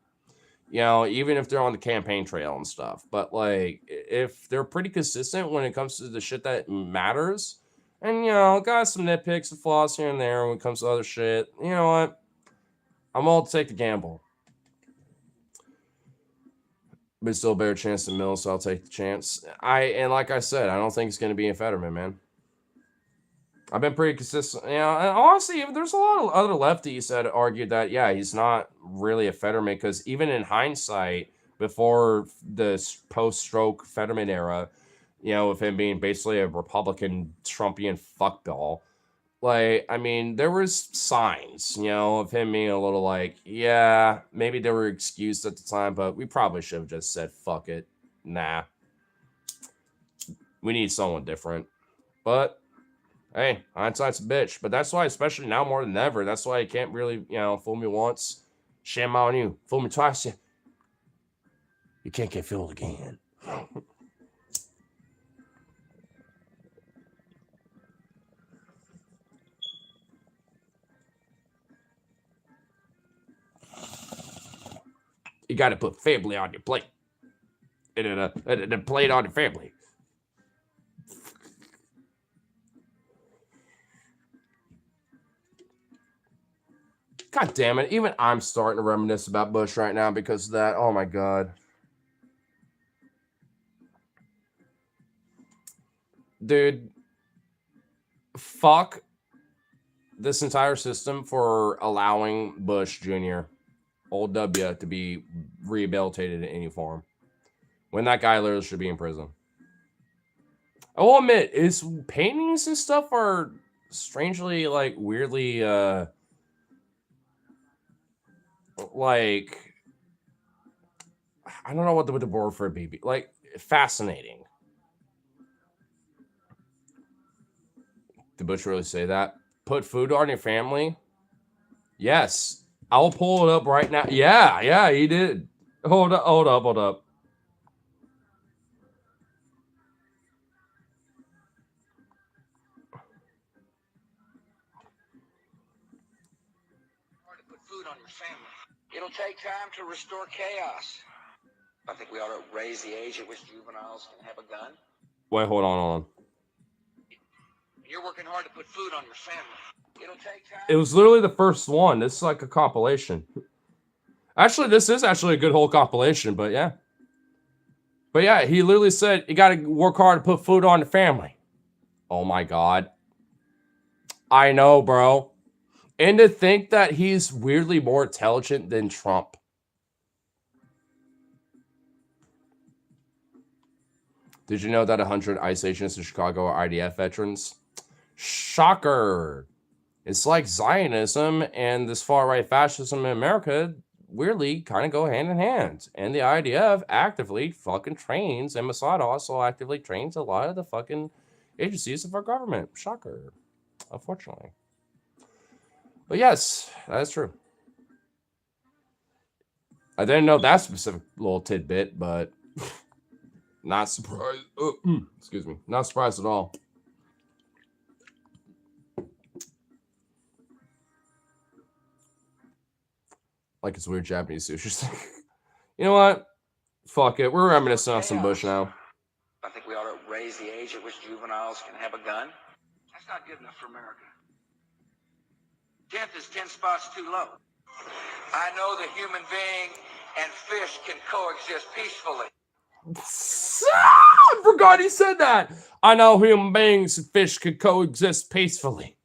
Even if they're on the campaign trail and stuff. But like, if they're pretty consistent when it comes to the shit that matters, and got some nitpicks and flaws here and there when it comes to other shit, you know what? I'm all to take the gamble. But still a better chance than Mills, so I'll take the chance. And like I said, I don't think it's gonna be in Fetterman, man. I've been pretty consistent. And honestly, there's a lot of other lefties that argued that, yeah, he's not really a Fetterman, because even in hindsight, before the post-stroke Fetterman era, with him being basically a Republican Trumpian fuckball, like, I mean, there was signs, of him being a little like, yeah, maybe they were excused at the time, but we probably should have just said, fuck it. Nah. We need someone different. But hey, hindsight's a bitch. But that's why, especially now more than ever, that's why you can't really, fool me once, shame on you. Fool me twice, you can't get fooled again. You got to put family on your plate. And a plate on your family. God damn it. Even I'm starting to reminisce about Bush right now because of that. Oh my God. Dude, fuck this entire system for allowing Bush Jr., old W, to be rehabilitated in any form. When that guy literally should be in prison. I will admit, his paintings and stuff are strangely, like, weirdly, like, I don't know what the word for it be. Like, fascinating. Did Bush really say that? Put food on your family? Yes. I'll pull it up right now. Yeah, he did. Hold up. To put food on your family. It'll take time to restore chaos. I think we ought to raise the age at which juveniles can have a gun. Wait, hold on. You're working hard to put food on your family. It'll take time. It was literally the first one. This is like a compilation. Actually, this is actually a good whole compilation, but yeah. But yeah, he literally said, you got to work hard to put food on the family. Oh my God. I know, bro. And to think that he's weirdly more intelligent than Trump. Did you know that 100 ICE agents in Chicago are IDF veterans? Shocker. It's like Zionism and this far-right fascism in America weirdly kind of go hand in hand. And the IDF actively fucking trains, and Mossad also actively trains a lot of the fucking agencies of our government. Shocker. Unfortunately. But yes, that is true. I didn't know that specific little tidbit, but not surprised. Excuse me. Not surprised at all. Like it's weird Japanese sushi. You know what? Fuck it. We're reminiscing on some Bush now. I think we ought to raise the age at which juveniles can have a gun. That's not good enough for America. 10th is 10 spots too low. I know the human being and fish can coexist peacefully. I forgot he said that. I know human beings and fish can coexist peacefully.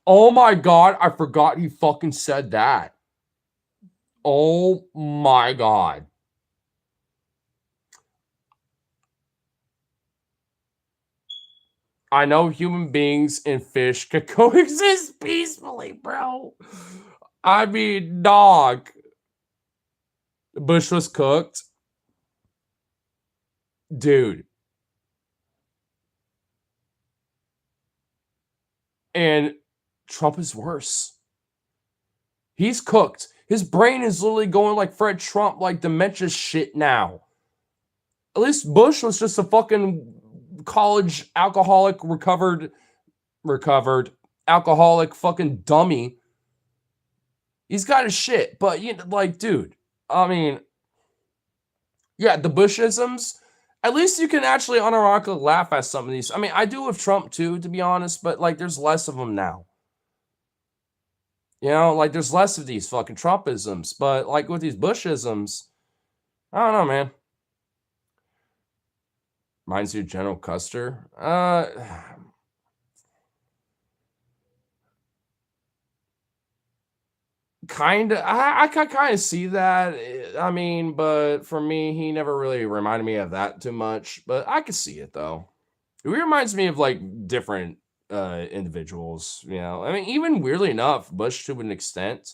Oh my God, I forgot he fucking said that. Oh my God. I know human beings and fish can coexist peacefully, bro. I mean, dog. Bush was cooked. Dude. And Trump is worse. He's cooked. His brain is literally going like Fred Trump, like dementia shit now. At least Bush was just a fucking college alcoholic, recovered alcoholic fucking dummy. He's got his shit, but you know, like, dude, I mean, yeah, the Bushisms, at least you can actually unironically laugh at some of these. I mean, I do with Trump too, to be honest, but like, there's less of them now. You know, like, there's less of these fucking Trumpisms, but like with these Bushisms, I don't know, man. Reminds you of General Custer? Kind of. I can kind of see that. I mean, but for me, he never really reminded me of that too much. But I could see it though. It reminds me of like different individuals. You know, I mean, even weirdly enough, Bush to an extent.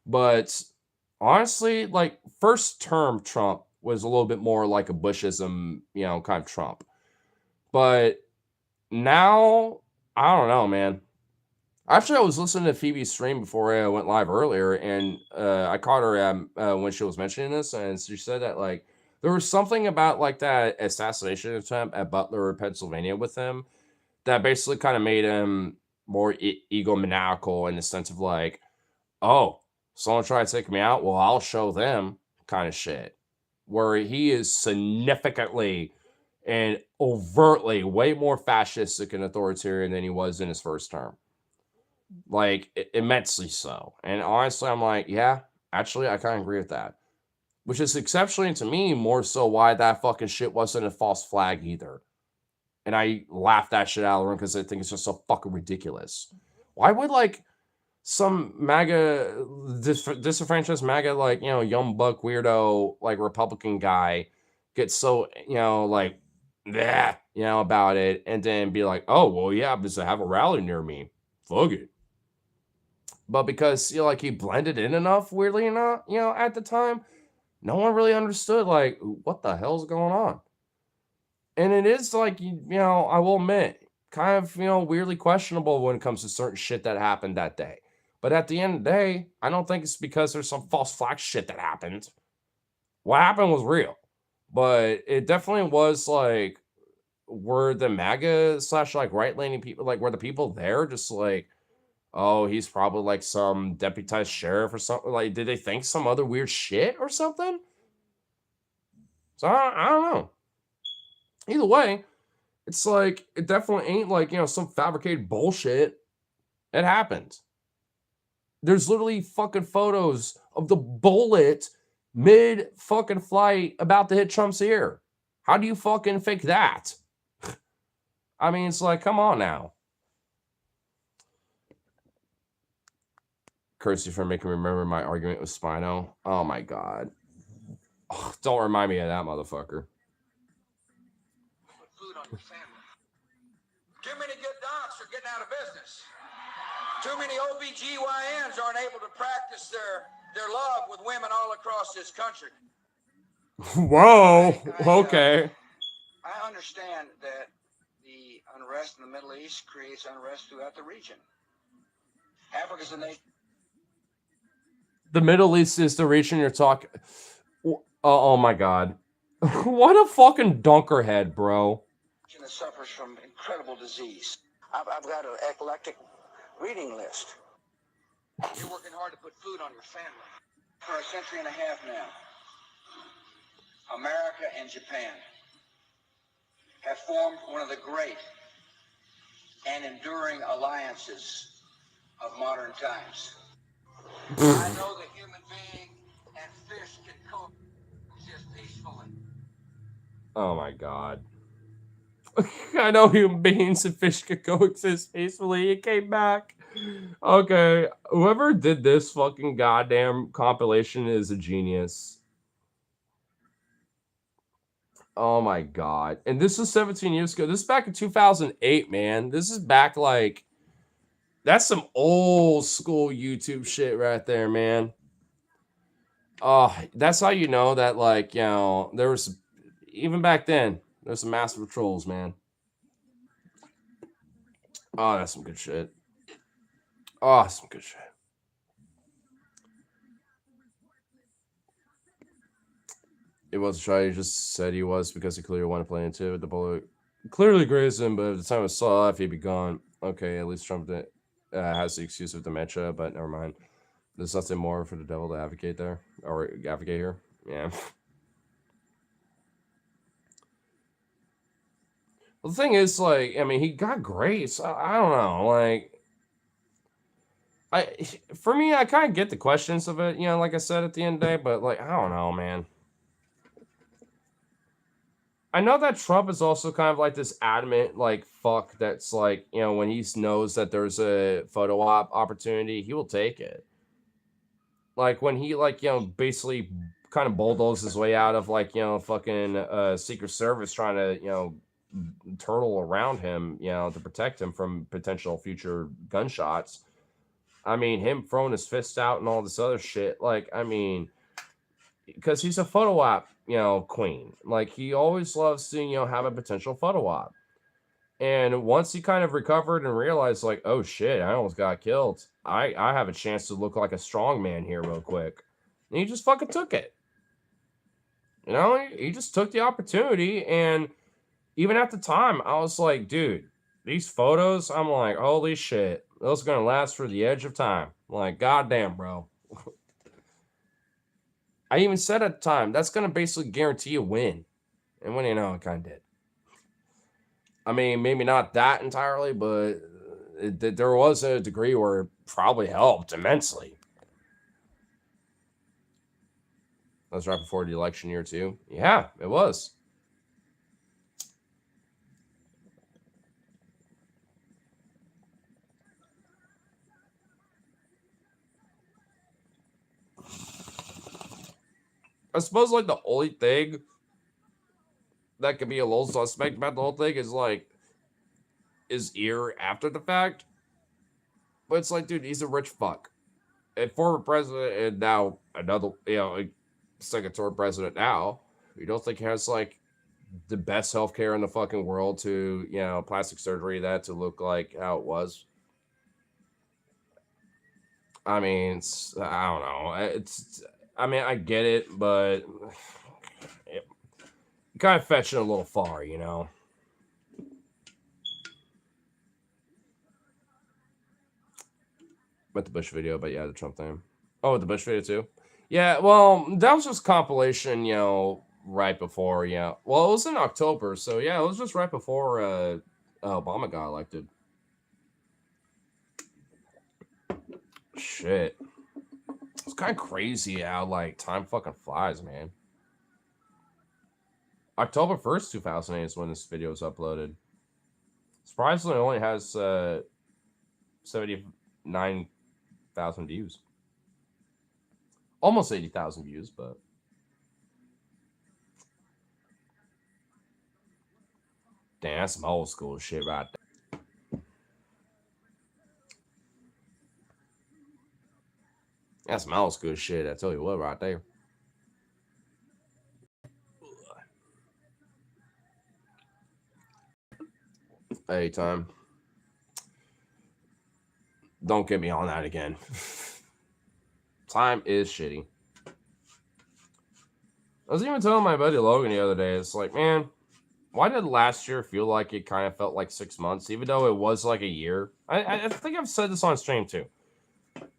But honestly, like first term Trump was a little bit more like a Bushism, you know, kind of Trump. But now, I don't know, man. Actually, I was listening to Phoebe's stream before I went live earlier, and I caught her when she was mentioning this, and she said that like there was something about like that assassination attempt at Butler, Pennsylvania, with him that basically kind of made him more egomaniacal in the sense of like, oh, someone tried to take me out, well, I'll show them kind of shit, where he is significantly and overtly way more fascistic and authoritarian than he was in his first term. Like, immensely so. And honestly, I'm like, yeah, actually, I kind of agree with that. Which is exceptionally to me more so why that fucking shit wasn't a false flag either. And I laughed that shit out of the room because I think it's just so fucking ridiculous. Why would like some MAGA disenfranchised MAGA like young buck weirdo like Republican guy get so like about it and then be like, oh well yeah, because I have a rally near me, fuck it. But because like he blended in enough, weirdly enough, at the time, no one really understood like what the hell's going on. And it is like I will admit, kind of weirdly questionable when it comes to certain shit that happened that day. But at the end of the day, I don't think it's because there's some false flag shit that happened. What happened was real, but it definitely was like were the MAGA slash like right leaning people like were the people there just like, oh, he's probably like some deputized sheriff or something. Like, did they think some other weird shit or something? So I don't know. Either way, it's like it definitely ain't like some fabricated bullshit. It happened. There's literally fucking photos of the bullet mid fucking flight about to hit Trump's ear. How do you fucking fake that? I mean, it's like, come on now. Curse you for making me remember my argument with Spino. Oh my god. Oh, don't remind me of that motherfucker. Put food on your family. Too many good docs are getting out of business. Too many OBGYNs aren't able to practice their love with women all across this country. Whoa. Okay. I understand that the unrest in the Middle East creates unrest throughout the region. Africa's a nation. The Middle East is the region you're talking. Oh my god. What a fucking dunkerhead, bro. That suffers from incredible disease. I've got an eclectic reading list. You're working hard to put food on your family. For a century and a half now, America and Japan have formed one of the great and enduring alliances of modern times. I know the human being and fish can coexist peacefully. Oh my god. I know human beings and fish could coexist peacefully. It came back. Okay. Whoever did this fucking goddamn compilation is a genius. Oh my god. And this was 17 years ago. This is back in 2008, man. This is back like that's some old school YouTube shit right there, man. Oh, that's how you know that like, there was even back then, there's some massive trolls, man. Oh, that's some good shit. Oh, some good shit. It was shy. He just said he was because he clearly wanted to play into it. The bullet clearly grazed him, but at the time it saw off, he'd be gone. Okay, at least Trump has the excuse of dementia, but never mind. There's nothing more for the devil to advocate there or advocate here. Yeah. Well, the thing is, like, I mean, he got grace. I don't know, like. For me, I kind of get the questions of it, like I said at the end of the day, but like I don't know, man. I know that Trump is also kind of like this adamant like fuck that's like, when he knows that there's a photo op opportunity, he will take it. Like when he like, basically kind of bulldozes his way out of like, fucking Secret Service trying to, turtle around him, to protect him from potential future gunshots. I mean, him throwing his fist out and all this other shit. Like, I mean, because he's a photo op, queen. Like, he always loves to, have a potential photo op. And once he kind of recovered and realized, like, oh shit, I almost got killed. I have a chance to look like a strong man here real quick. And he just fucking took it. He just took the opportunity. And even at the time, I was like, dude, these photos, I'm like, holy shit, those are going to last for the edge of time. I'm like, goddamn, bro. I even said at the time, that's going to basically guarantee a win. And when you know, it kind of did. I mean, maybe not that entirely, but there was a degree where it probably helped immensely. That was right before the election year, too. Yeah, it was. I suppose, like, the only thing that could be a little suspect about the whole thing is, like, his ear after the fact. But it's like, dude, he's a rich fuck. A former president and now another, like, secretary president now. You don't think he has, like, the best healthcare in the fucking world to, plastic surgery that to look like how it was? I mean, I don't know. I mean, I get it, but it kind of fetching a little far, With the Bush video, but yeah, the Trump thing. Oh, the Bush video too. Yeah, well, that was just compilation, right before, Well, it was in October, so yeah, it was just right before Obama got elected. Shit. It's kind of crazy how, like, time fucking flies, man. October 1st, 2008 is when this video was uploaded. Surprisingly, it only has 79,000 views. Almost 80,000 views, but... Damn, that's some old school shit right there. That's some old school shit, I tell you what, right there. Hey, time. Don't get me on that again. Time is shitty. I was even telling my buddy Logan the other day, it's like, man, why did last year feel like it kind of felt like 6 months, even though it was like a year? I think I've said this on stream too.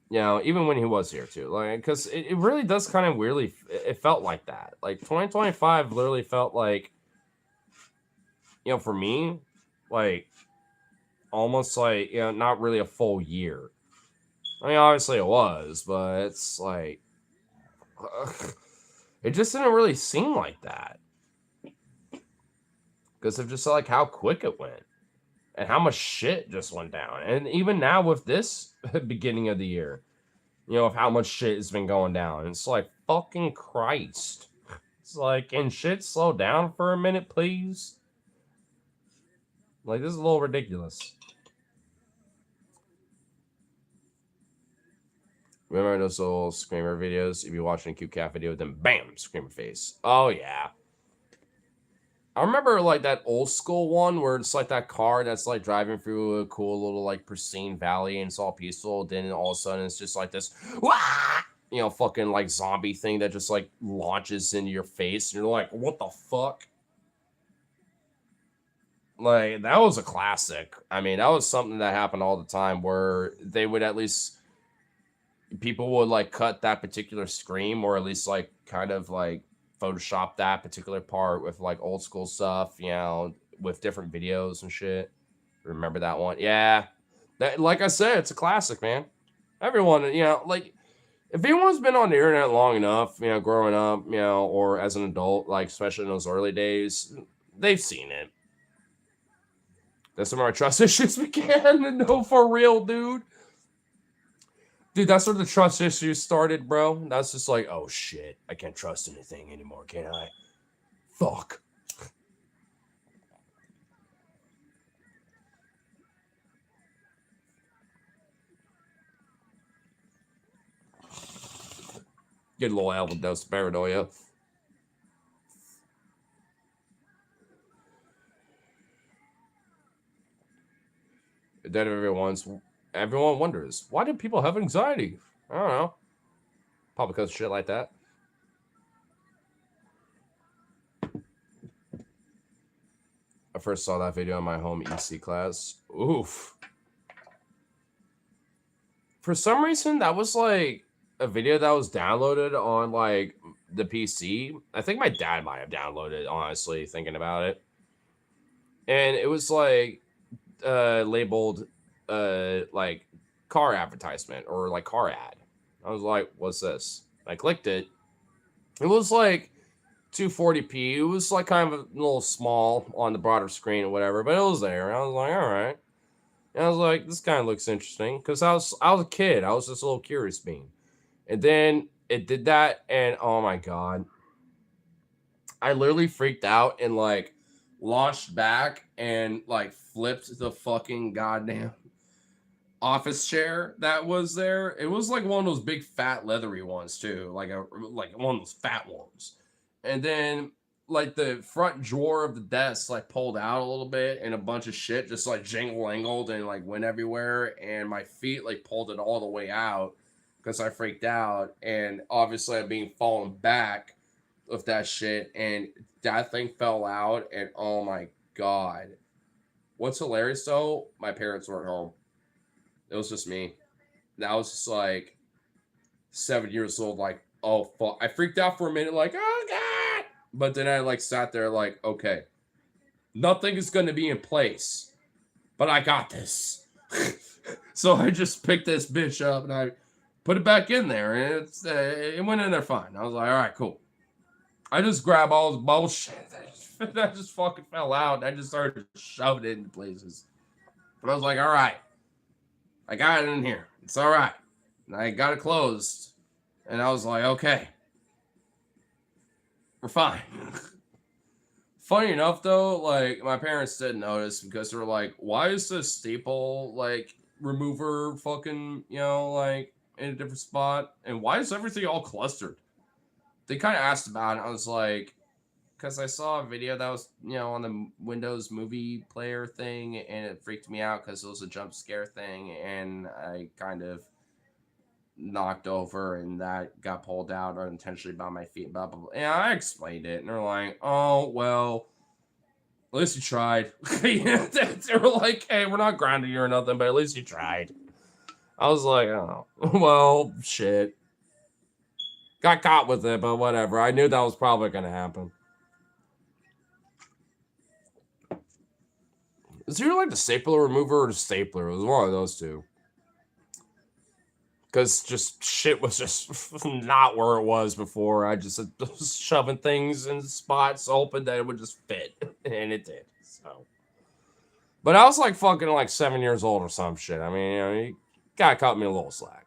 Even when he was here too, like, because it really does kind of weirdly, it felt like that. Like 2025 literally felt like, for me, like almost like, not really a full year. I mean, obviously it was, but it's like, it just didn't really seem like that. Because of just like how quick it went and how much shit just went down. And even now with this beginning of the year, of how much shit has been going down. It's like, fucking Christ. It's like, can shit slow down for a minute, please? Like, this is a little ridiculous. Remember those little screamer videos? If you're watching a cute cat video, then bam, screamer face. Oh, yeah. I remember, like, that old school one where it's, like, that car that's, like, driving through a cool little, like, pristine valley and it's all peaceful. Then all of a sudden it's just, like, this, wah! Fucking, like, zombie thing that just, like, launches into your face. And you're like, what the fuck? Like, that was a classic. I mean, that was something that happened all the time where they would at least, people would, like, cut that particular scream or at least, like, kind of, like, Photoshop that particular part with, like, old school stuff, with different videos and shit. Remember that one? Yeah. That, like I said, it's a classic, man. Everyone, like, if anyone's been on the internet long enough, growing up, or as an adult, like, especially in those early days, they've seen it. That's where our trust issues began. No, for real, dude. Dude, that's where the trust issues started, bro. That's just like, oh shit, I can't trust anything anymore, can I? Fuck. Get a little album dose of paranoia. Then everyone wonders, why do people have anxiety? I don't know. Probably because of shit like that. I first saw that video in my home EC class. Oof. For some reason, that was like a video that was downloaded on like the PC. I think my dad might have downloaded it, honestly, thinking about it. And it was like labeled like car advertisement or like car ad. I was like, what's this? I clicked it. It was like 240p. It was like kind of a little small on the broader screen or whatever, but it was there. I was like, all right. And I was like, this kind of looks interesting because I was a kid. I was just a little curious being. And then it did that, and oh my god, I literally freaked out and like launched back and like flipped the fucking goddamn office chair that was there. It was like one of those big fat leathery ones too, like one of those fat ones. And then like the front drawer of the desk like pulled out a little bit and a bunch of shit just like jingle and like went everywhere and my feet like pulled it all the way out because I freaked out and obviously I'm being fallen back of that shit and that thing fell out and oh my god. What's hilarious though, my parents weren't home. It was just me. And I was just like 7 years old, like, oh fuck. I freaked out for a minute, like, oh god. But then I like sat there like, okay, nothing is gonna be in place, but I got this. So I just picked this bitch up and I put it back in there, and it went in there fine. I was like, all right, cool. I just grabbed all the bullshit that just fucking fell out. And I just started shoving it into places. And I was like, all right, I got it in here. It's all right. And I got it closed. And I was like, okay, we're fine. Funny enough, though, like, my parents didn't notice because they were like, why is this staple, like, remover fucking, like, in a different spot? And why is everything all clustered? They kind of asked about it. I was like, because I saw a video that was, on the Windows movie player thing, and it freaked me out because it was a jump scare thing, and I kind of knocked over, and that got pulled out unintentionally by my feet, blah, blah, blah. And I explained it, and they're like, oh, well, at least you tried. They were like, hey, we're not grounding you or nothing, but at least you tried. I was like, oh, well, shit. Got caught with it, but whatever. I knew that was probably going to happen. Is either like the stapler remover or the stapler? It was one of those two. Because just shit was just not where it was before. I just was shoving things in spots hoping that it would just fit. And it did. So, but I was like fucking like 7 years old or some shit. I mean, you gotta cut me a little slack.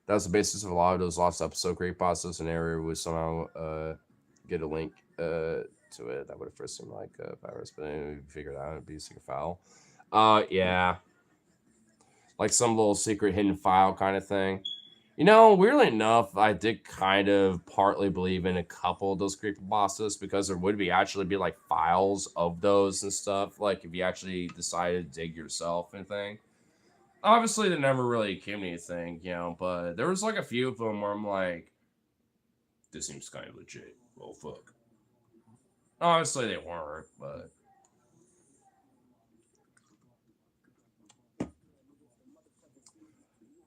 That was the basis of a lot of those lost episode creepypastas. An area would somehow get a link to it. That would have first seemed like a virus, but then we figured out it'd be a secret file. Yeah. Like some little secret hidden file kind of thing. Weirdly enough, I did kind of partly believe in a couple of those creepypastas because there would actually be like files of those and stuff. Like if you actually decided to dig yourself and thing. Obviously, they never really came to anything, but there was like a few of them where I'm like, this seems kind of legit. Well, fuck. Obviously, they weren't, but.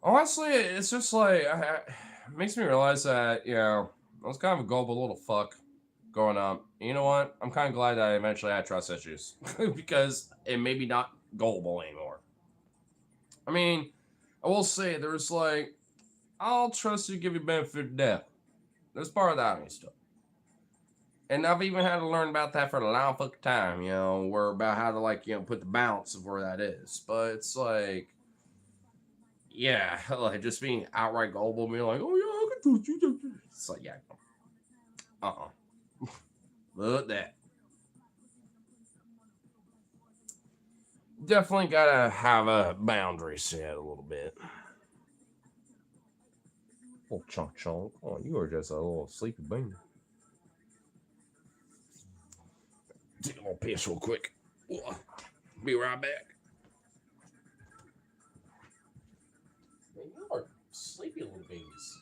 Honestly, it's just like, it makes me realize that, I was kind of a gullible little fuck growing up. You know what? I'm kind of glad that I eventually had trust issues because it made me not gullible anymore. I mean, I will say there's like, I'll trust you, give you benefit of doubt. There's part of that and stuff. And I've even had to learn about that for a long fucking time, where about how to like, put the balance of where that is. But it's like, yeah, like just being outright gullible, being like, oh yeah, I can trust you. It's like, yeah, look at that. Definitely gotta have a boundary set a little bit. Oh, chunk chunk. Oh, you are just a little sleepy bean. Take a little piss real quick. Be right back. Man, you are sleepy little babies.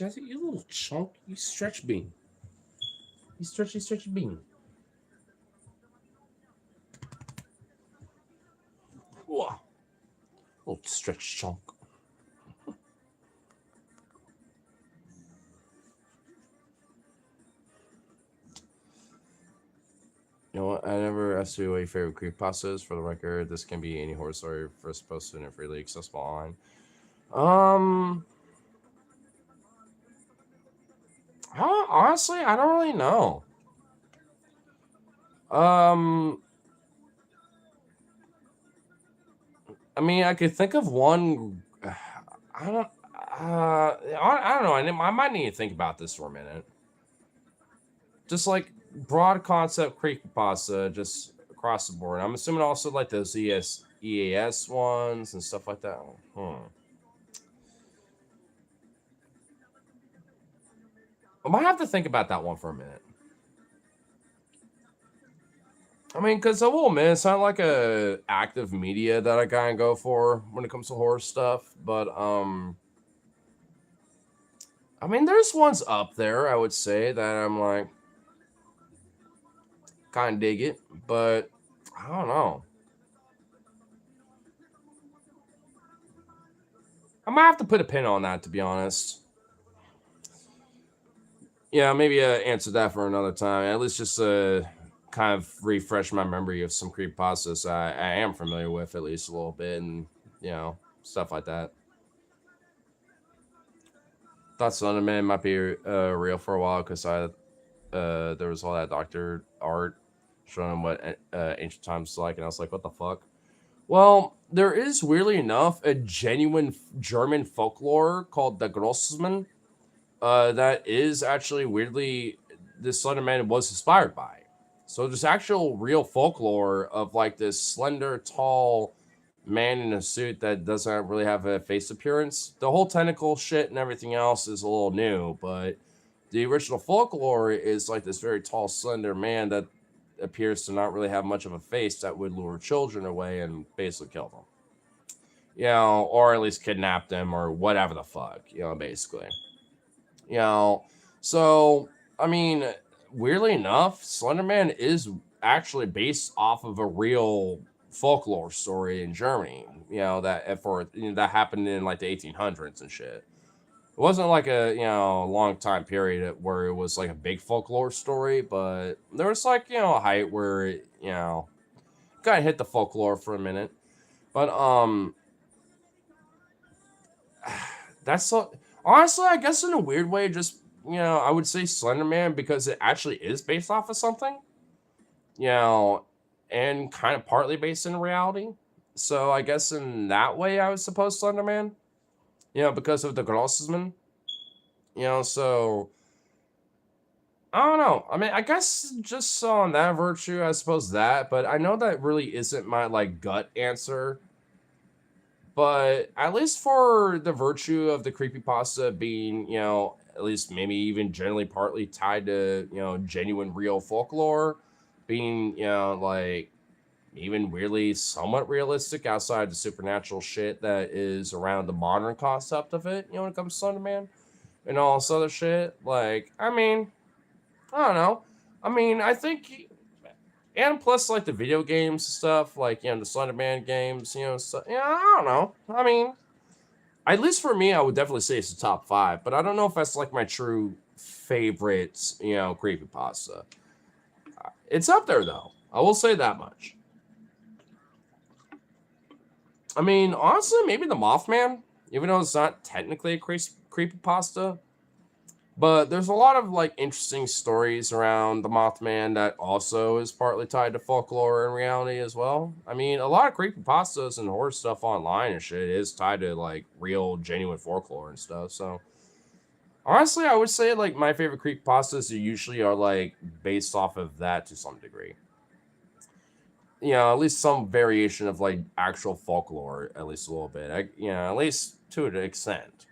Jesse, you little chunk. You stretch bean. You stretchy bean. Whoa. Little stretch chunk. You know what? I never asked you what your favorite creepypasta is. For the record, this can be any horror story first posted and freely accessible online. Honestly, I don't really know. Um, I mean, I could think of one. I don't. I don't know. I might need to think about this for a minute. Just like broad concept creepypasta, just across the board. I'm assuming also like those EAS ones and stuff like that. I might have to think about that one for a minute. I mean, because I will admit, it's not like a active media that I kind of go for when it comes to horror stuff. But I mean, there's ones up there I would say that I'm like kind of dig it, but I don't know. I might have to put a pin on that to be honest. Yeah, maybe answer that for another time. At least just kind of refresh my memory of some creepypastas I am familiar with at least a little bit, and stuff like that. Thought Slenderman might be real for a while because there was all that doctor art showing what ancient times like, and I was like, what the fuck? Well, there is weirdly enough a genuine German folklore called the Grossman that is actually weirdly this Slender Man was inspired by. So there's actual real folklore of like this slender, tall man in a suit that doesn't really have a face appearance. The whole tentacle shit and everything else is a little new, but the original folklore is like this very tall, slender man that appears to not really have much of a face that would lure children away and basically kill them. Or at least kidnap them or whatever the fuck, basically. You know, so I mean, weirdly enough, Slenderman is actually based off of a real folklore story in Germany. That happened in like the 1800s and shit. It wasn't like a long time period where it was like a big folklore story, but there was like a height where it, kind of hit the folklore for a minute. But that's so honestly, I guess in a weird way, just I would say Slender Man because it actually is based off of something, you know, and kind of partly based in reality. So I guess in that way, I would suppose Slender Man, because of the Grossman, So I don't know. I mean, I guess just on that virtue, I suppose that, but I know that really isn't my like gut answer. But at least for the virtue of the creepypasta being, at least maybe even generally partly tied to, genuine real folklore, being, like even weirdly somewhat realistic outside the supernatural shit that is around the modern concept of it, when it comes to Slender Man and all this other shit. Like, I mean, I don't know. I mean, I think, and plus like the video games stuff, like the Slender Man games, so yeah, I don't know. I mean, at least for me, I would definitely say it's the top 5, but I don't know if that's like my true favorite, creepypasta. It's up there though. I will say that much. I mean, honestly, maybe the Mothman, even though it's not technically a creepypasta. But there's a lot of like interesting stories around the Mothman that also is partly tied to folklore and reality as well. I mean, a lot of creepypastas and horror stuff online and shit is tied to like real, genuine folklore and stuff. So honestly, I would say like my favorite creepypastas usually are like based off of that to some degree. At least some variation of like actual folklore, at least a little bit. At least to an extent.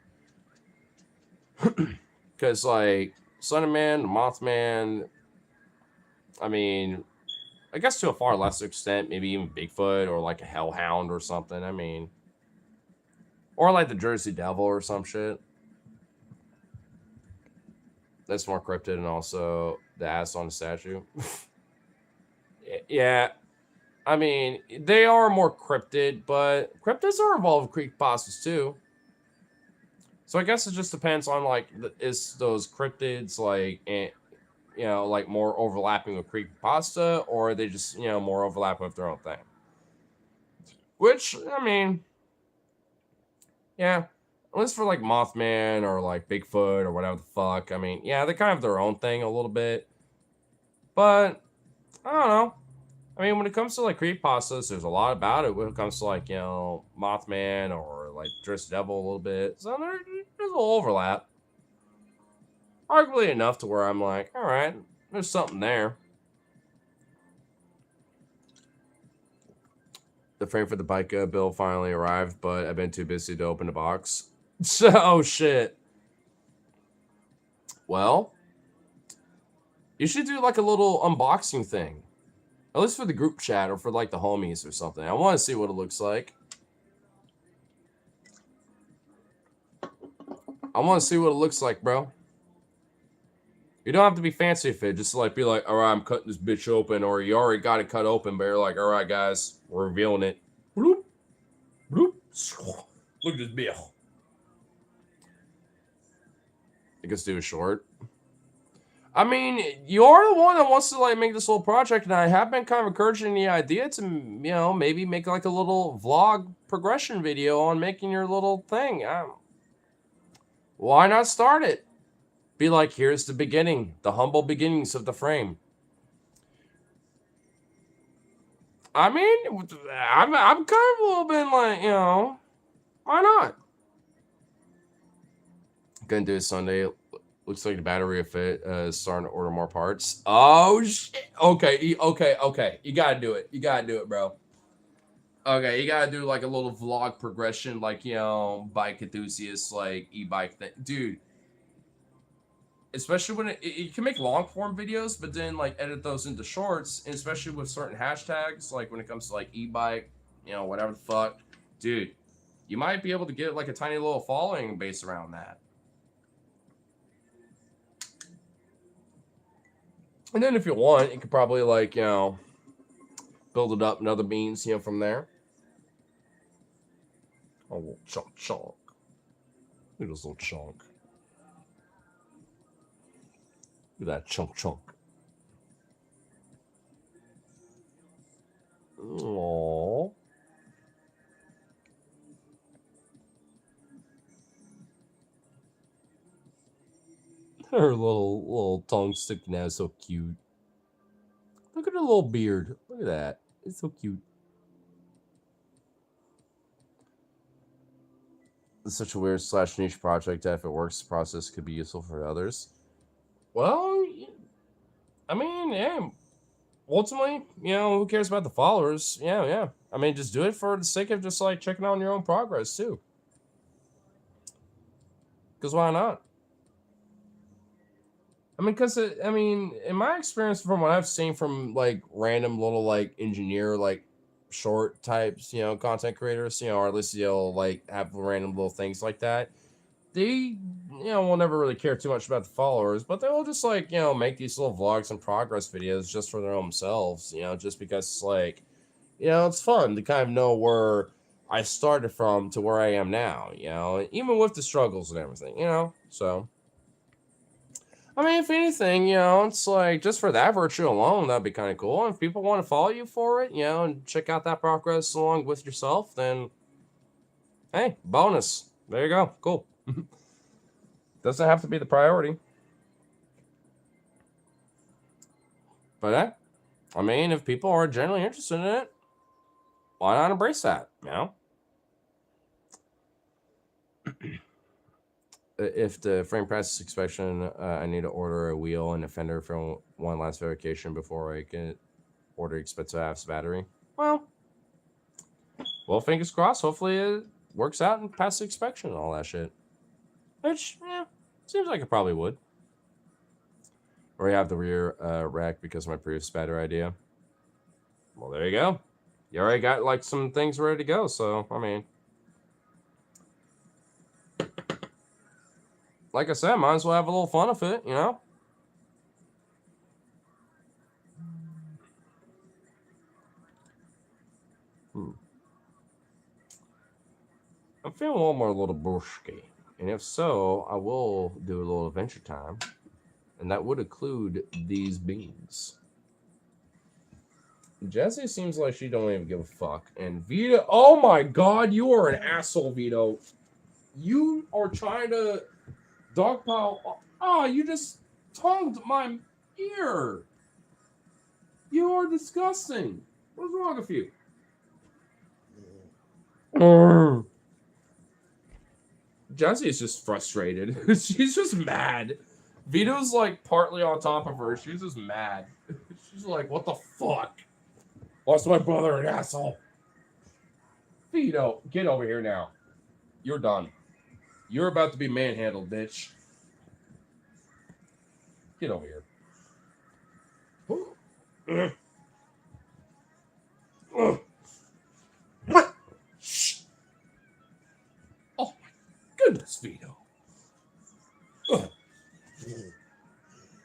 Because like Slenderman, Mothman, I mean, I guess to a far lesser extent, maybe even Bigfoot or like a Hellhound or something. I mean, or like the Jersey Devil or some shit. That's more cryptid, and also the ass on the statue. Yeah, I mean, they are more cryptid, but cryptids are involved with creepypastas too. So I guess it just depends on like, is those cryptids like, like more overlapping with creepypasta, or are they just more overlapping with their own thing? Which I mean, yeah, at least for like Mothman or like Bigfoot or whatever the fuck. I mean, yeah, they kind of have their own thing a little bit, but I don't know. I mean, when it comes to like creepypastas, there's a lot about it. When it comes to like Mothman or like Dress Devil a little bit, so there's a little overlap. Arguably enough to where I'm like, all right, there's something there. The frame for the bike bill finally arrived, but I've been too busy to open the box. So, oh shit. Well, you should do like a little unboxing thing. At least for the group chat or for like the homies or something. I want to see what it looks like. I want to see what it looks like, bro. You don't have to be fancy fit. Just like be like, all right, I'm cutting this bitch open, or you already got it cut open, but you're like, all right, guys, we're revealing it. Bloop, bloop. Look at this bill. I guess do a short. I mean, you're the one that wants to like make this little project, and I have been kind of encouraging the idea to, maybe make like a little vlog progression video on making your little thing. Why not start it? Be like, here's the beginning, the humble beginnings of the frame. I mean, I'm kind of a little bit like, why not? Gonna do it Sunday. Looks like the battery will fit. Starting to order more parts. Oh shit. Okay, okay. You gotta do it. You gotta do it, bro. Okay, you gotta do like a little vlog progression, like bike enthusiasts, like e-bike thing, dude. Especially when you can make long form videos, but then like edit those into shorts, and especially with certain hashtags, like when it comes to like e-bike, whatever the fuck, dude. You might be able to get like a tiny little following based around that. And then if you want, you could probably like, build it up in other means, from there. Oh, little chunk. Look at this little chunk. Look at that chunk. Aww. Her little tongue sticking out is so cute. Look at her little beard. Look at that. It's so cute. It's such a weird / niche project that if it works, the process could be useful for others. Well, I mean, yeah. Ultimately, who cares about the followers? Yeah. I mean, just do it for the sake of just like checking on your own progress too. Because why not? I mean, in my experience, from what I've seen from like random little like engineer like short types, content creators, or at least like have random little things like that. They, will never really care too much about the followers, but they'll just like make these little vlogs and progress videos just for their own selves, just because it's like, it's fun to kind of know where I started from to where I am now, even with the struggles and everything, so. I mean, if anything, it's like just for that virtue alone, that'd be kind of cool. And if people want to follow you for it, and check out that progress along with yourself, then hey, bonus. There you go. Cool. Doesn't have to be the priority. But I mean, if people are generally interested in it, why not embrace that? If the frame passes inspection, I need to order a wheel and a fender for one last verification before I can order expensive ass battery. Well, fingers crossed. Hopefully it works out and passes inspection and all that shit. Which, seems like it probably would. Or you have the rear rack because of my previous battery idea. Well, there you go. You already got like some things ready to go. So, I mean, like I said, might as well have a little fun with it, you know? I'm feeling one more little brewski. And if so, I will do a little adventure time. And that would include these beans. Jessie seems like she don't even give a fuck. And Vito, oh my god, you are an asshole, Vito. You are trying to dogpile. Oh, you just tongued my ear. You are disgusting. What's wrong with you? Jessie is just frustrated. She's just mad. Vito's like partly on top of her. She's just mad. She's like, what the fuck? Why's my brother an asshole? Vito, get over here now. You're done. You're about to be manhandled, bitch. Get over here. Shh. Oh my goodness, Vito.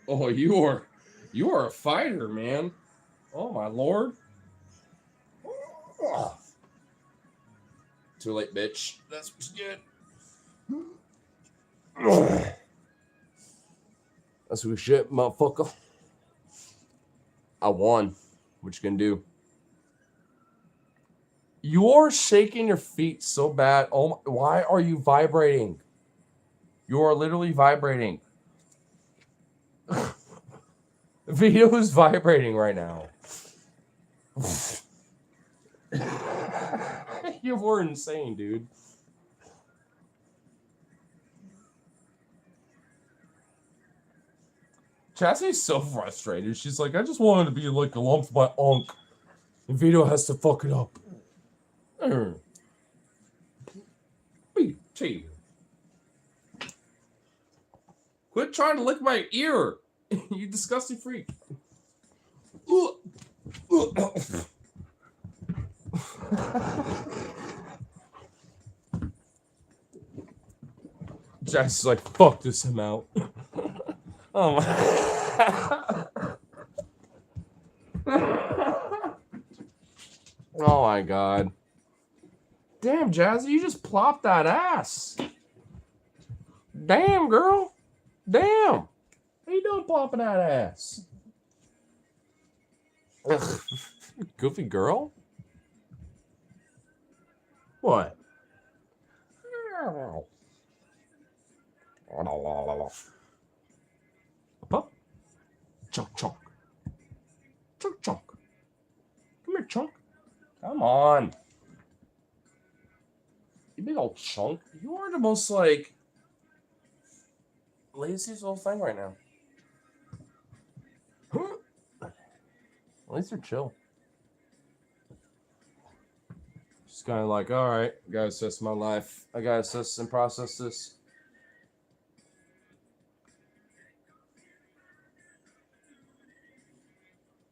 Oh, you are a fighter, man. Oh my lord. Too late, bitch. That's what you get. That's what shit, motherfucker. I won. What you gonna do? You're shaking your feet so bad. Oh my, why are you vibrating? You are literally vibrating. Video is vibrating right now. You were insane, dude. Chassie's so frustrated. She's like, I just wanted to be like a lump of my unk. And Vito has to fuck it up. BT. Quit trying to lick my ear. You disgusting freak. Jack's like, fuck this amount. Oh my. Oh my god. Damn, Jazzy, you just plopped that ass. Damn, girl. Damn. How you doing plopping that ass? Goofy girl? What? Up? Chunk, chunk. Chunk, chunk. Come here, chunk. Come on. You big old chunk. You are the most, like, laziest little thing right now. At least you're chill. Just kind of like, all right, I gotta assess my life. I gotta assess and process this.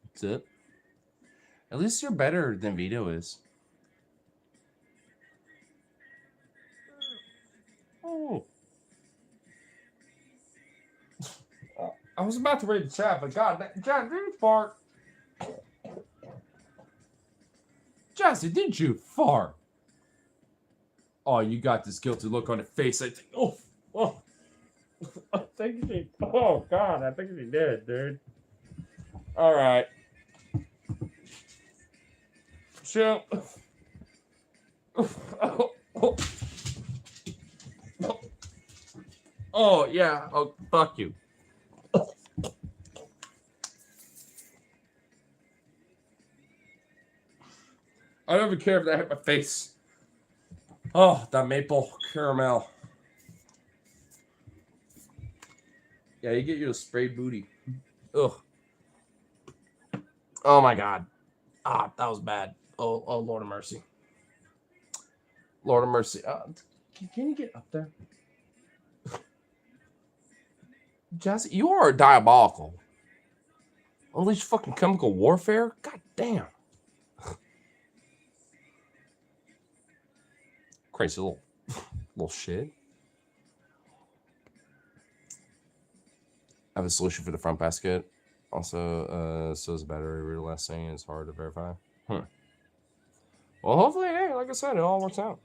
That's it. At least you're better than Vito is. Oh. I was about to read the chat, but God, John, did you fart? Jesse, did you fart? Oh, you got this guilty look on your face. I think, oh. I think she, oh God, I think she did, dude. All right. Chill. Oh, yeah. Oh, fuck you. I don't even care if that hit my face. Oh, that maple caramel. Yeah, you get your sprayed booty. Ugh. Oh my God. Ah, that was bad. Oh, Lord of mercy. Lord of mercy. Can you get up there? Jesse, you are diabolical. Unleash fucking chemical warfare? God damn. Crazy little shit. I have a solution for the front basket. Also, so is the battery. Real last thing is hard to verify. Huh. Well, hopefully, hey, like I said, it all works out.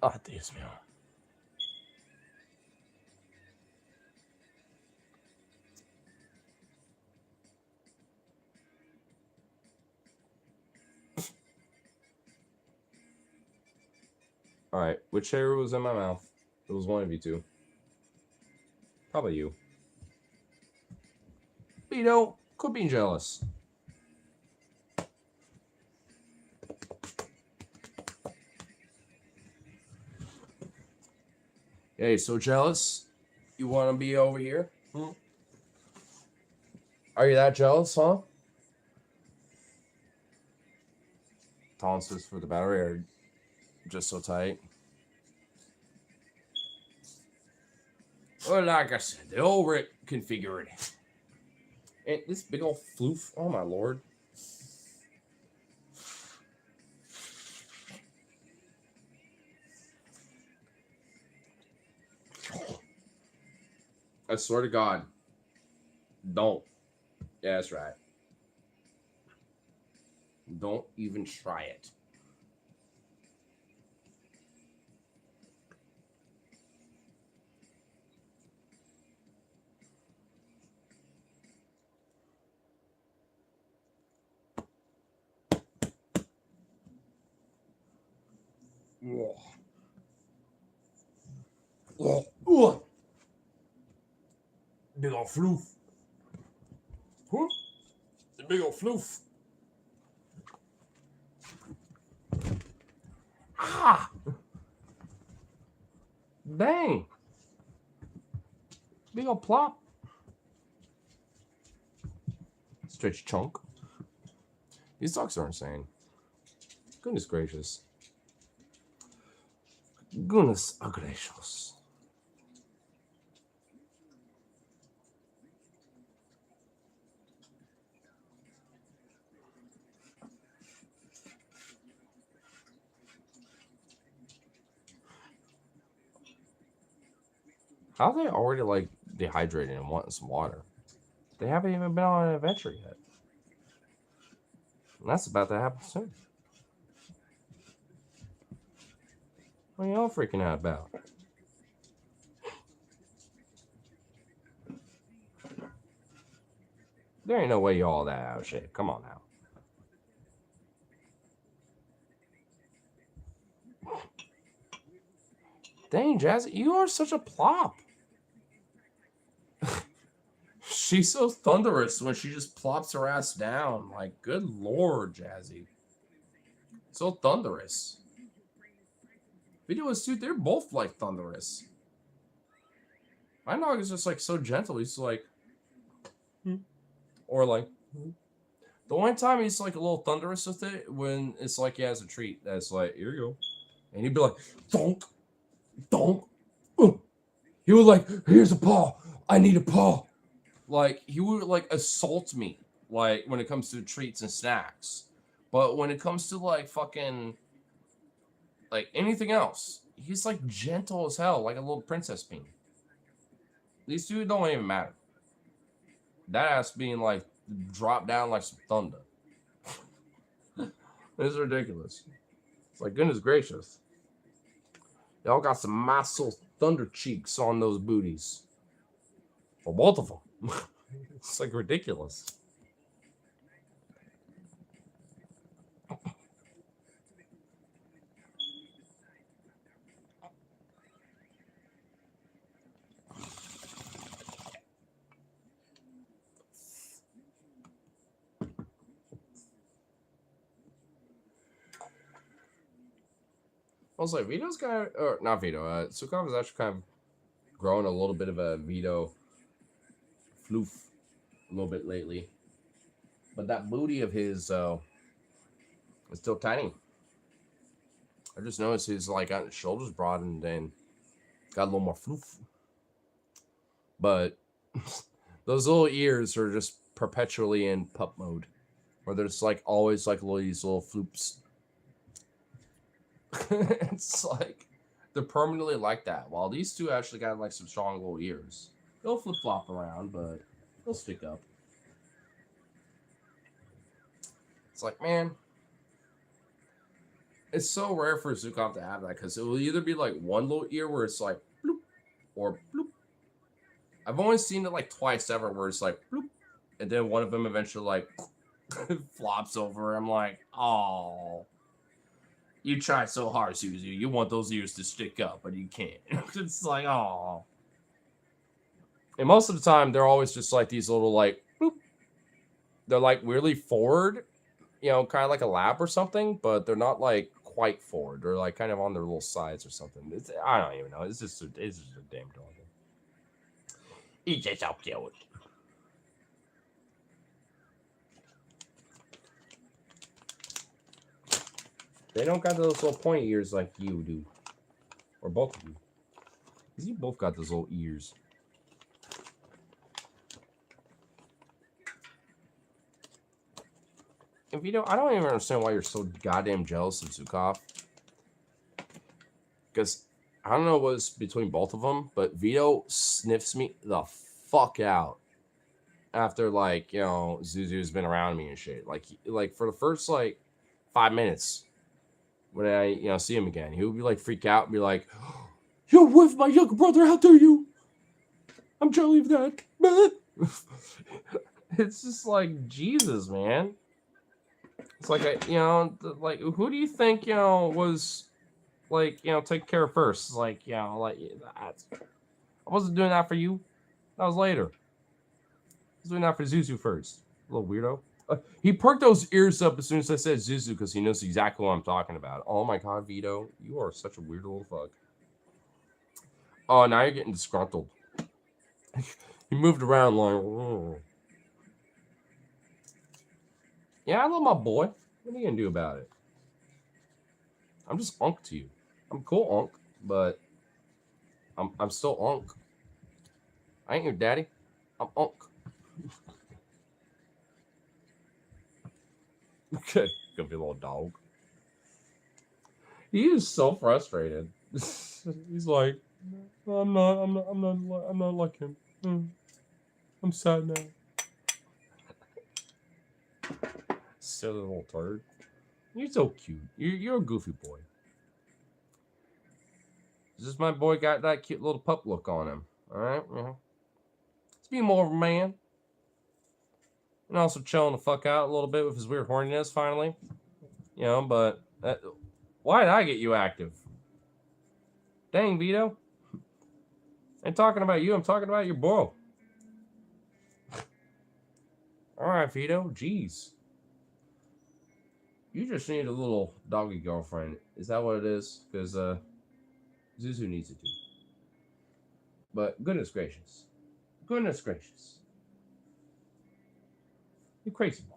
Ah, Dios mío. All right, which hair was in my mouth? It was one of you two. Probably you. But you know, quit being jealous. Hey, so jealous? You want to be over here? Hmm? Are you that jealous, huh? Tolerances for the battery are just so tight. Well, like I said, they over configured. And this big old floof. Oh my lord. I swear to God. Don't. Yeah, that's right. Don't even try it. Ugh. Ugh. Ugh. Big old floof. Huh? The big old floof. Ah! Dang. Big old plop. Stretch chunk. These dogs are insane. Goodness gracious. Goodness gracious. How are they already like dehydrated and wanting some water? They haven't even been on an adventure yet. And that's about to happen soon. What are y'all freaking out about? There ain't no way you all that out of shape. Come on now. Dang, Jazzy, you are such a plop. She's so thunderous when she just plops her ass down. Like, good lord, Jazzy. So thunderous. Video is too, they're both like thunderous. My dog is just like so gentle. He's like, or like, the one time he's like a little thunderous with it when it's like he has a treat that's like, here you go. And he'd be like, donk, donk. He would like, here's a paw. I need a paw. Like, he would like assault me, like when it comes to treats and snacks. But when it comes to like fucking like anything else, he's like gentle as hell, like a little princess bean. These two don't even matter. That ass being like dropped down like some thunder. It's ridiculous. It's like, goodness gracious. Y'all got some muscle thunder cheeks on those booties. For both of them. It's like ridiculous. I was like, Vito's kind of, or not Vito, Sukov is actually kind of growing a little bit of a Vito floof a little bit lately. But that booty of his is still tiny. I just noticed he's like got his shoulders broadened and got a little more floof. But those little ears are just perpetually in pup mode. Where there's like always like these little floops. It's like they're permanently like that. While these two actually got like some strong little ears. They'll flip flop around, but they'll stick up. It's like, man, it's so rare for Zukov to have that because it will either be like one little ear where it's like bloop or bloop. I've only seen it like twice ever where it's like bloop, and then one of them eventually like flops over. I'm like, oh, you try so hard, Suzu. You want those ears to stick up, but you can't. It's like, oh. And most of the time, they're always just like these little like bloop. They're like weirdly forward, kind of like a lap or something, but they're not like quite forward. They're like kind of on their little sides or something. I don't even know. It's just a damn dog. He's just so cute. They don't got those little pointy ears like you do, or both of you. Cause you both got those little ears. If you don't, I don't even understand why you're so goddamn jealous of Zukov. Because I don't know what's between both of them, but Vito sniffs me the fuck out after like Zuzu's been around me and shit. Like for the first like 5 minutes when I see him again, he would be like freak out and be like, "You're with my younger brother. How dare you? I'm jelly of that." It's just like Jesus, man. It's like like who do you think was like take care of first? It's like I wasn't doing that for you. That was later. I was doing that for Zuzu first. Little weirdo. He perked those ears up as soon as I said Zuzu because he knows exactly what I'm talking about. Oh my god, Vito, you are such a weird little fuck. Oh, now you're getting disgruntled. He moved around like, oh. Yeah, I love my boy. What are you gonna do about it? I'm just Unk to you. I'm cool, Unk, but I'm still Unk. I ain't your daddy. I'm Unk. Okay, gonna be a little dog. He is so frustrated. He's like, I'm not like him. I'm sad now. Silly little turd. You're so cute. You're a goofy boy. Just my boy got that cute little pup look on him. All right, let's be more of a man. And also chilling the fuck out a little bit with his weird horniness. Finally, But why did I get you active? Dang, Vito. I'm talking about you. I'm talking about your boy. All right, Vito. Jeez. You just need a little doggy girlfriend. Is that what it is? Because Zuzu needs it too. But goodness gracious. Goodness gracious. You crazy boy.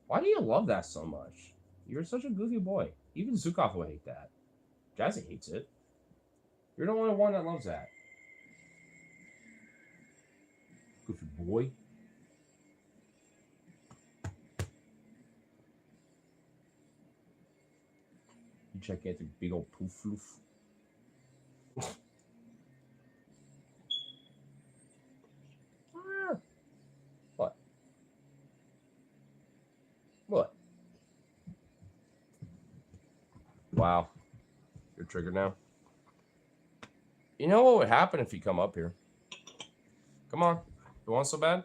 Why do you love that so much? You're such a goofy boy. Even Zukov will hate that. Jazzy hates it. You're the only one that loves that. Goofy boy. You gigantic big old poof floof. What? What? Wow. You're triggered now? You know what would happen if you come up here? Come on. You want so bad?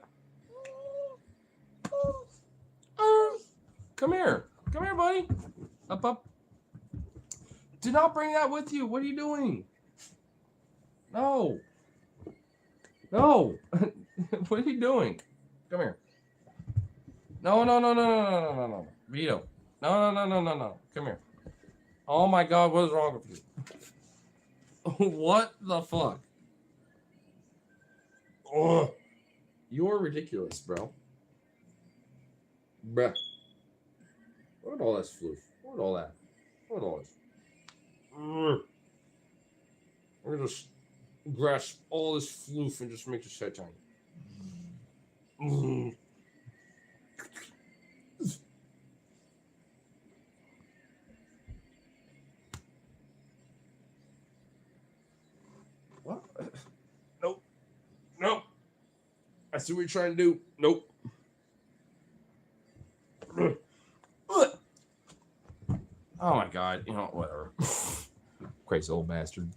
Come here. Come here, buddy. Up, up. Do not bring that with you. What are you doing? No. No. What are you doing? Come here. No, no, no, no, no, no, no, no, no. Vito. No, no, no, no, no, no. Come here. Oh my god, what is wrong with you? What the fuck? Ugh. You're ridiculous, bro. Bruh. Look at all this floof. Look at all that. Look at all this. We're just grasp all this floof and just make it so tiny. Mm. What? Nope. Nope. I see what you're trying to do. Nope. Oh my god. You know, whatever. Crazy old bastard.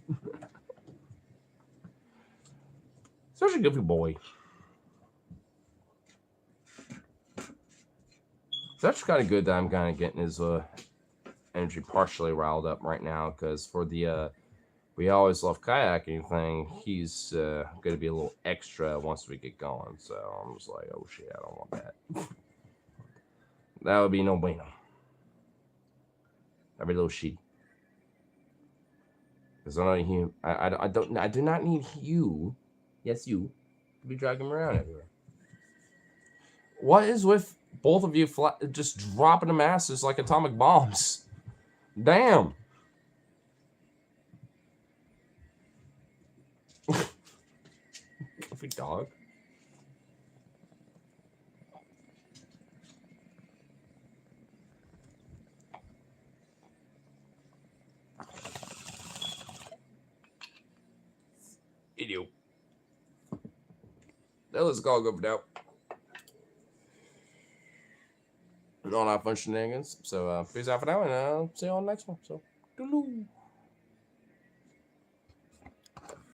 Such a goofy boy. It's actually kind of good that I'm kind of getting his energy partially riled up right now, because for the we always love kayaking thing, he's going to be a little extra once we get going. So I'm just like, oh shit, I don't want that. That would be no bueno. That'd be a little shitty. Because I do not need you, yes you, to be dragging him around everywhere. What is with both of you just dropping them asses like atomic bombs? Damn. Goofy dog. Idiot. Now let's go for now. All our fun shenanigans. So peace out for now, and I'll see you on the next one. So, doo-doo.